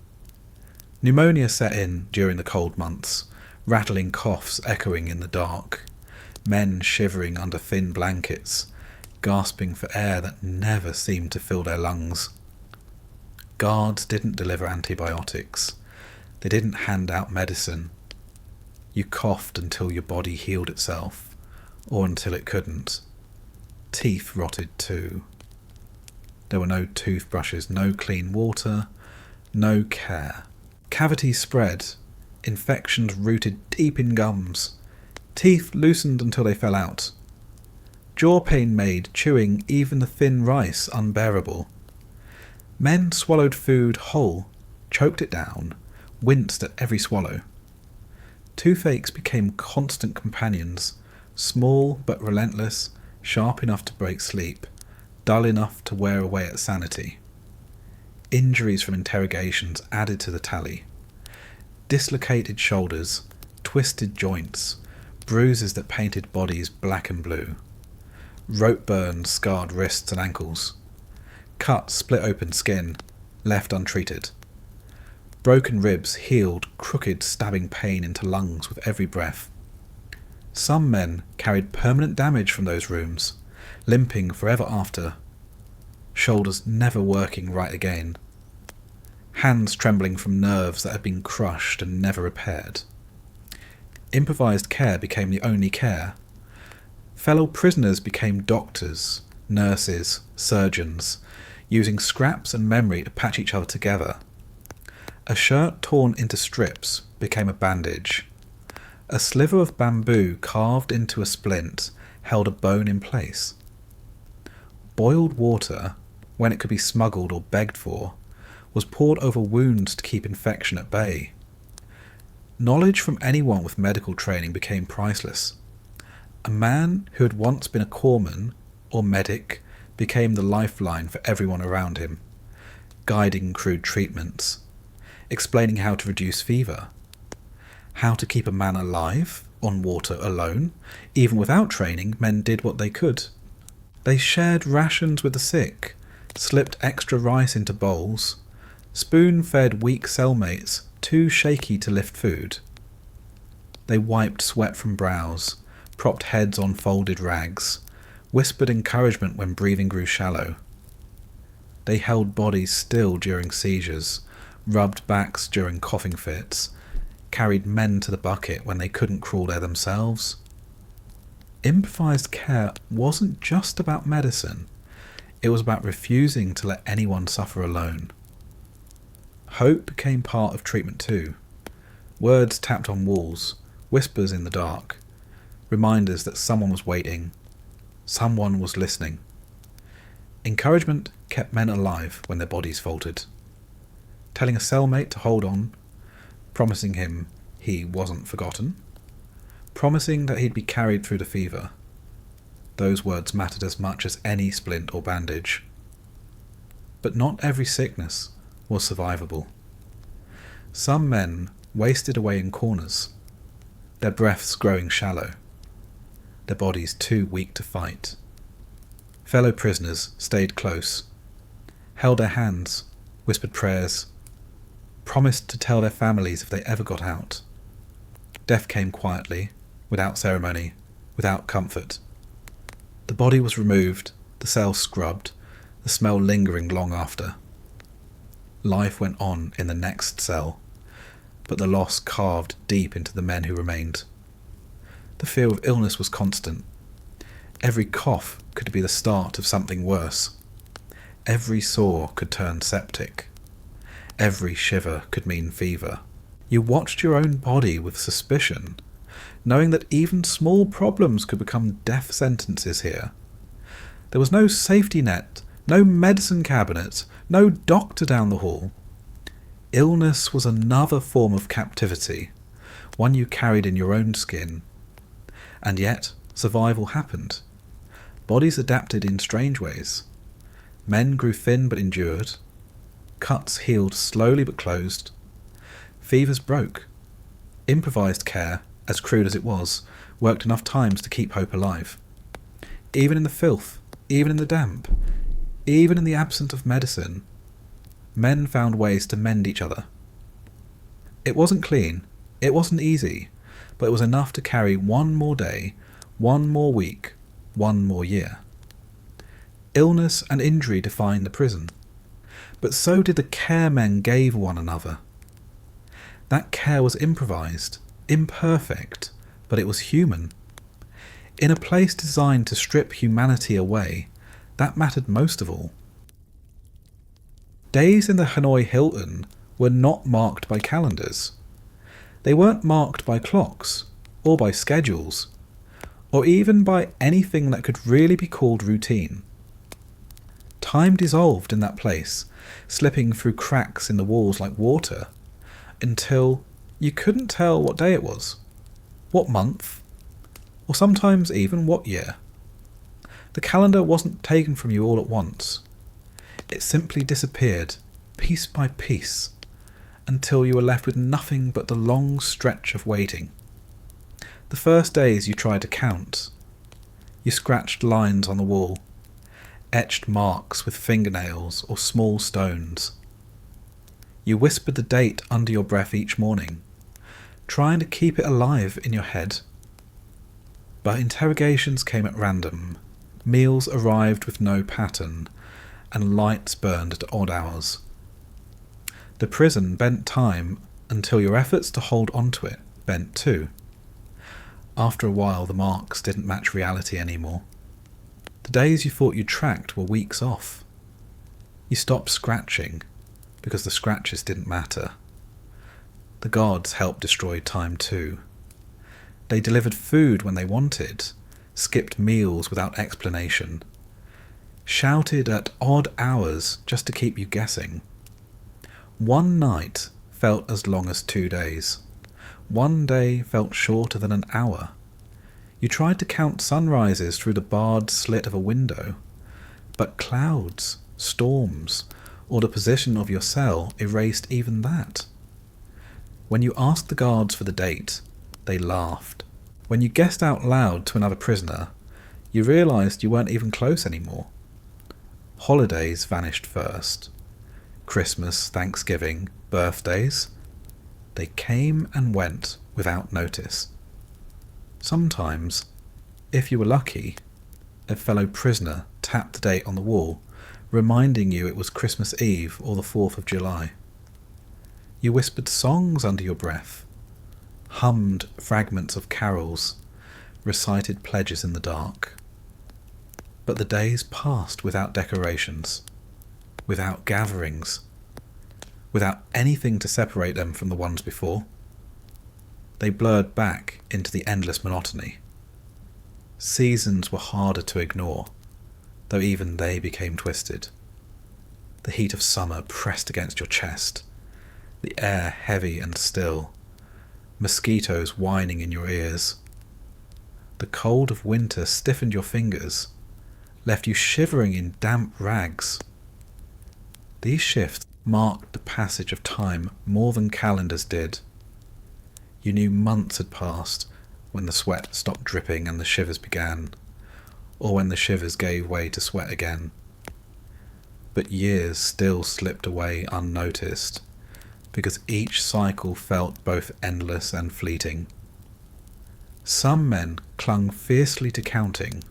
Pneumonia set in during the cold months, rattling coughs echoing in the dark, men shivering under thin blankets, gasping for air that never seemed to fill their lungs. Guards didn't deliver antibiotics. They didn't hand out medicine. You coughed until your body healed itself, or until it couldn't. Teeth rotted too. There were no toothbrushes, no clean water, no care. Cavities spread, infections rooted deep in gums. Teeth loosened until they fell out. Jaw pain made chewing even the thin rice unbearable. Men swallowed food whole, choked it down, winced at every swallow. Toothaches became constant companions, small but relentless, sharp enough to break sleep, dull enough to wear away at sanity. Injuries from interrogations added to the tally. Dislocated shoulders, twisted joints, bruises that painted bodies black and blue. Rope burns scarred wrists and ankles. Cut split open skin, left untreated. Broken ribs healed crooked stabbing pain into lungs with every breath. Some men carried permanent damage from those rooms, limping forever after. Shoulders never working right again. Hands trembling from nerves that had been crushed and never repaired. Improvised care became the only care. Fellow prisoners became doctors, nurses, surgeons, using scraps and memory to patch each other together. A shirt torn into strips became a bandage. A sliver of bamboo carved into a splint held a bone in place. Boiled water, when it could be smuggled or begged for, was poured over wounds to keep infection at bay. Knowledge from anyone with medical training became priceless. A man who had once been a corpsman or medic became the lifeline for everyone around him, guiding crude treatments, explaining how to reduce fever, how to keep a man alive on water alone. Even without training, men did what they could. They shared rations with the sick, slipped extra rice into bowls, spoon-fed weak cellmates too shaky to lift food. They wiped sweat from brows, propped heads on folded rags, whispered encouragement when breathing grew shallow. They held bodies still during seizures, rubbed backs during coughing fits, carried men to the bucket when they couldn't crawl there themselves. Improvised care wasn't just about medicine. It was about refusing to let anyone suffer alone. Hope became part of treatment too. Words tapped on walls, whispers in the dark, reminders that someone was waiting, someone was listening. Encouragement kept men alive when their bodies faltered. Telling a cellmate to hold on, promising him he wasn't forgotten, promising that he'd be carried through the fever. Those words mattered as much as any splint or bandage. But not every sickness was survivable. Some men wasted away in corners, their breaths growing shallow, their bodies too weak to fight. Fellow prisoners stayed close, held their hands, whispered prayers, promised to tell their families if they ever got out. Death came quietly, without ceremony, without comfort. The body was removed, the cell scrubbed, the smell lingering long after. Life went on in the next cell, but the loss carved deep into the men who remained. The fear of illness was constant. Every cough could be the start of something worse. Every sore could turn septic. Every shiver could mean fever. You watched your own body with suspicion, knowing that even small problems could become death sentences here. There was no safety net, no medicine cabinet, no doctor down the hall. Illness was another form of captivity, one you carried in your own skin. And yet, survival happened. Bodies adapted in strange ways. Men grew thin but endured. Cuts healed slowly but closed. Fevers broke. Improvised care, as crude as it was, worked enough times to keep hope alive. Even in the filth, even in the damp, even in the absence of medicine, men found ways to mend each other. It wasn't clean, it wasn't easy, but it was enough to carry one more day, one more week, one more year. Illness and injury defined the prison, but so did the care men gave one another. That care was improvised, imperfect, but it was human. In a place designed to strip humanity away, that mattered most of all. Days in the Hanoi Hilton were not marked by calendars. They weren't marked by clocks, or by schedules, or even by anything that could really be called routine. Time dissolved in that place, slipping through cracks in the walls like water, until you couldn't tell what day it was, what month, or sometimes even what year. The calendar wasn't taken from you all at once. It simply disappeared, piece by piece, until you were left with nothing but the long stretch of waiting. The first days you tried to count. You scratched lines on the wall, etched marks with fingernails or small stones. You whispered the date under your breath each morning, trying to keep it alive in your head. But interrogations came at random, meals arrived with no pattern, and lights burned at odd hours. The prison bent time until your efforts to hold onto it bent too. After a while, the marks didn't match reality anymore. The days you thought you tracked were weeks off. You stopped scratching, because the scratches didn't matter. The gods helped destroy time too. They delivered food when they wanted, skipped meals without explanation, shouted at odd hours just to keep you guessing. One night felt as long as 2 days. One day felt shorter than an hour. You tried to count sunrises through the barred slit of a window, but clouds, storms, or the position of your cell erased even that. When you asked the guards for the date, they laughed. When you guessed out loud to another prisoner, you realised you weren't even close anymore. Holidays vanished first. Christmas, Thanksgiving, birthdays. They came and went without notice. Sometimes, if you were lucky, a fellow prisoner tapped the date on the wall, reminding you it was Christmas Eve or the 4th of July. You whispered songs under your breath, hummed fragments of carols, recited pledges in the dark. But the days passed without decorations, without gatherings, without anything to separate them from the ones before. They blurred back into the endless monotony. Seasons were harder to ignore, though even they became twisted. The heat of summer pressed against your chest, the air heavy and still, mosquitoes whining in your ears. The cold of winter stiffened your fingers, left you shivering in damp rags. These shifts marked the passage of time more than calendars did. You knew months had passed when the sweat stopped dripping and the shivers began, or when the shivers gave way to sweat again. But years still slipped away unnoticed, because each cycle felt both endless and fleeting. Some men clung fiercely to counting.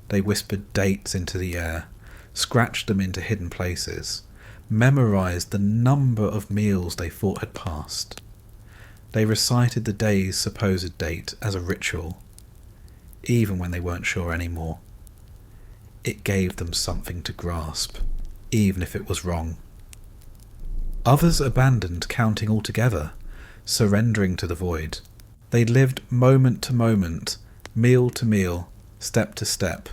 They whispered dates into the air, scratched them into hidden places, memorized the number of meals they thought had passed. They recited the day's supposed date as a ritual, even when they weren't sure anymore. It gave them something to grasp, even if it was wrong. Others abandoned counting altogether, surrendering to the void. They lived moment to moment, meal to meal, step to step,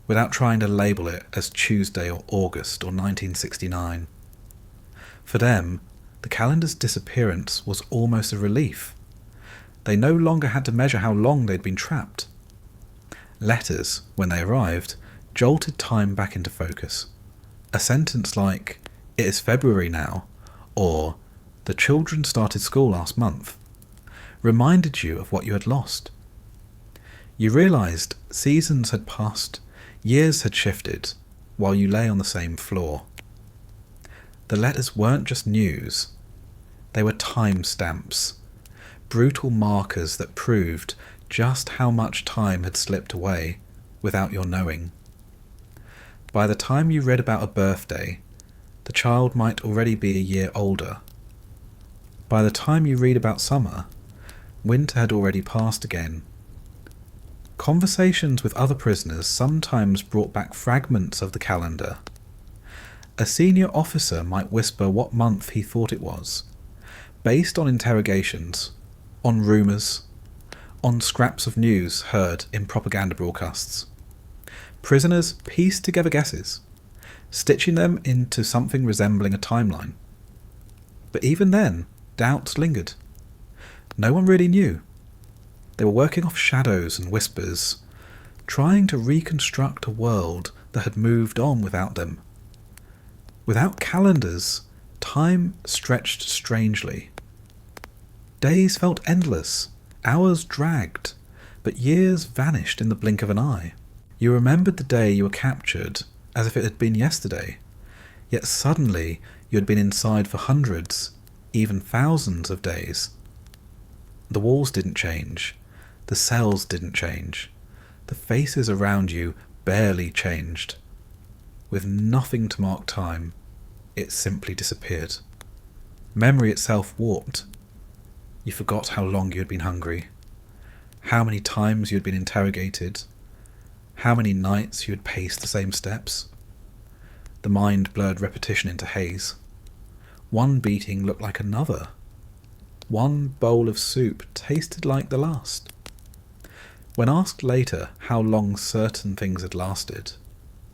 without trying to label it as Tuesday or August or 1969. For them, the calendar's disappearance was almost a relief. They no longer had to measure how long they'd been trapped. Letters, when they arrived, jolted time back into focus. A sentence like, "It is February now," or "The children started school last month," reminded you of what you had lost. You realised seasons had passed, years had shifted, while you lay on the same floor. The letters weren't just news. They were timestamps, brutal markers that proved just how much time had slipped away without your knowing. By the time you read about a birthday, the child might already be a year older. By the time you read about summer, winter had already passed again. Conversations with other prisoners sometimes brought back fragments of the calendar. A senior officer might whisper what month he thought it was, based on interrogations, on rumours, on scraps of news heard in propaganda broadcasts. Prisoners pieced together guesses, stitching them into something resembling a timeline. But even then, doubts lingered. No one really knew. They were working off shadows and whispers, trying to reconstruct a world that had moved on without them. Without calendars, time stretched strangely. Days felt endless, hours dragged, but years vanished in the blink of an eye. You remembered the day you were captured as if it had been yesterday, yet suddenly you had been inside for hundreds, even thousands of days. The walls didn't change, the cells didn't change, the faces around you barely changed. With nothing to mark time, it simply disappeared. Memory itself warped. You forgot how long you had been hungry, how many times you had been interrogated, how many nights you had paced the same steps. The mind blurred repetition into haze. One beating looked like another. One bowl of soup tasted like the last. When asked later how long certain things had lasted,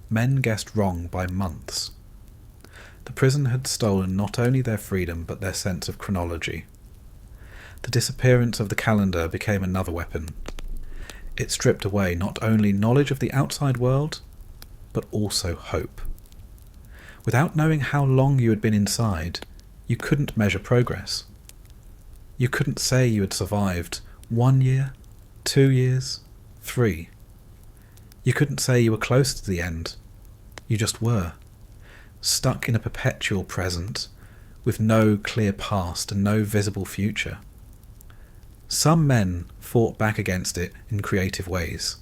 men guessed wrong by months. The prison had stolen not only their freedom but their sense of chronology. The disappearance of the calendar became another weapon. It stripped away not only knowledge of the outside world, but also hope. Without knowing how long you had been inside, you couldn't measure progress. You couldn't say you had survived 1 year, 2 years, 3. You couldn't say you were close to the end. You just were, stuck in a perpetual present, with no clear past and no visible future. Some men fought back against it in creative ways.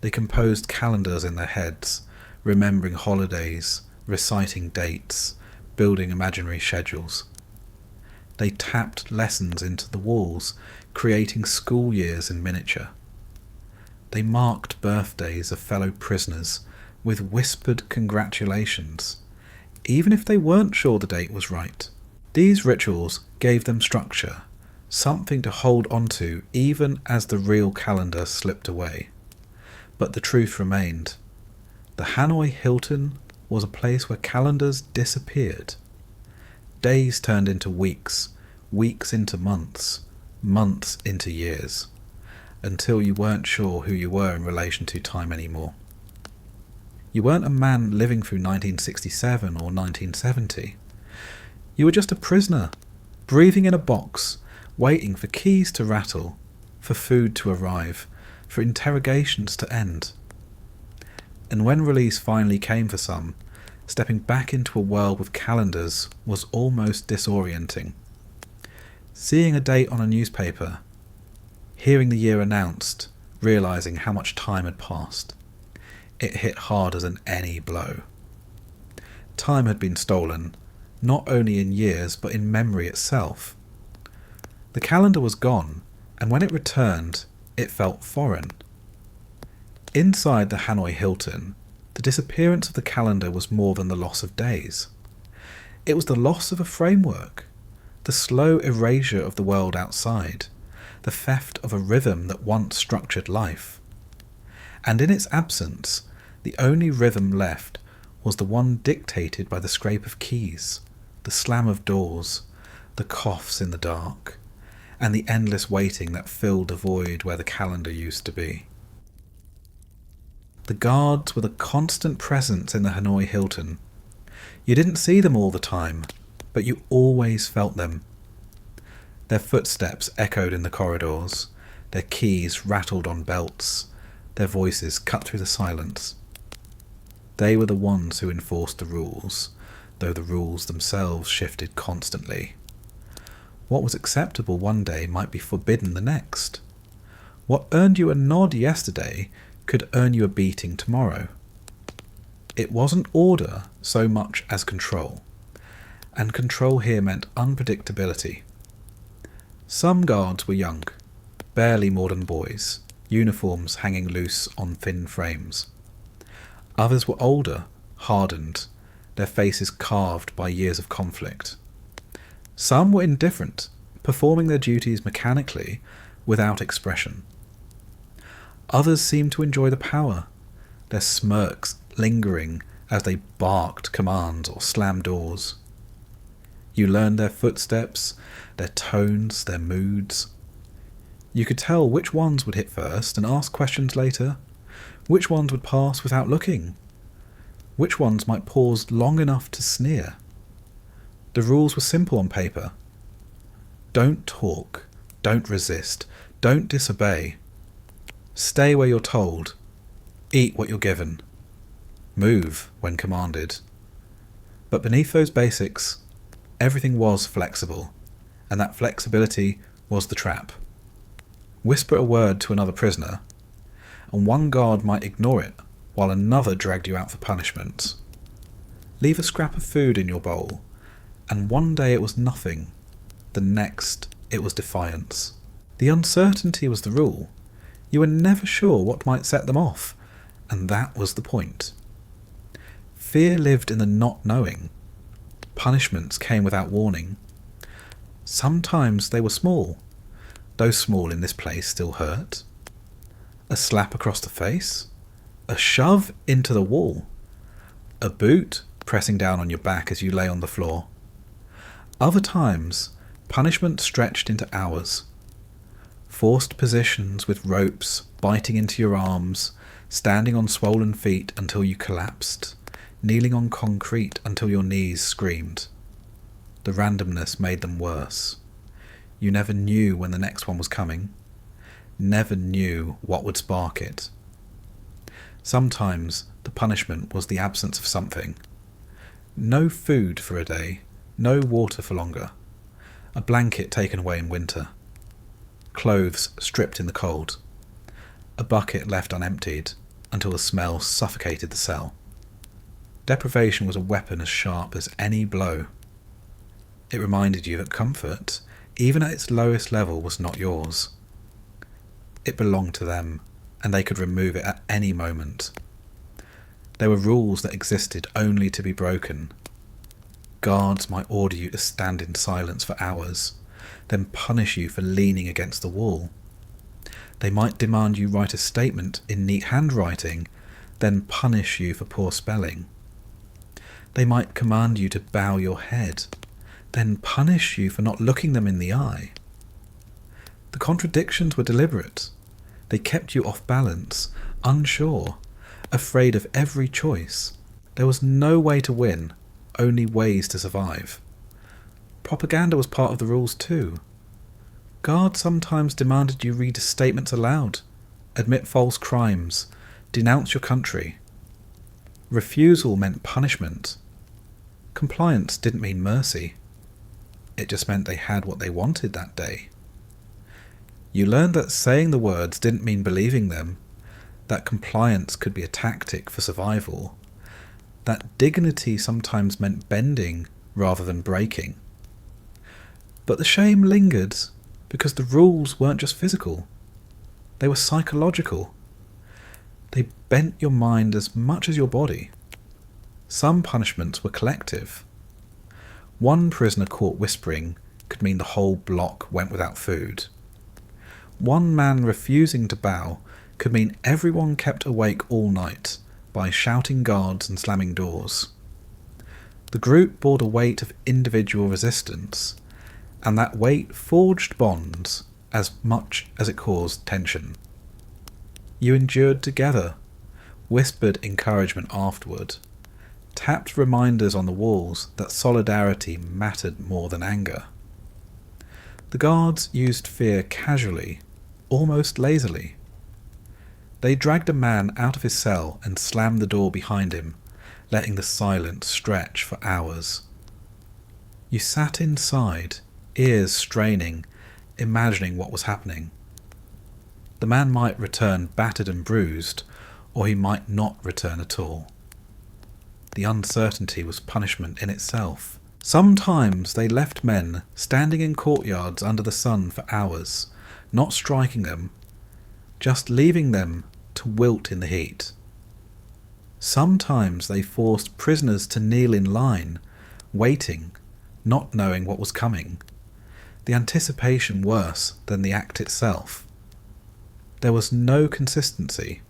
They composed calendars in their heads, remembering holidays, reciting dates, building imaginary schedules. They tapped lessons into the walls, creating school years in miniature. They marked birthdays of fellow prisoners with whispered congratulations, even if they weren't sure the date was right. These rituals gave them structure, something to hold onto even as the real calendar slipped away. But the truth remained. The Hanoi Hilton was a place where calendars disappeared. Days turned into weeks, weeks into months, months into years, until you weren't sure who you were in relation to time anymore. You weren't a man living through 1967 or 1970. You were just a prisoner, breathing in a box, waiting for keys to rattle, for food to arrive, for interrogations to end. And when release finally came for some, stepping back into a world with calendars was almost disorienting. Seeing a date on a newspaper, hearing the year announced, realising how much time had passed, it hit harder than any blow. Time had been stolen, not only in years but in memory itself. The calendar was gone, and when it returned, it felt foreign. Inside the Hanoi Hilton, the disappearance of the calendar was more than the loss of days. It was the loss of a framework, the slow erasure of the world outside, the theft of a rhythm that once structured life. And in its absence, the only rhythm left was the one dictated by the scrape of keys, the slam of doors, the coughs in the dark, and the endless waiting that filled the void where the calendar used to be. The guards were the constant presence in the Hanoi Hilton. You didn't see them all the time, but you always felt them. Their footsteps echoed in the corridors, their keys rattled on belts, their voices cut through the silence. They were the ones who enforced the rules, though the rules themselves shifted constantly. What was acceptable one day might be forbidden the next. What earned you a nod yesterday could earn you a beating tomorrow. It wasn't order so much as control, and control here meant unpredictability. Some guards were young, barely more than boys, uniforms hanging loose on thin frames. Others were older, hardened, their faces carved by years of conflict. Some were indifferent, performing their duties mechanically, without expression. Others seemed to enjoy the power, their smirks lingering as they barked commands or slammed doors. You learned their footsteps, their tones, their moods. You could tell which ones would hit first and ask questions later, which ones would pass without looking, which ones might pause long enough to sneer. The rules were simple on paper. Don't talk, don't resist, don't disobey. Stay where you're told, eat what you're given, move when commanded. But beneath those basics, everything was flexible, and that flexibility was the trap. Whisper a word to another prisoner, and one guard might ignore it while another dragged you out for punishment. Leave a scrap of food in your bowl, and one day it was nothing, the next it was defiance. The uncertainty was the rule. You were never sure what might set them off, and that was the point. Fear lived in the not knowing. Punishments came without warning. Sometimes they were small, though small in this place still hurt. A slap across the face, a shove into the wall, a boot pressing down on your back as you lay on the floor. Other times, punishment stretched into hours. Forced positions with ropes biting into your arms, standing on swollen feet until you collapsed, kneeling on concrete until your knees screamed. The randomness made them worse. You never knew when the next one was coming, never knew what would spark it. Sometimes the punishment was the absence of something. No food for a day, no water for longer, a blanket taken away in winter, clothes stripped in the cold, a bucket left unemptied until the smell suffocated the cell. Deprivation was a weapon as sharp as any blow. It reminded you that comfort, even at its lowest level, was not yours. It belonged to them, and they could remove it at any moment. There were rules that existed only to be broken. Guards might order you to stand in silence for hours, then punish you for leaning against the wall. They might demand you write a statement in neat handwriting, then punish you for poor spelling. They might command you to bow your head, then punish you for not looking them in the eye. The contradictions were deliberate. They kept you off balance, unsure, afraid of every choice. There was no way to win, only ways to survive. Propaganda was part of the rules too. Guards sometimes demanded you read statements aloud, admit false crimes, denounce your country. Refusal meant punishment. Compliance didn't mean mercy. It just meant they had what they wanted that day. You learned that saying the words didn't mean believing them, that compliance could be a tactic for survival, that dignity sometimes meant bending rather than breaking. But the shame lingered because the rules weren't just physical, they were psychological. They bent your mind as much as your body. Some punishments were collective. One prisoner caught whispering could mean the whole block went without food. One man refusing to bow could mean everyone kept awake all night by shouting guards and slamming doors. The group bore the weight of individual resistance, and that weight forged bonds as much as it caused tension. You endured together, whispered encouragement afterward, tapped reminders on the walls that solidarity mattered more than anger. The guards used fear casually, almost lazily. They dragged a man out of his cell and slammed the door behind him, letting the silence stretch for hours. You sat inside, ears straining, imagining what was happening. The man might return battered and bruised, or he might not return at all. The uncertainty was punishment in itself. Sometimes they left men standing in courtyards under the sun for hours, not striking them, just leaving them to wilt in the heat. Sometimes they forced prisoners to kneel in line, waiting, not knowing what was coming, the anticipation worse than the act itself. There was no consistency.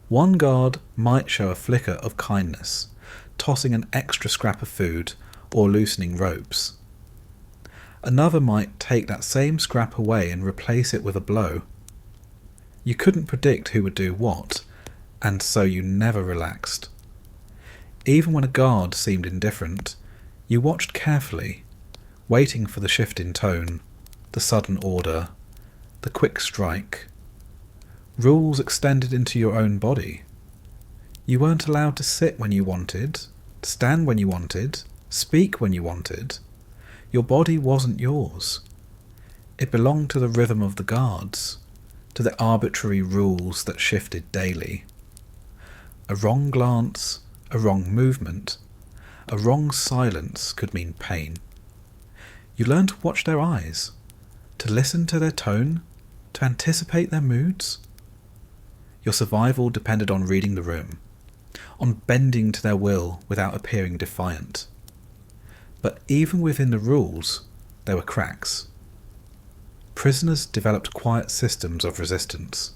One guard might show a flicker of kindness, tossing an extra scrap of food or loosening ropes. Another might take that same scrap away and replace it with a blow. You couldn't predict who would do what, and so you never relaxed. Even when a guard seemed indifferent, you watched carefully, waiting for the shift in tone, the sudden order, the quick strike. Rules extended into your own body. You weren't allowed to sit when you wanted, stand when you wanted, speak when you wanted. Your body wasn't yours. It belonged to the rhythm of the guards, to the arbitrary rules that shifted daily. A wrong glance, a wrong movement, a wrong silence could mean pain. You learned to watch their eyes, to listen to their tone, to anticipate their moods. Your survival depended on reading the room, on bending to their will without appearing defiant. But even within the rules, there were cracks. Prisoners developed quiet systems of resistance.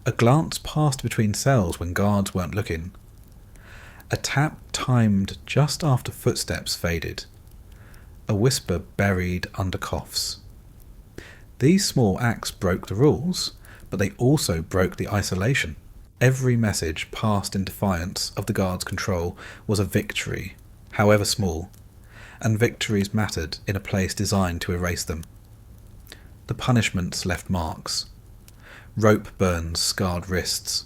A glance passed between cells when guards weren't looking. A tap timed just after footsteps faded. A whisper buried under coughs. These small acts broke the rules, but they also broke the isolation. Every message passed in defiance of the guard's control was a victory, however small, and victories mattered in a place designed to erase them. The punishments left marks. Rope burns scarred wrists,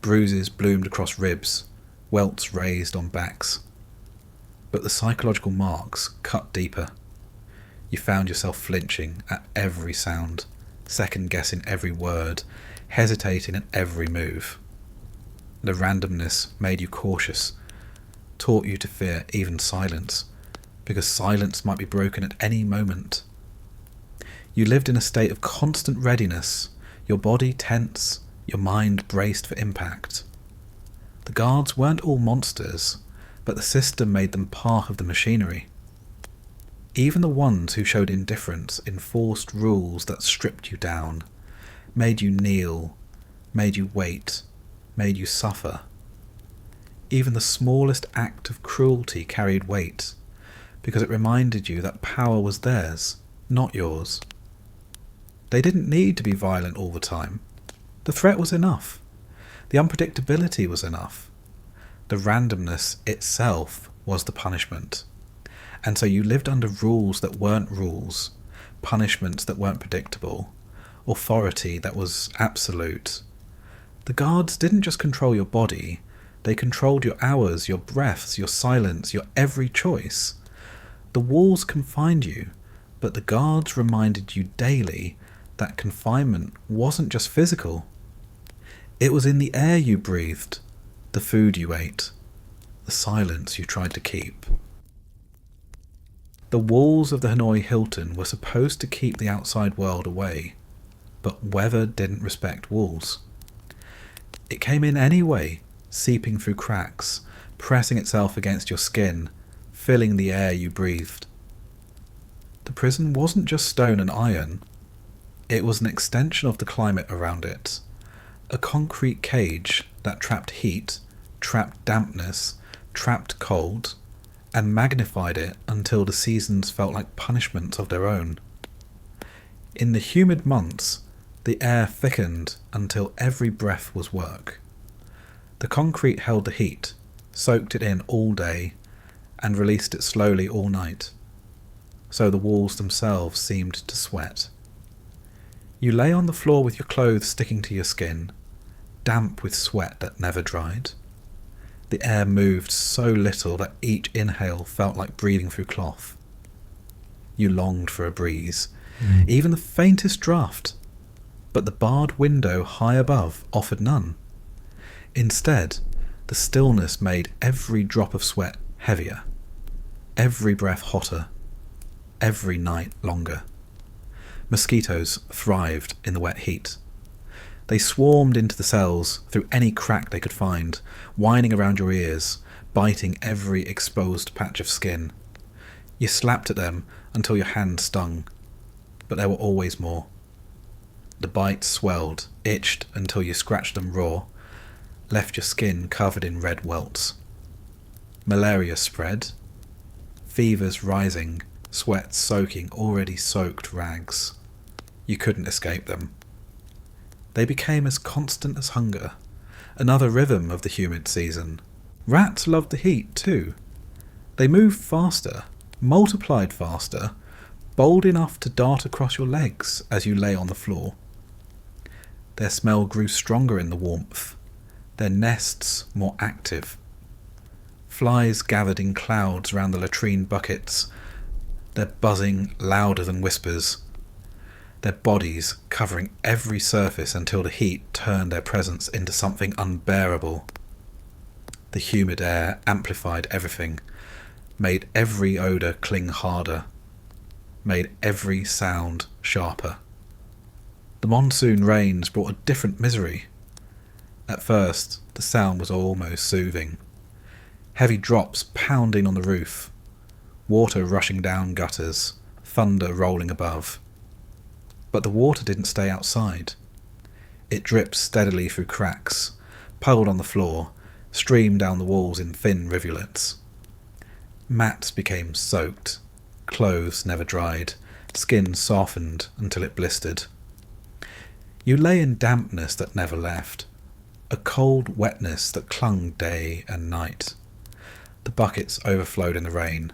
bruises bloomed across ribs, welts raised on backs. But the psychological marks cut deeper. You found yourself flinching at every sound, second-guessing every word, hesitating at every move. The randomness made you cautious, taught you to fear even silence, because silence might be broken at any moment. You lived in a state of constant readiness, your body tense, your mind braced for impact. The guards weren't all monsters, but the system made them part of the machinery. Even the ones who showed indifference enforced rules that stripped you down, made you kneel, made you wait, made you suffer. Even the smallest act of cruelty carried weight, because it reminded you that power was theirs, not yours. They didn't need to be violent all the time. The threat was enough. The unpredictability was enough. The randomness itself was the punishment. And so you lived under rules that weren't rules, punishments that weren't predictable, authority that was absolute. The guards didn't just control your body, they controlled your hours, your breaths, your silence, your every choice. The walls confined you, but the guards reminded you daily that confinement wasn't just physical. It was in the air you breathed, the food you ate, the silence you tried to keep. The walls of the Hanoi Hilton were supposed to keep the outside world away, but weather didn't respect walls. It came in anyway, seeping through cracks, pressing itself against your skin, filling the air you breathed. The prison wasn't just stone and iron. It was an extension of the climate around it, a concrete cage that trapped heat, trapped dampness, trapped cold, and magnified it until the seasons felt like punishments of their own. In the humid months, the air thickened until every breath was work. The concrete held the heat, soaked it in all day, and released it slowly all night, so the walls themselves seemed to sweat. You lay on the floor with your clothes sticking to your skin, damp with sweat that never dried. The air moved so little that each inhale felt like breathing through cloth. You longed for a breeze, even the faintest draught, but the barred window high above offered none. Instead, the The stillness made every drop of sweat heavier, every breath hotter, every night longer. Mosquitoes thrived in the wet heat. They swarmed into the cells through any crack they could find, whining around your ears, biting every exposed patch of skin. You slapped at them until your hand stung, but there were always more. The bites swelled, itched until you scratched them raw, left your skin covered in red welts. Malaria spread, fevers rising, sweat soaking already soaked rags. You couldn't escape them. They became as constant as hunger, another rhythm of the humid season. Rats loved the heat too. They moved faster, multiplied faster, bold enough to dart across your legs as you lay on the floor. Their smell grew stronger in the warmth, their nests more active. Flies gathered in clouds round the latrine buckets, their buzzing louder than whispers, their bodies covering every surface until the heat turned their presence into something unbearable. The humid air amplified everything, made every odour cling harder, made every sound sharper. The monsoon rains brought a different misery. At first, the sound was almost soothing. Heavy drops pounding on the roof, water rushing down gutters, thunder rolling above. But the water didn't stay outside. It dripped steadily through cracks, puddled on the floor, streamed down the walls in thin rivulets. Mats became soaked, clothes never dried, skin softened until it blistered. You lay in dampness that never left, a cold wetness that clung day and night. The buckets overflowed in the rain.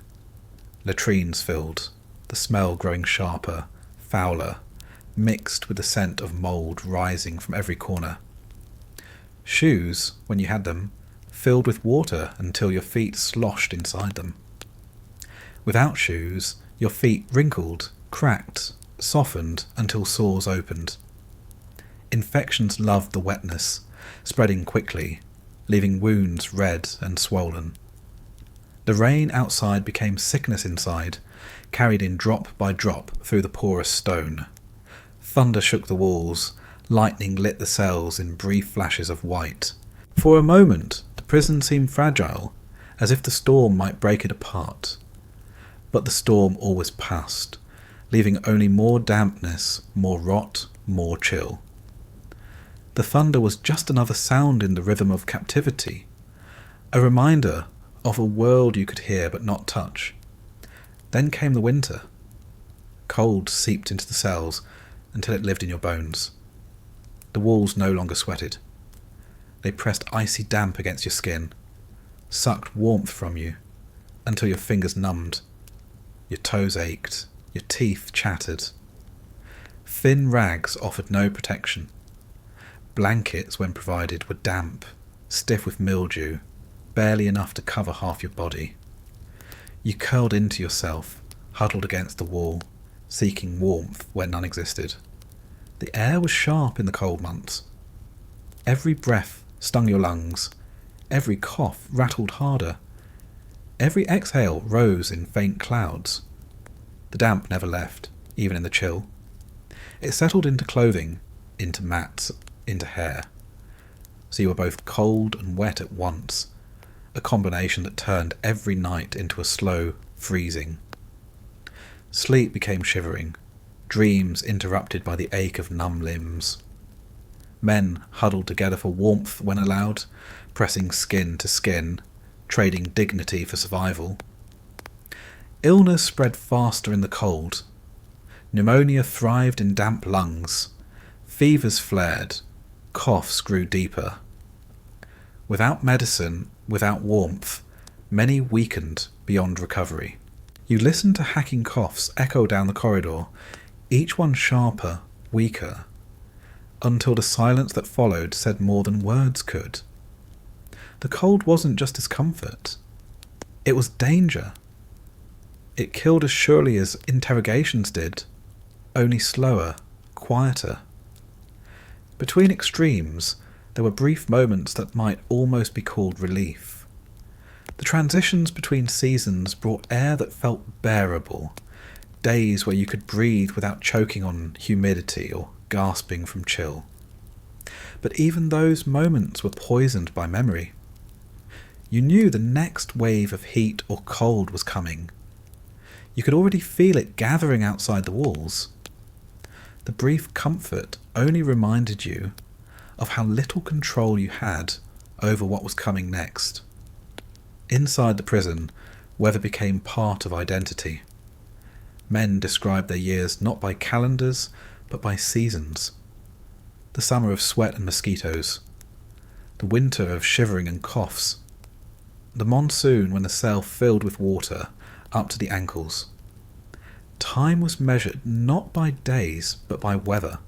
Latrines filled, the smell growing sharper, fouler, mixed with the scent of mould rising from every corner. Shoes, when you had them, filled with water until your feet sloshed inside them. Without shoes, your feet wrinkled, cracked, softened until sores opened. Infections loved the wetness, spreading quickly, leaving wounds red and swollen. The rain outside became sickness inside, carried in drop by drop through the porous stone. Thunder shook the walls, lightning lit the cells in brief flashes of white. For a moment, the prison seemed fragile, as if the storm might break it apart. But the storm always passed, leaving only more dampness, more rot, more chill. The thunder was just another sound in the rhythm of captivity, a reminder of a world you could hear but not touch. Then came the winter. Cold seeped into the cells until it lived in your bones. The walls no longer sweated. They pressed icy damp against your skin, sucked warmth from you until your fingers numbed, your toes ached, your teeth chattered. Thin rags offered no protection. Blankets, when provided, were damp, stiff with mildew, barely enough to cover half your body. You curled into yourself, huddled against the wall, seeking warmth where none existed. The air was sharp in the cold months. Every breath stung your lungs, every cough rattled harder. Every exhale rose in faint clouds. The damp never left, even in the chill. It settled into clothing, into mats, into hair. So you were both cold and wet at once, a combination that turned every night into a slow freezing. Sleep became shivering, dreams interrupted by the ache of numb limbs. Men huddled together for warmth when allowed, pressing skin to skin, trading dignity for survival. Illness spread faster in the cold. Pneumonia thrived in damp lungs. Fevers flared. Coughs grew deeper. Without medicine, without warmth, many weakened beyond recovery. You listened to hacking coughs echo down the corridor, each one sharper, weaker, until the silence that followed said more than words could. The cold wasn't just discomfort. It was danger. It killed as surely as interrogations did, only slower, quieter. Between extremes, There were brief moments that might almost be called relief. The transitions between seasons brought air that felt bearable, days where you could breathe without choking on humidity or gasping from chill. But even those moments were poisoned by memory. You knew the next wave of heat or cold was coming. You could already feel it gathering outside the walls. The brief comfort only reminded you of how little control you had over what was coming next. Inside the prison, weather became part of identity. Men described their years not by calendars, but by seasons. The summer of sweat and mosquitoes. The winter of shivering and coughs. The monsoon when the cell filled with water up to the ankles. Time was measured not by days, but by weather.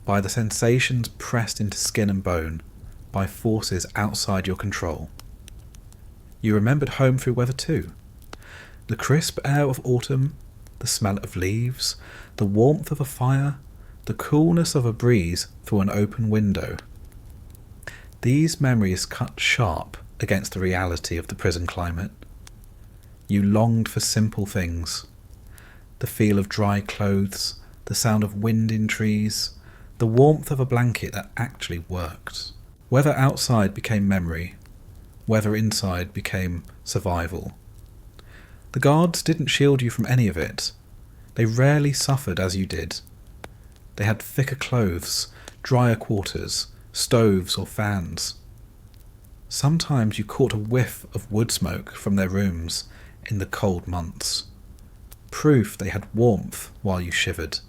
By the sensations pressed into skin and bone, by forces outside your control. You remembered home through weather too. The crisp air of autumn, the smell of leaves, the warmth of a fire, the coolness of a breeze through an open window. These memories cut sharp against the reality of the prison climate. You longed for simple things. The feel of dry clothes, the sound of wind in trees, the warmth of a blanket that actually worked. Weather outside became memory. Weather inside became survival. The guards didn't shield you from any of it. They rarely suffered as you did. They had thicker clothes, drier quarters, stoves or fans. Sometimes you caught a whiff of wood smoke from their rooms in the cold months. Proof they had warmth while you shivered.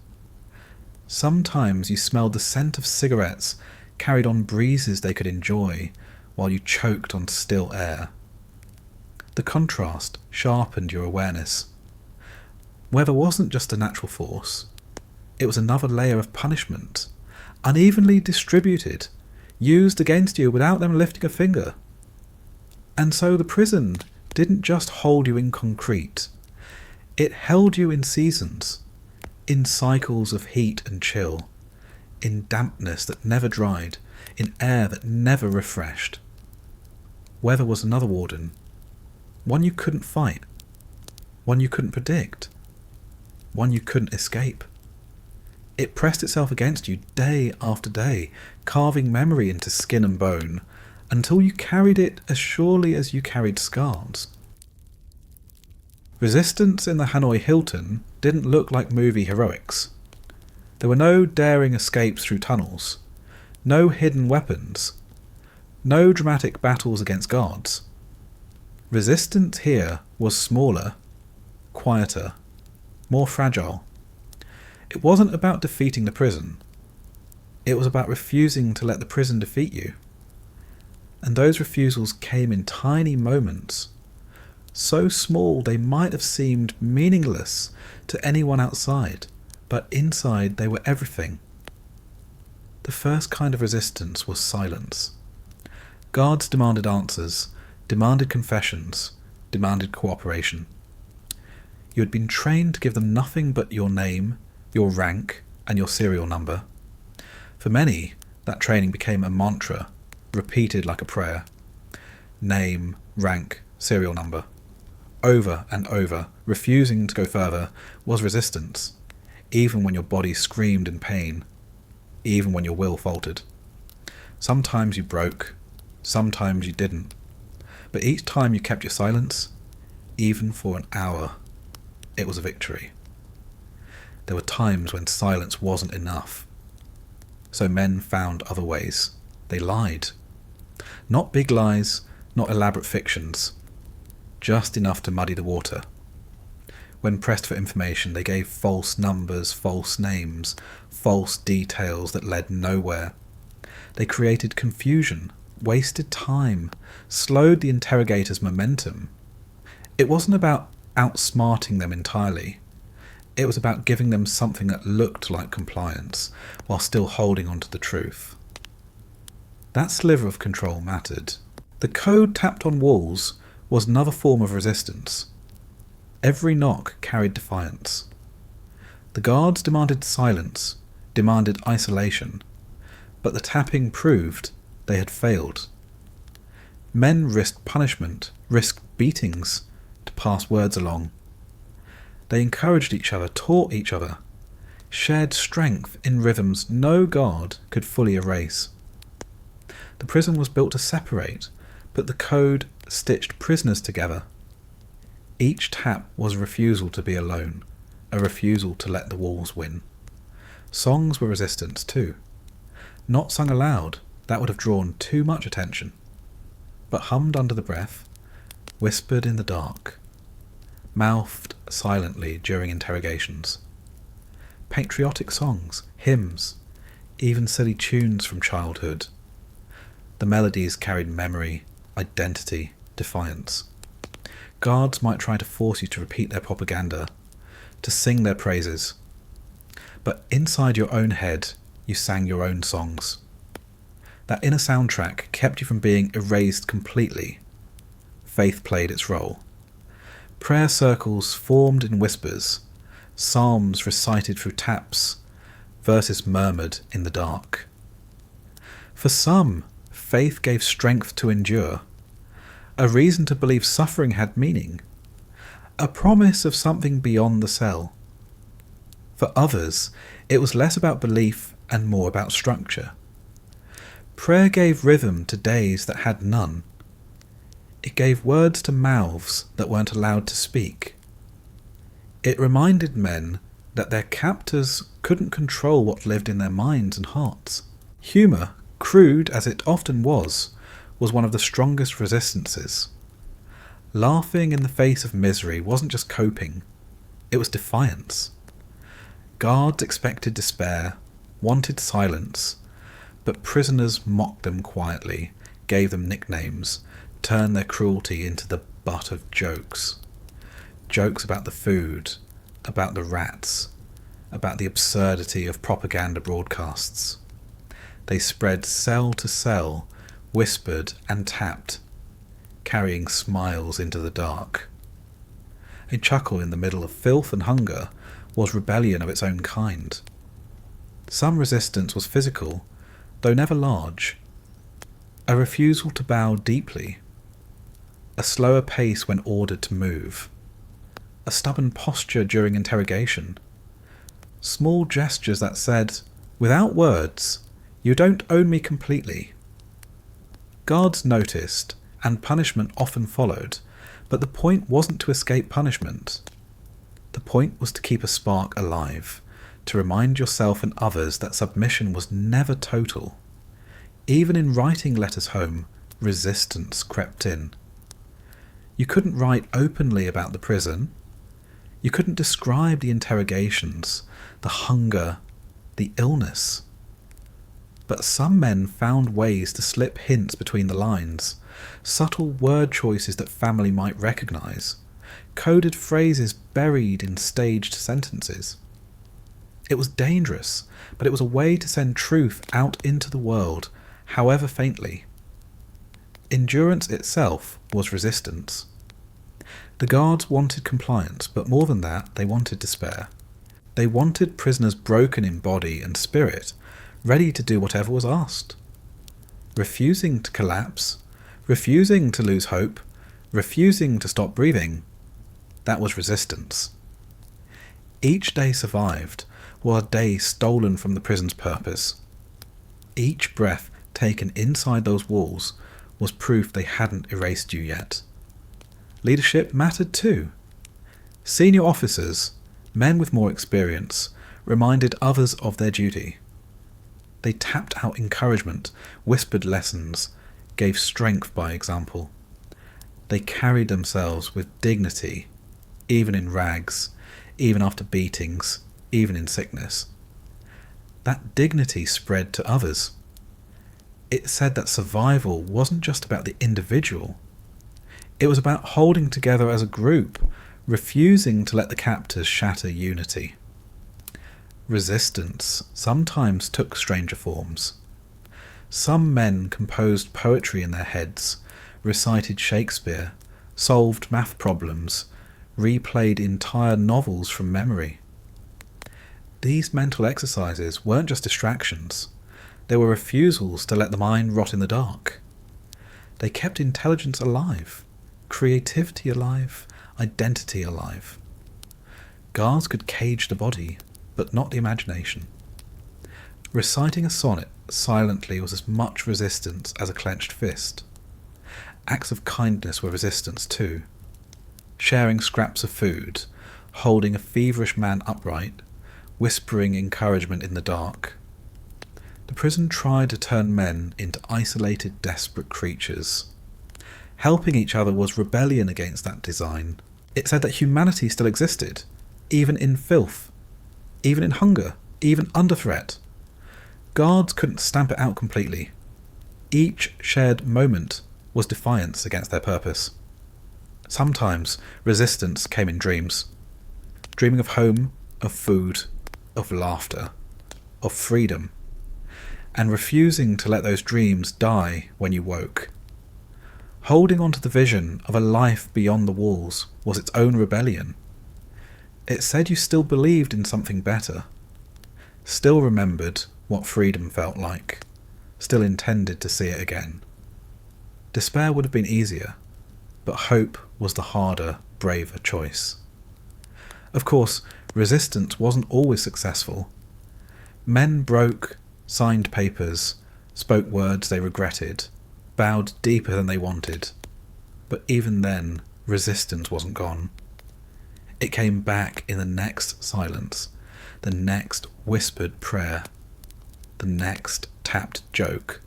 Sometimes you smelled the scent of cigarettes carried on breezes they could enjoy while you choked on still air. The contrast sharpened your awareness. Weather wasn't just a natural force. It was another layer of punishment, unevenly distributed, used against you without them lifting a finger. And so the prison didn't just hold you in concrete. It held you in seasons, in cycles of heat and chill, in dampness that never dried, in air that never refreshed. Weather was another warden, one you couldn't fight, one you couldn't predict, one you couldn't escape. It pressed itself against you day after day, carving memory into skin and bone, until you carried it as surely as you carried scars. Resistance in the Hanoi Hilton didn't look like movie heroics. There were no daring escapes through tunnels, no hidden weapons, no dramatic battles against guards. Resistance here was smaller, quieter, more fragile. It wasn't about defeating the prison. It was about refusing to let the prison defeat you. And those refusals came in tiny moments, so small they might have seemed meaningless to anyone outside, but inside they were everything. The first kind of resistance was silence. Guards demanded answers, demanded confessions, demanded cooperation. You had been trained to give them nothing but your name, your rank, and your serial number. For many, that training became a mantra, repeated like a prayer. Name, rank, serial number. Over and over, refusing to go further, was resistance, even when your body screamed in pain, even when your will faltered. Sometimes you broke, sometimes you didn't. But each time you kept your silence, even for an hour, it was a victory. There were times when silence wasn't enough. So men found other ways. They lied. Not big lies, not elaborate fictions. Just enough to muddy the water. When pressed for information, they gave false numbers, false names, false details that led nowhere. They created confusion, wasted time, slowed the interrogator's momentum. It wasn't about outsmarting them entirely. It was about giving them something that looked like compliance, while still holding on to the truth. That sliver of control mattered. The code tapped on walls was another form of resistance. Every knock carried defiance. The guards demanded silence, demanded isolation. but the tapping proved they had failed. Men risked punishment, risked beatings, to pass words along. They encouraged each other, taught each other, shared strength in rhythms no guard could fully erase. The prison was built to separate, but the code stitched prisoners together. Each tap was a refusal to be alone, a refusal to let the walls win. Songs were resistance too. Not sung aloud, that would have drawn too much attention, but hummed under the breath, whispered in the dark, mouthed silently during interrogations. Patriotic songs, hymns, even silly tunes from childhood. The melodies carried memory, identity, defiance. Guards might try to force you to repeat their propaganda, to sing their praises, but inside your own head you sang your own songs. That inner soundtrack kept you from being erased completely. Faith played its role. Prayer circles formed in whispers, psalms recited through taps, verses murmured in the dark. For some, faith gave strength to endure, a reason to believe suffering had meaning, a promise of something beyond the cell. For others, it was less about belief and more about structure. Prayer gave rhythm to days that had none. It gave words to mouths that weren't allowed to speak. It reminded men that their captors couldn't control what lived in their minds and hearts. Humour, crude as it often was one of the strongest resistances. Laughing in the face of misery wasn't just coping, it was defiance. Guards expected despair, wanted silence, but prisoners mocked them quietly, gave them nicknames, turned their cruelty into the butt of jokes. Jokes about the food, about the rats, about the absurdity of propaganda broadcasts. They spread cell to cell, whispered and tapped, carrying smiles into the dark. A chuckle in the middle of filth and hunger was rebellion of its own kind. Some resistance was physical, though never large. A refusal to bow deeply, a slower pace when ordered to move, a stubborn posture during interrogation, small gestures that said, without words, you don't own me completely. Guards noticed, and punishment often followed, but the point wasn't to escape punishment. The point was to keep a spark alive, to remind yourself and others that submission was never total. Even in writing letters home, resistance crept in. You couldn't write openly about the prison. You couldn't describe the interrogations, the hunger, the illness. But some men found ways to slip hints between the lines, subtle word choices that family might recognise, coded phrases buried in staged sentences. It was dangerous, but it was a way to send truth out into the world, however faintly. Endurance itself was resistance. The guards wanted compliance, but more than that, they wanted despair. They wanted prisoners broken in body and spirit, ready to do whatever was asked. Refusing to collapse, refusing to lose hope, refusing to stop breathing, that was resistance. Each day survived, while a day stolen from the prison's purpose. Each breath taken inside those walls was proof they hadn't erased you yet. Leadership mattered too. Senior officers, men with more experience, reminded others of their duty. They tapped out encouragement, whispered lessons, gave strength by example. They carried themselves with dignity, even in rags, even after beatings, even in sickness. That dignity spread to others. It said that survival wasn't just about the individual. It was about holding together as a group, refusing to let the captors shatter unity. Resistance sometimes took stranger forms. Some men composed poetry in their heads, recited Shakespeare, solved math problems, replayed entire novels from memory. These mental exercises weren't just distractions. There were refusals to let the mind rot in the dark. They kept intelligence alive, creativity alive, identity alive. Guards could cage the body, but not the imagination. Reciting a sonnet silently was as much resistance as a clenched fist. Acts of kindness were resistance too. Sharing scraps of food, holding a feverish man upright, whispering encouragement in the dark. The prison tried to turn men into isolated, desperate creatures. Helping each other was rebellion against that design. It said that humanity still existed, even in filth, even in hunger, even under threat. Guards couldn't stamp it out completely. Each shared moment was defiance against their purpose. Sometimes resistance came in dreams. Dreaming of home, of food, of laughter, of freedom, and refusing to let those dreams die when you woke. Holding on to the vision of a life beyond the walls was its own rebellion. It said you still believed in something better, still remembered what freedom felt like, still intended to see it again. Despair would have been easier, but hope was the harder, braver choice. Of course, resistance wasn't always successful. Men broke, signed papers, spoke words they regretted, bowed deeper than they wanted. But even then, resistance wasn't gone. It came back in the next silence, the next whispered prayer, the next tapped joke.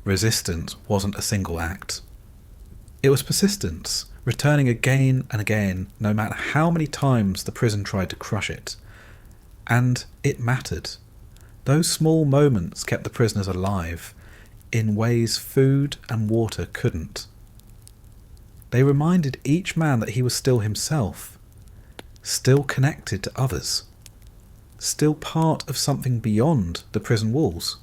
Resistance wasn't a single act. It was persistence, returning again and again, no matter how many times the prison tried to crush it. And it mattered. Those small moments kept the prisoners alive, in ways food and water couldn't. They reminded each man that he was still himself, still connected to others, still part of something beyond the prison walls.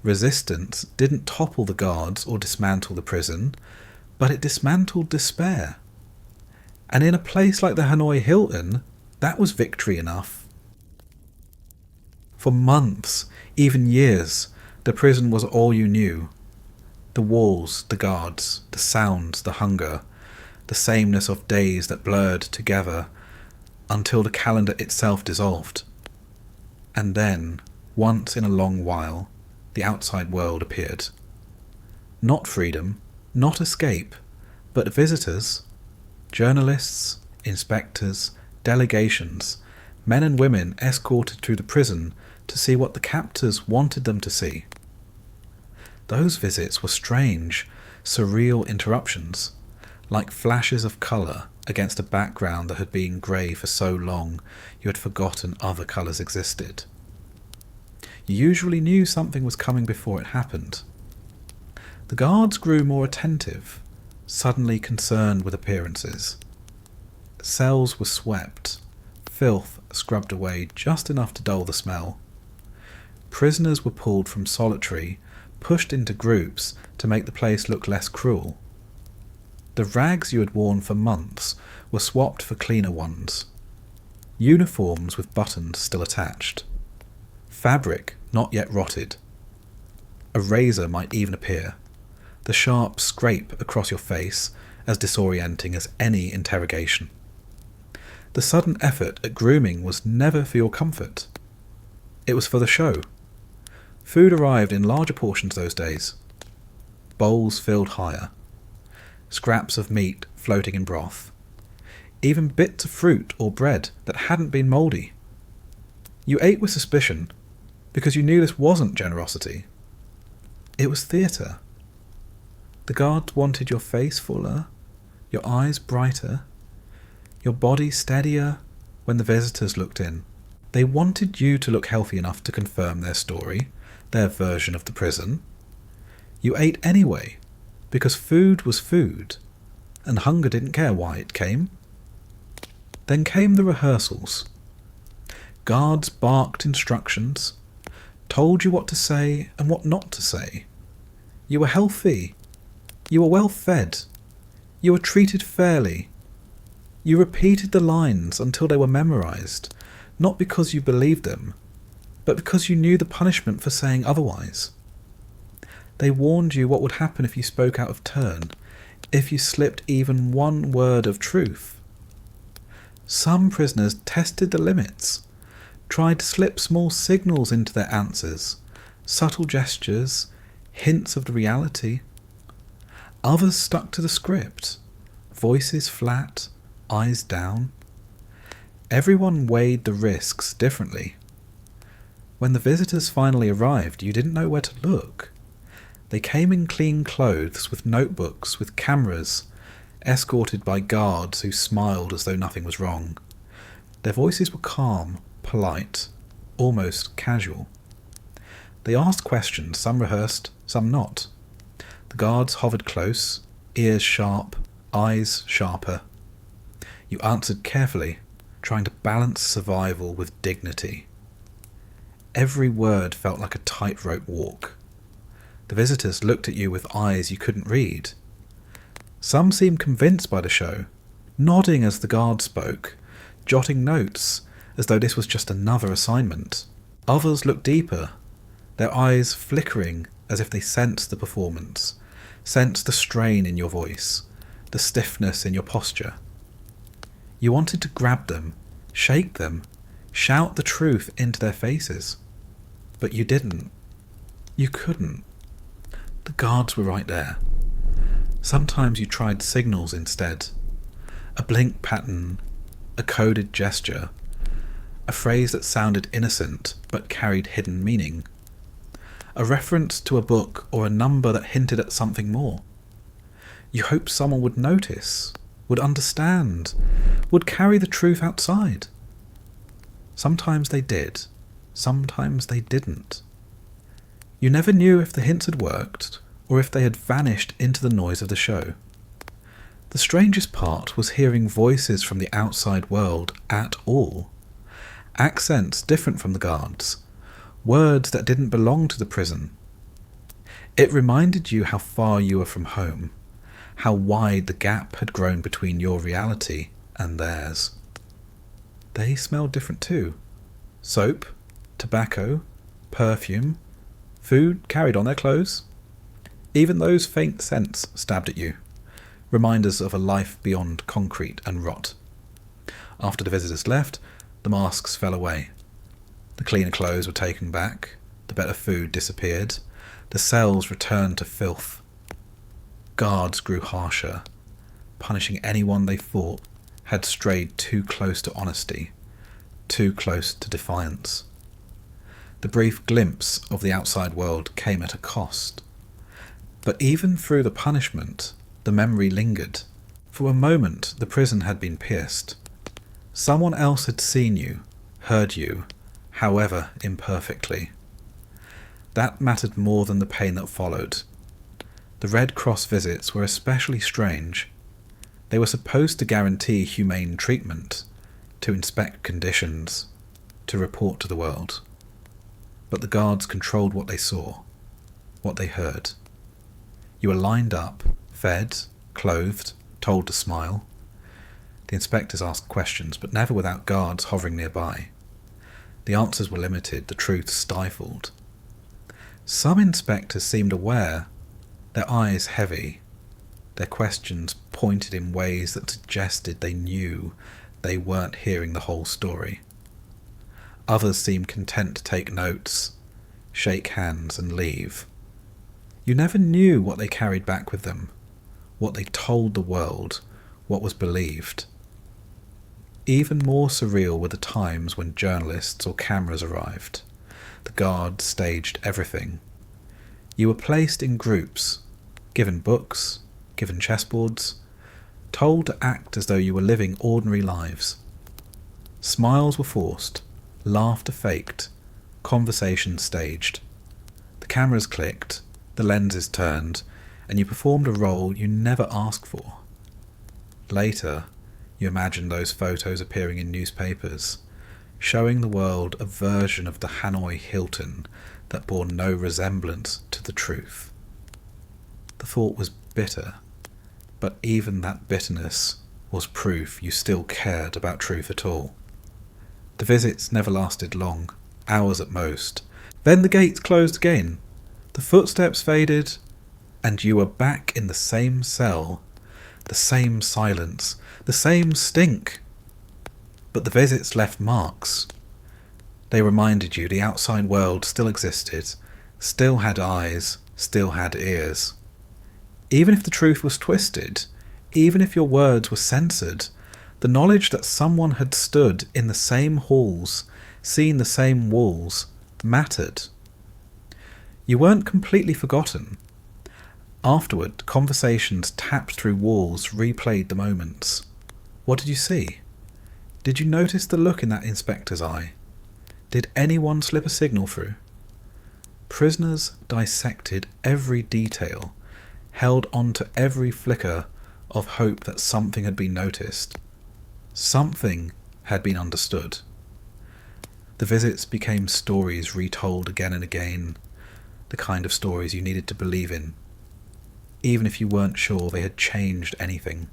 Resistance didn't topple the guards or dismantle the prison, but it dismantled despair. And in a place like the Hanoi Hilton, that was victory enough. For months, even years, the prison was all you knew. The walls, the guards, the sounds, the hunger, the sameness of days that blurred together until the calendar itself dissolved. And then, once in a long while, the outside world appeared. Not freedom, not escape, but visitors, journalists, inspectors, delegations, men and women escorted through the prison to see what the captors wanted them to see. Those visits were strange, surreal interruptions, like flashes of colour against a background that had been grey for so long you had forgotten other colours existed. You usually knew something was coming before it happened. The guards grew more attentive, suddenly concerned with appearances. Cells were swept, filth scrubbed away just enough to dull the smell. Prisoners were pulled from solitary, pushed into groups to make the place look less cruel. The rags you had worn for months were swapped for cleaner ones. Uniforms with buttons still attached. Fabric not yet rotted. A razor might even appear, the sharp scrape across your face as disorienting as any interrogation. The sudden effort at grooming was never for your comfort. It was for the show. Food arrived in larger portions those days. Bowls filled higher. Scraps of meat floating in broth. Even bits of fruit or bread that hadn't been mouldy. You ate with suspicion because you knew this wasn't generosity. It was theatre. The guards wanted your face fuller, your eyes brighter, your body steadier when the visitors looked in. They wanted you to look healthy enough to confirm their story, their version of the prison. You ate anyway, because food was food, and hunger didn't care why it came. Then came the rehearsals. Guards barked instructions, told you what to say and what not to say. You were healthy. You were well fed. You were treated fairly. You repeated the lines until they were memorized, not because you believed them, but because you knew the punishment for saying otherwise. They warned you what would happen if you spoke out of turn, if you slipped even one word of truth. Some prisoners tested the limits, tried to slip small signals into their answers, subtle gestures, hints of the reality. Others stuck to the script, voices flat, eyes down. Everyone weighed the risks differently. When the visitors finally arrived, you didn't know where to look. They came in clean clothes, with notebooks, with cameras, escorted by guards who smiled as though nothing was wrong. Their voices were calm, polite, almost casual. They asked questions, some rehearsed, some not. The guards hovered close, ears sharp, eyes sharper. You answered carefully, trying to balance survival with dignity. Every word felt like a tightrope walk. The visitors looked at you with eyes you couldn't read. Some seemed convinced by the show, nodding as the guard spoke, jotting notes as though this was just another assignment. Others looked deeper, their eyes flickering as if they sensed the performance, sensed the strain in your voice, the stiffness in your posture. You wanted to grab them, shake them, shout the truth into their faces. But you didn't. You couldn't. The guards were right there. Sometimes you tried signals instead. A blink pattern, a coded gesture, a phrase that sounded innocent but carried hidden meaning. A reference to a book or a number that hinted at something more. You hoped someone would notice, would understand, would carry the truth outside. Sometimes they did, sometimes they didn't. You never knew if the hints had worked or if they had vanished into the noise of the show. The strangest part was hearing voices from the outside world at all. Accents different from the guards, words that didn't belong to the prison. It reminded you how far you were from home, how wide the gap had grown between your reality and theirs. They smelled different too. Soap, tobacco, perfume, food carried on their clothes. Even those faint scents stabbed at you, reminders of a life beyond concrete and rot. After the visitors left, the masks fell away. The cleaner clothes were taken back, the better food disappeared, the cells returned to filth. Guards grew harsher, punishing anyone they thought had strayed too close to honesty, too close to defiance. The brief glimpse of the outside world came at a cost. But even through the punishment, the memory lingered. For a moment, the prison had been pierced. Someone else had seen you, heard you, however imperfectly. That mattered more than the pain that followed. The Red Cross visits were especially strange. They were supposed to guarantee humane treatment, to inspect conditions, to report to the world. But the guards controlled what they saw, what they heard. You were lined up, fed, clothed, told to smile. The inspectors asked questions, but never without guards hovering nearby. The answers were limited, the truth stifled. Some inspectors seemed aware, their eyes heavy, their questions pointed in ways that suggested they knew they weren't hearing the whole story. Others seemed content to take notes, shake hands and leave. You never knew what they carried back with them, what they told the world, what was believed. Even more surreal were the times when journalists or cameras arrived. The guards staged everything. You were placed in groups, given books, given chessboards, told to act as though you were living ordinary lives. Smiles were forced, laughter faked, conversation staged. The cameras clicked, the lenses turned, and you performed a role you never asked for. Later, you imagined those photos appearing in newspapers, showing the world a version of the Hanoi Hilton that bore no resemblance to the truth. The thought was bitter, but even that bitterness was proof you still cared about truth at all. The visits never lasted long. hours at most. Then the gates closed again, the footsteps faded, and you were back in the same cell, the same silence, the same stink. But the visits left marks. They reminded you the outside world still existed, still had eyes, still had ears. Even if the truth was twisted, even if your words were censored, the knowledge that someone had stood in the same halls, seen the same walls, mattered. You weren't completely forgotten. Afterward, conversations tapped through walls replayed the moments. What did you see? Did you notice the look in that inspector's eye? Did anyone slip a signal through? Prisoners dissected every detail, held on to every flicker of hope that something had been noticed. Something had been understood. The visits became stories retold again and again, the kind of stories you needed to believe in, even if you weren't sure they had changed anything.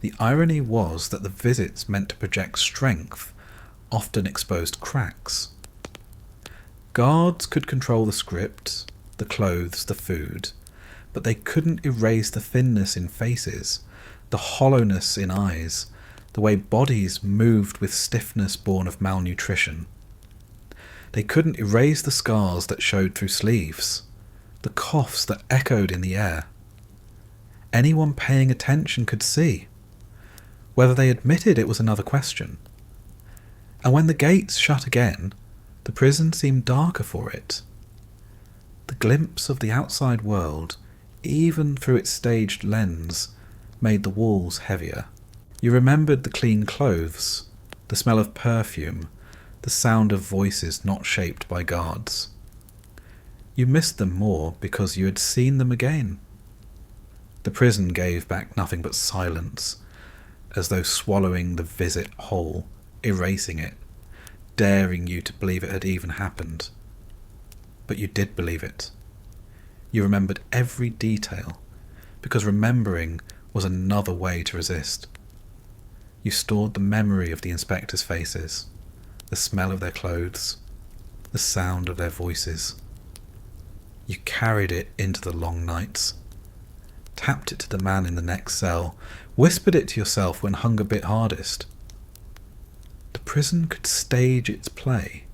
The irony was that the visits meant to project strength, often exposed cracks. Guards could control the script, the clothes, the food, but they couldn't erase the thinness in faces, the hollowness in eyes, the way bodies moved with stiffness born of malnutrition. They couldn't erase the scars that showed through sleeves, the coughs that echoed in the air. Anyone paying attention could see. Whether they admitted it was another question. And when the gates shut again, the prison seemed darker for it. The glimpse of the outside world, even through its staged lens, made the walls heavier. You remembered the clean clothes, the smell of perfume, the sound of voices not shaped by guards. You missed them more because you had seen them again. The prison gave back nothing but silence, as though swallowing the visit whole, erasing it, daring you to believe it had even happened. But you did believe it. You remembered every detail, because remembering was another way to resist. You stored the memory of the inspectors' faces, the smell of their clothes, the sound of their voices. You carried it into the long nights, tapped it to the man in the next cell, whispered it to yourself when hunger bit hardest. The prison could stage its play,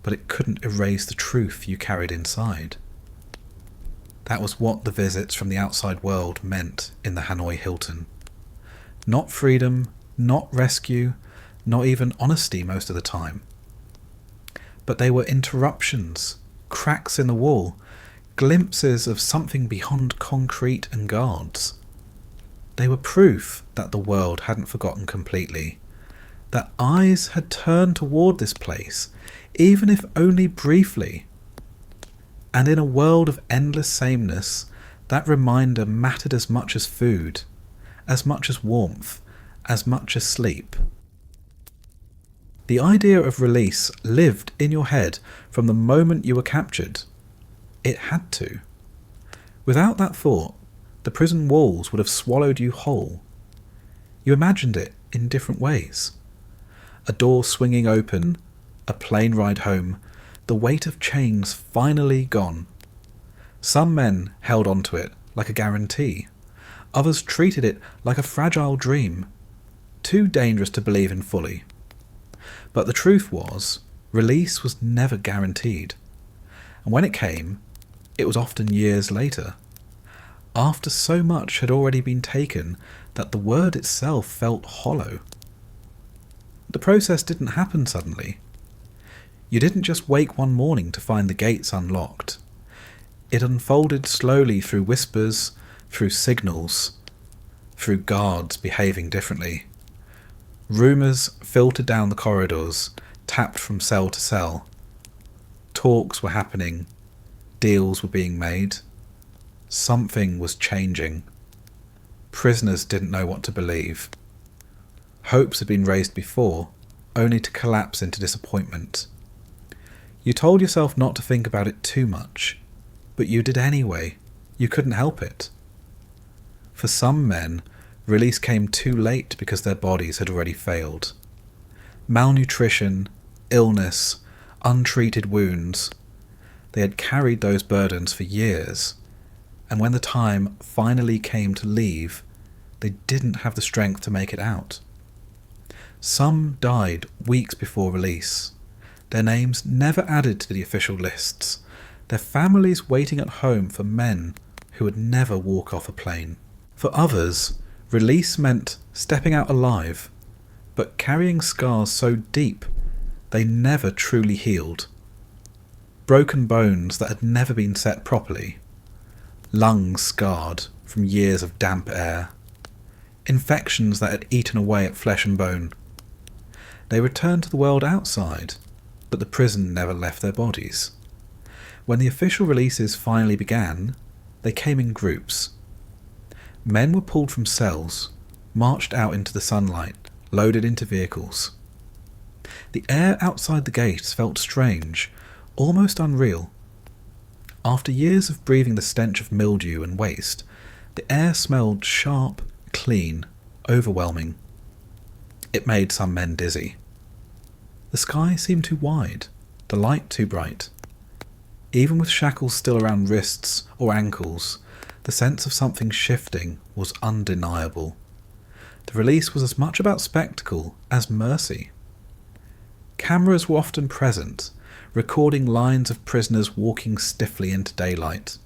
but it couldn't erase the truth you carried inside. That was what the visits from the outside world meant in the Hanoi Hilton. Not freedom, not rescue, not even honesty most of the time. But they were interruptions, cracks in the wall, glimpses of something beyond concrete and guards. They were proof that the world hadn't forgotten completely, that eyes had turned toward this place, even if only briefly. And in a world of endless sameness, that reminder mattered as much as food, as much as warmth, as much as sleep. The idea of release lived in your head from the moment you were captured. It had to. Without that thought, the prison walls would have swallowed you whole. You imagined it in different ways. A door swinging open, a plane ride home, the weight of chains finally gone. Some men held onto it like a guarantee. Others treated it like a fragile dream, too dangerous to believe in fully. But the truth was, release was never guaranteed. And when it came, it was often years later, after so much had already been taken that the word itself felt hollow. The process didn't happen suddenly. You didn't just wake one morning to find the gates unlocked. It unfolded slowly through whispers, through signals, through guards behaving differently. Rumours filtered down the corridors, tapped from cell to cell. Talks were happening. Deals were being made. Something was changing. Prisoners didn't know what to believe. Hopes had been raised before, only to collapse into disappointment. You told yourself not to think about it too much, but you did anyway. You couldn't help it. For some men, release came too late because their bodies had already failed. Malnutrition, illness, untreated wounds. They had carried those burdens for years, and when the time finally came to leave, they didn't have the strength to make it out. Some died weeks before release, their names never added to the official lists, their families waiting at home for men who would never walk off a plane. For others, release meant stepping out alive, but carrying scars so deep they never truly healed. Broken bones that had never been set properly, lungs scarred from years of damp air, infections that had eaten away at flesh and bone. They returned to the world outside, but the prison never left their bodies. When the official releases finally began, they came in groups. Men were pulled from cells, marched out into the sunlight, loaded into vehicles. The air outside the gates felt strange, almost unreal. After years of breathing the stench of mildew and waste, the air smelled sharp, clean, overwhelming. It made some men dizzy. The sky seemed too wide, the light too bright. Even with shackles still around wrists or ankles, the sense of something shifting was undeniable. The release was as much about spectacle as mercy. Cameras were often present, recording lines of prisoners walking stiffly into daylight.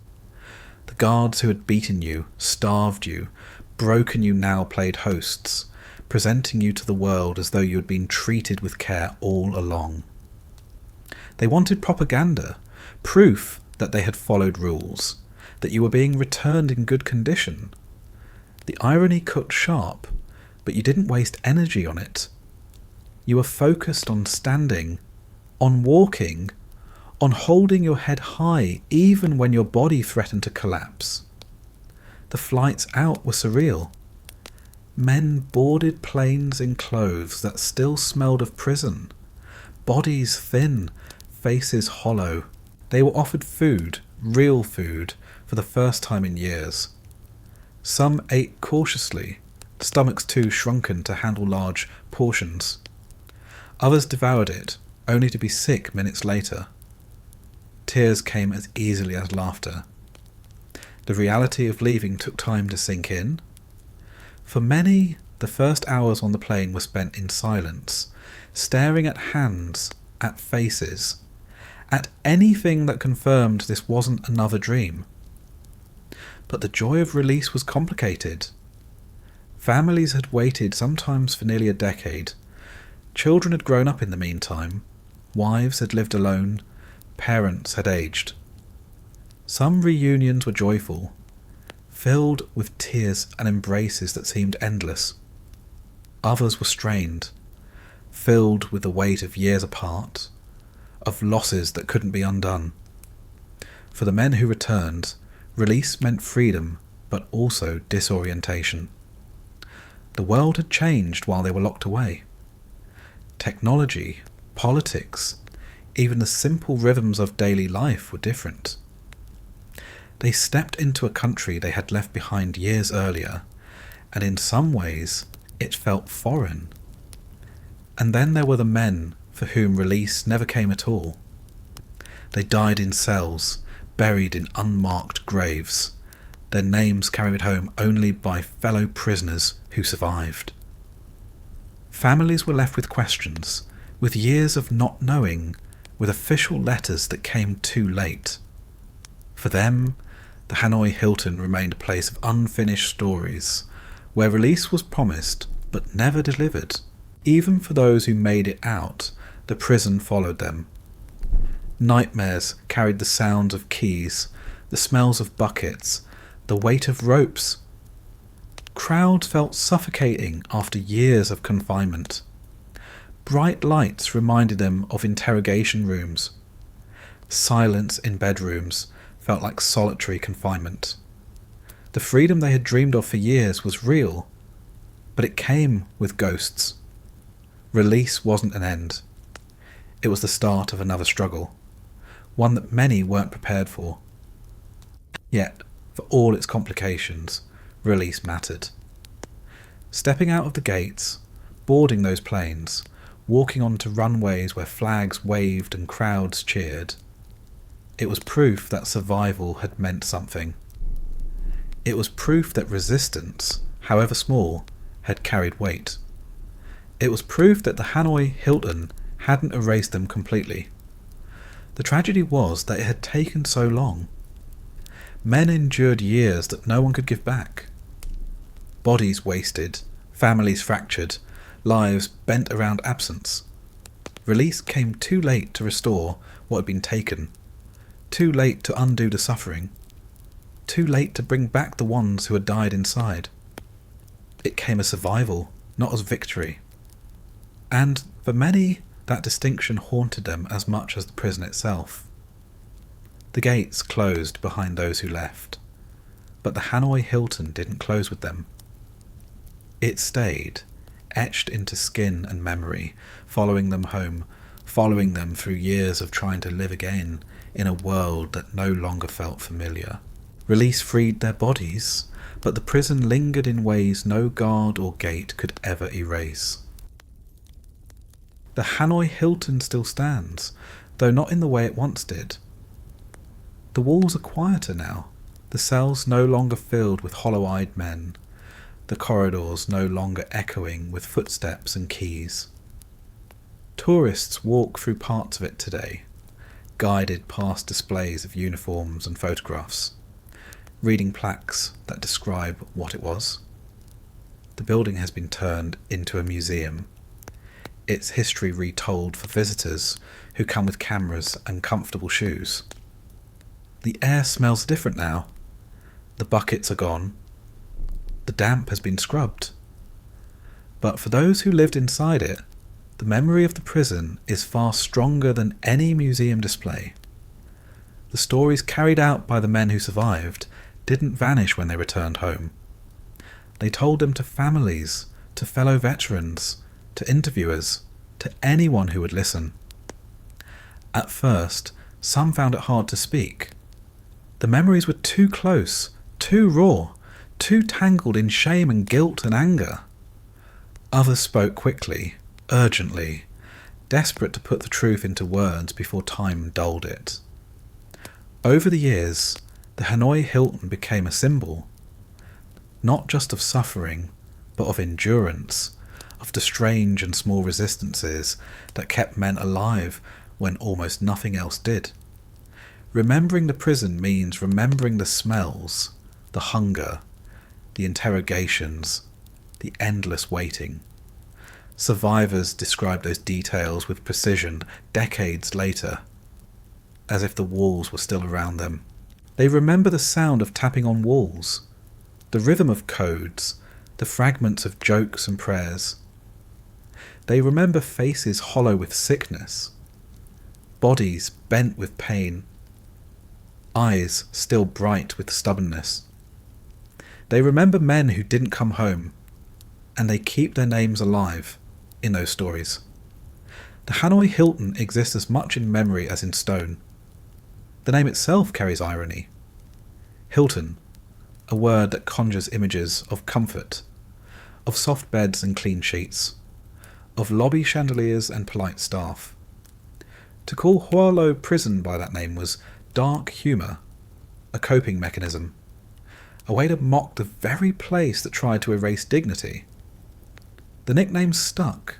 The guards who had beaten you, starved you, broken you now played hosts, presenting you to the world as though you had been treated with care all along. They wanted propaganda, proof that they had followed rules, that you were being returned in good condition. The irony cut sharp, but you didn't waste energy on it. You were focused on standing, on walking, on holding your head high even when your body threatened to collapse. The flights out were surreal. Men boarded planes in clothes that still smelled of prison, bodies thin, faces hollow. They were offered food, real food, for the first time in years. Some ate cautiously, stomachs too shrunken to handle large portions. Others devoured it, only to be sick minutes later. Tears came as easily as laughter. The reality of leaving took time to sink in. For many, the first hours on the plane were spent in silence, staring at hands, at faces, at anything that confirmed this wasn't another dream. But the joy of release was complicated. Families had waited sometimes for nearly a decade. Children had grown up in the meantime. Wives had lived alone. Parents had aged. Some reunions were joyful, filled with tears and embraces that seemed endless. Others were strained, filled with the weight of years apart, of losses that couldn't be undone. For the men who returned, release meant freedom, but also disorientation. The world had changed while they were locked away. Technology, politics, even the simple rhythms of daily life were different. They stepped into a country they had left behind years earlier, and in some ways it felt foreign. And then there were the men for whom release never came at all. They died in cells, buried in unmarked graves, their names carried home only by fellow prisoners who survived. Families were left with questions, with years of not knowing, with official letters that came too late. For them, the Hanoi Hilton remained a place of unfinished stories, where release was promised but never delivered. Even for those who made it out, the prison followed them. Nightmares carried the sounds of keys, the smells of buckets, the weight of ropes. Crowds felt suffocating after years of confinement. Bright lights reminded them of interrogation rooms. Silence in bedrooms felt like solitary confinement. The freedom they had dreamed of for years was real, but it came with ghosts. Release wasn't an end. It was the start of another struggle, one that many weren't prepared for. Yet, for all its complications, release mattered. Stepping out of the gates, boarding those planes, walking onto runways where flags waved and crowds cheered. It was proof that survival had meant something. It was proof that resistance, however small, had carried weight. It was proof that the Hanoi Hilton hadn't erased them completely. The tragedy was that it had taken so long. Men endured years that no one could give back. Bodies wasted, families fractured, lives bent around absence. Release came too late to restore what had been taken, too late to undo the suffering, too late to bring back the ones who had died inside. It came as survival, not as victory. And for many, that distinction haunted them as much as the prison itself. The gates closed behind those who left, but the Hanoi Hilton didn't close with them. It stayed, etched into skin and memory, following them home, following them through years of trying to live again in a world that no longer felt familiar. Release freed their bodies, but the prison lingered in ways no guard or gate could ever erase. The Hanoi Hilton still stands, though not in the way it once did. The walls are quieter now, the cells no longer filled with hollow-eyed men, the corridors no longer echoing with footsteps and keys. Tourists walk through parts of it today, guided past displays of uniforms and photographs, reading plaques that describe what it was. The building has been turned into a museum, its history retold for visitors who come with cameras and comfortable shoes. The air smells different now. The buckets are gone. The damp has been scrubbed. But for those who lived inside it, the memory of the prison is far stronger than any museum display. The stories carried out by the men who survived didn't vanish when they returned home. They told them to families, to fellow veterans, to interviewers, to anyone who would listen. At first, some found it hard to speak. The memories were too close, too raw, too tangled in shame and guilt and anger. Others spoke quickly, urgently, desperate to put the truth into words before time dulled it. Over the years, the Hanoi Hilton became a symbol, not just of suffering, but of endurance, of the strange and small resistances that kept men alive when almost nothing else did. Remembering the prison means remembering the smells, the hunger, the interrogations, the endless waiting. Survivors describe those details with precision decades later, as if the walls were still around them. They remember the sound of tapping on walls, the rhythm of codes, the fragments of jokes and prayers. They remember faces hollow with sickness, bodies bent with pain, eyes still bright with stubbornness. They remember men who didn't come home, and they keep their names alive in those stories. The Hanoi Hilton exists as much in memory as in stone. The name itself carries irony. Hilton, a word that conjures images of comfort, of soft beds and clean sheets, of lobby chandeliers and polite staff. To call Hoa Lo prison by that name was dark humour, a coping mechanism, a way to mock the very place that tried to erase dignity. The nickname stuck,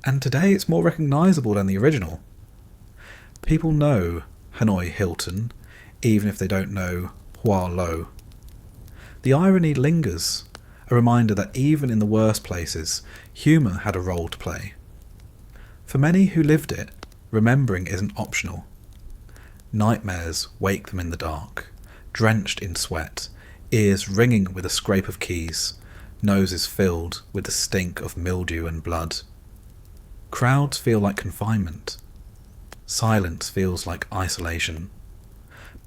and today it's more recognisable than the original. People know Hanoi Hilton, even if they don't know Hoa Lo. The irony lingers, a reminder that even in the worst places, humour had a role to play. For many who lived it, remembering isn't optional. Nightmares wake them in the dark, drenched in sweat, ears ringing with the scrape of keys, noses filled with the stink of mildew and blood. Crowds feel like confinement. Silence feels like isolation.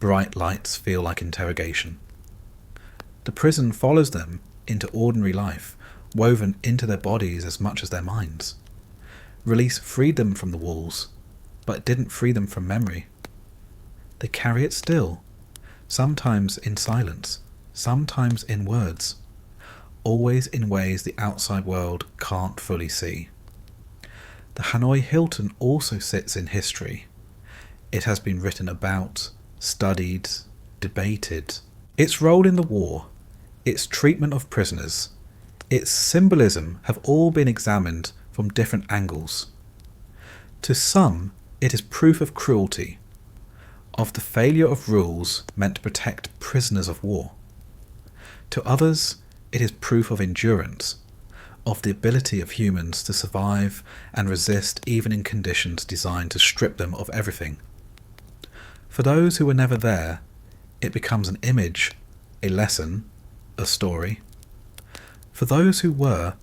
Bright lights feel like interrogation. The prison follows them into ordinary life, woven into their bodies as much as their minds. Release freed them from the walls, but it didn't free them from memory. They carry it still, sometimes in silence, sometimes in words, always in ways the outside world can't fully see. The Hanoi Hilton also sits in history. It has been written about, studied, debated. Its role in the war, its treatment of prisoners, its symbolism have all been examined from different angles. To some, it is proof of cruelty, of the failure of rules meant to protect prisoners of war. To others, it is proof of endurance, of the ability of humans to survive and resist even in conditions designed to strip them of everything. For those who were never there, it becomes an image, a lesson, a story. For those who were,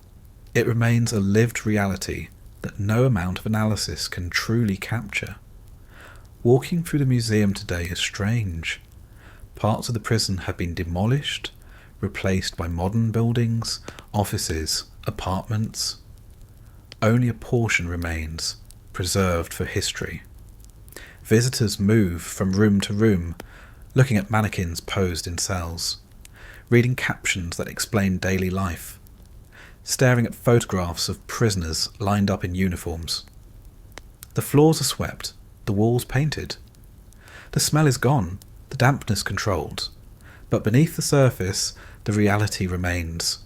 it remains a lived reality that no amount of analysis can truly capture. Walking through the museum today is strange. Parts of the prison have been demolished, replaced by modern buildings, offices, apartments. Only a portion remains, preserved for history. Visitors move from room to room, looking at mannequins posed in cells, reading captions that explain daily life, staring at photographs of prisoners lined up in uniforms. The floors are swept, the walls painted. The smell is gone, the dampness controlled, but beneath the surface, the reality remains.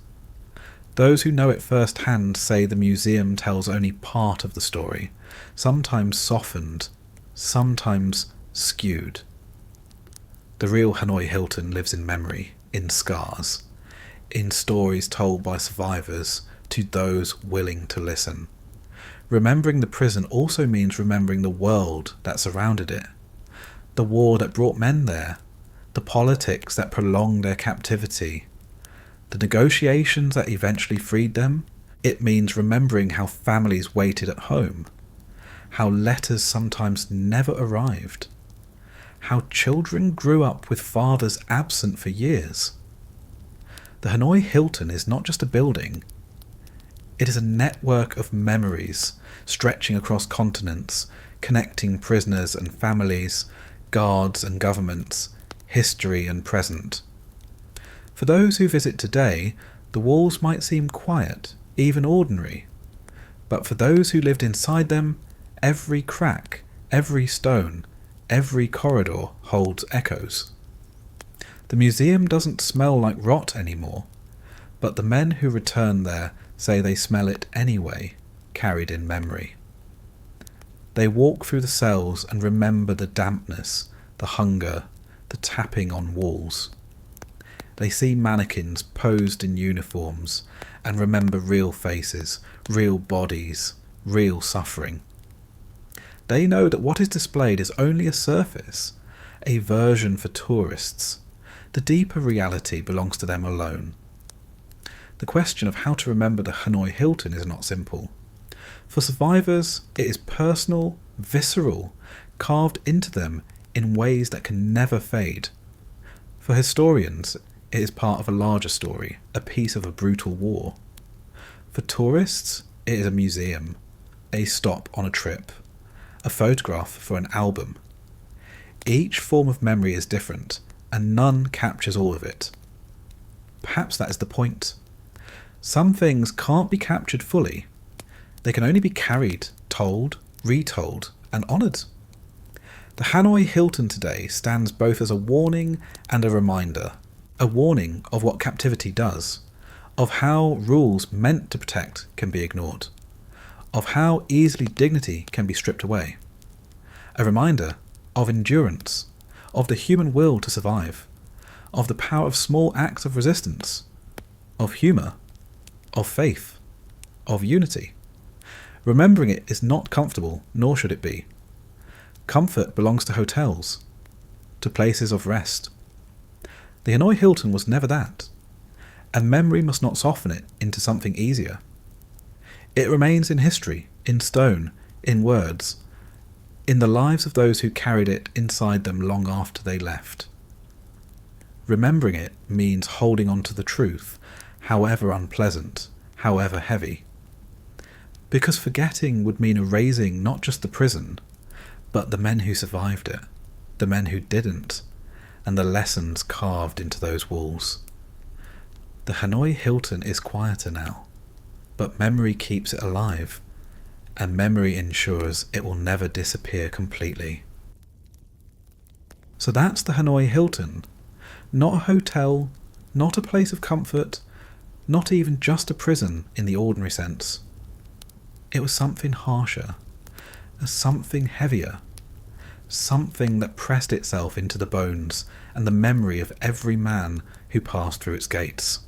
Those who know it firsthand say the museum tells only part of the story, sometimes softened, sometimes skewed. The real Hanoi Hilton lives in memory, in scars, in stories told by survivors to those willing to listen. Remembering the prison also means remembering the world that surrounded it, the war that brought men there, the politics that prolonged their captivity, the negotiations that eventually freed them. It means remembering how families waited at home, how letters sometimes never arrived, how children grew up with fathers absent for years. The Hanoi Hilton is not just a building. It is a network of memories stretching across continents, connecting prisoners and families, guards and governments, history and present. For those who visit today, the walls might seem quiet, even ordinary. But for those who lived inside them, every crack, every stone, every corridor holds echoes. The museum doesn't smell like rot anymore, but the men who return there say they smell it anyway, carried in memory. They walk through the cells and remember the dampness, the hunger, the tapping on walls. They see mannequins posed in uniforms and remember real faces, real bodies, real suffering. They know that what is displayed is only a surface, a version for tourists. The deeper reality belongs to them alone. The question of how to remember the Hanoi Hilton is not simple. For survivors, it is personal, visceral, carved into them in ways that can never fade. For historians, it is part of a larger story, a piece of a brutal war. For tourists, it is a museum, a stop on a trip, a photograph for an album. Each form of memory is different, and none captures all of it. Perhaps that is the point. Some things can't be captured fully. They can only be carried, told, retold, and honoured. The Hanoi Hilton today stands both as a warning and a reminder. A warning of what captivity does, of how rules meant to protect can be ignored, of how easily dignity can be stripped away. A reminder of endurance, of the human will to survive, of the power of small acts of resistance, of humour, of faith, of unity. Remembering it is not comfortable, nor should it be. Comfort belongs to hotels, to places of rest. The Hanoi Hilton was never that, and memory must not soften it into something easier. It remains in history, in stone, in words, in the lives of those who carried it inside them long after they left. Remembering it means holding on to the truth, however unpleasant, however heavy. Because forgetting would mean erasing not just the prison, but the men who survived it, the men who didn't, and the lessons carved into those walls. The Hanoi Hilton is quieter now, but memory keeps it alive, and memory ensures it will never disappear completely. So that's the Hanoi Hilton. Not a hotel, not a place of comfort, not even just a prison in the ordinary sense. It was something harsher, something heavier, something that pressed itself into the bones and the memory of every man who passed through its gates.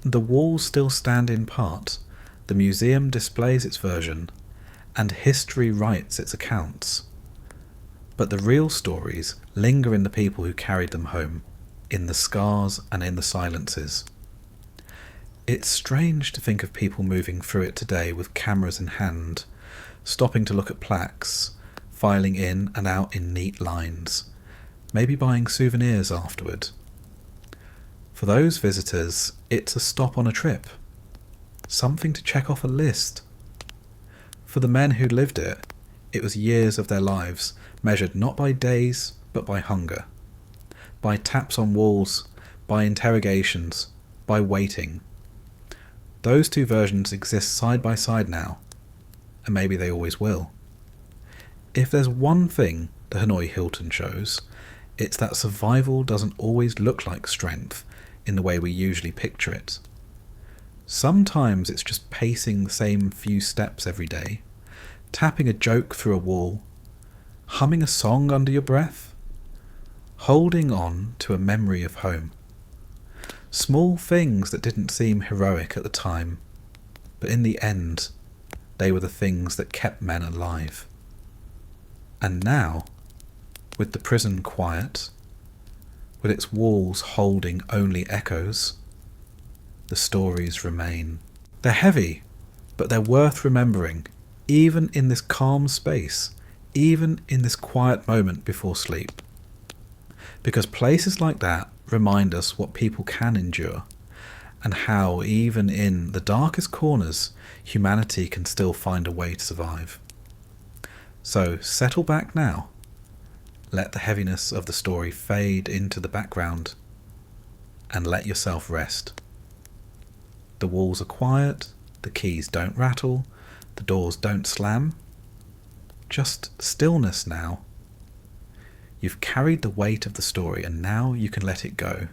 The walls still stand in part, the museum displays its version, and history writes its accounts. But the real stories linger in the people who carried them home, in the scars and in the silences. It's strange to think of people moving through it today with cameras in hand, stopping to look at plaques, filing in and out in neat lines, maybe buying souvenirs afterward. For those visitors, it's a stop on a trip, something to check off a list. For the men who lived it, it was years of their lives, measured not by days, but by hunger, by taps on walls, by interrogations, by waiting. Those two versions exist side by side now, and maybe they always will. If there's one thing the Hanoi Hilton shows, it's that survival doesn't always look like strength in the way we usually picture it. Sometimes it's just pacing the same few steps every day, tapping a joke through a wall, humming a song under your breath, holding on to a memory of home. Small things that didn't seem heroic at the time, but in the end, they were the things that kept men alive. And now, with the prison quiet, with its walls holding only echoes, the stories remain. They're heavy, but they're worth remembering, even in this calm space, even in this quiet moment before sleep. Because places like that remind us what people can endure, and how even in the darkest corners, humanity can still find a way to survive. So settle back now. Let the heaviness of the story fade into the background, and let yourself rest. The walls are quiet, the keys don't rattle, the doors don't slam. Just stillness now. You've carried the weight of the story, and now you can let it go.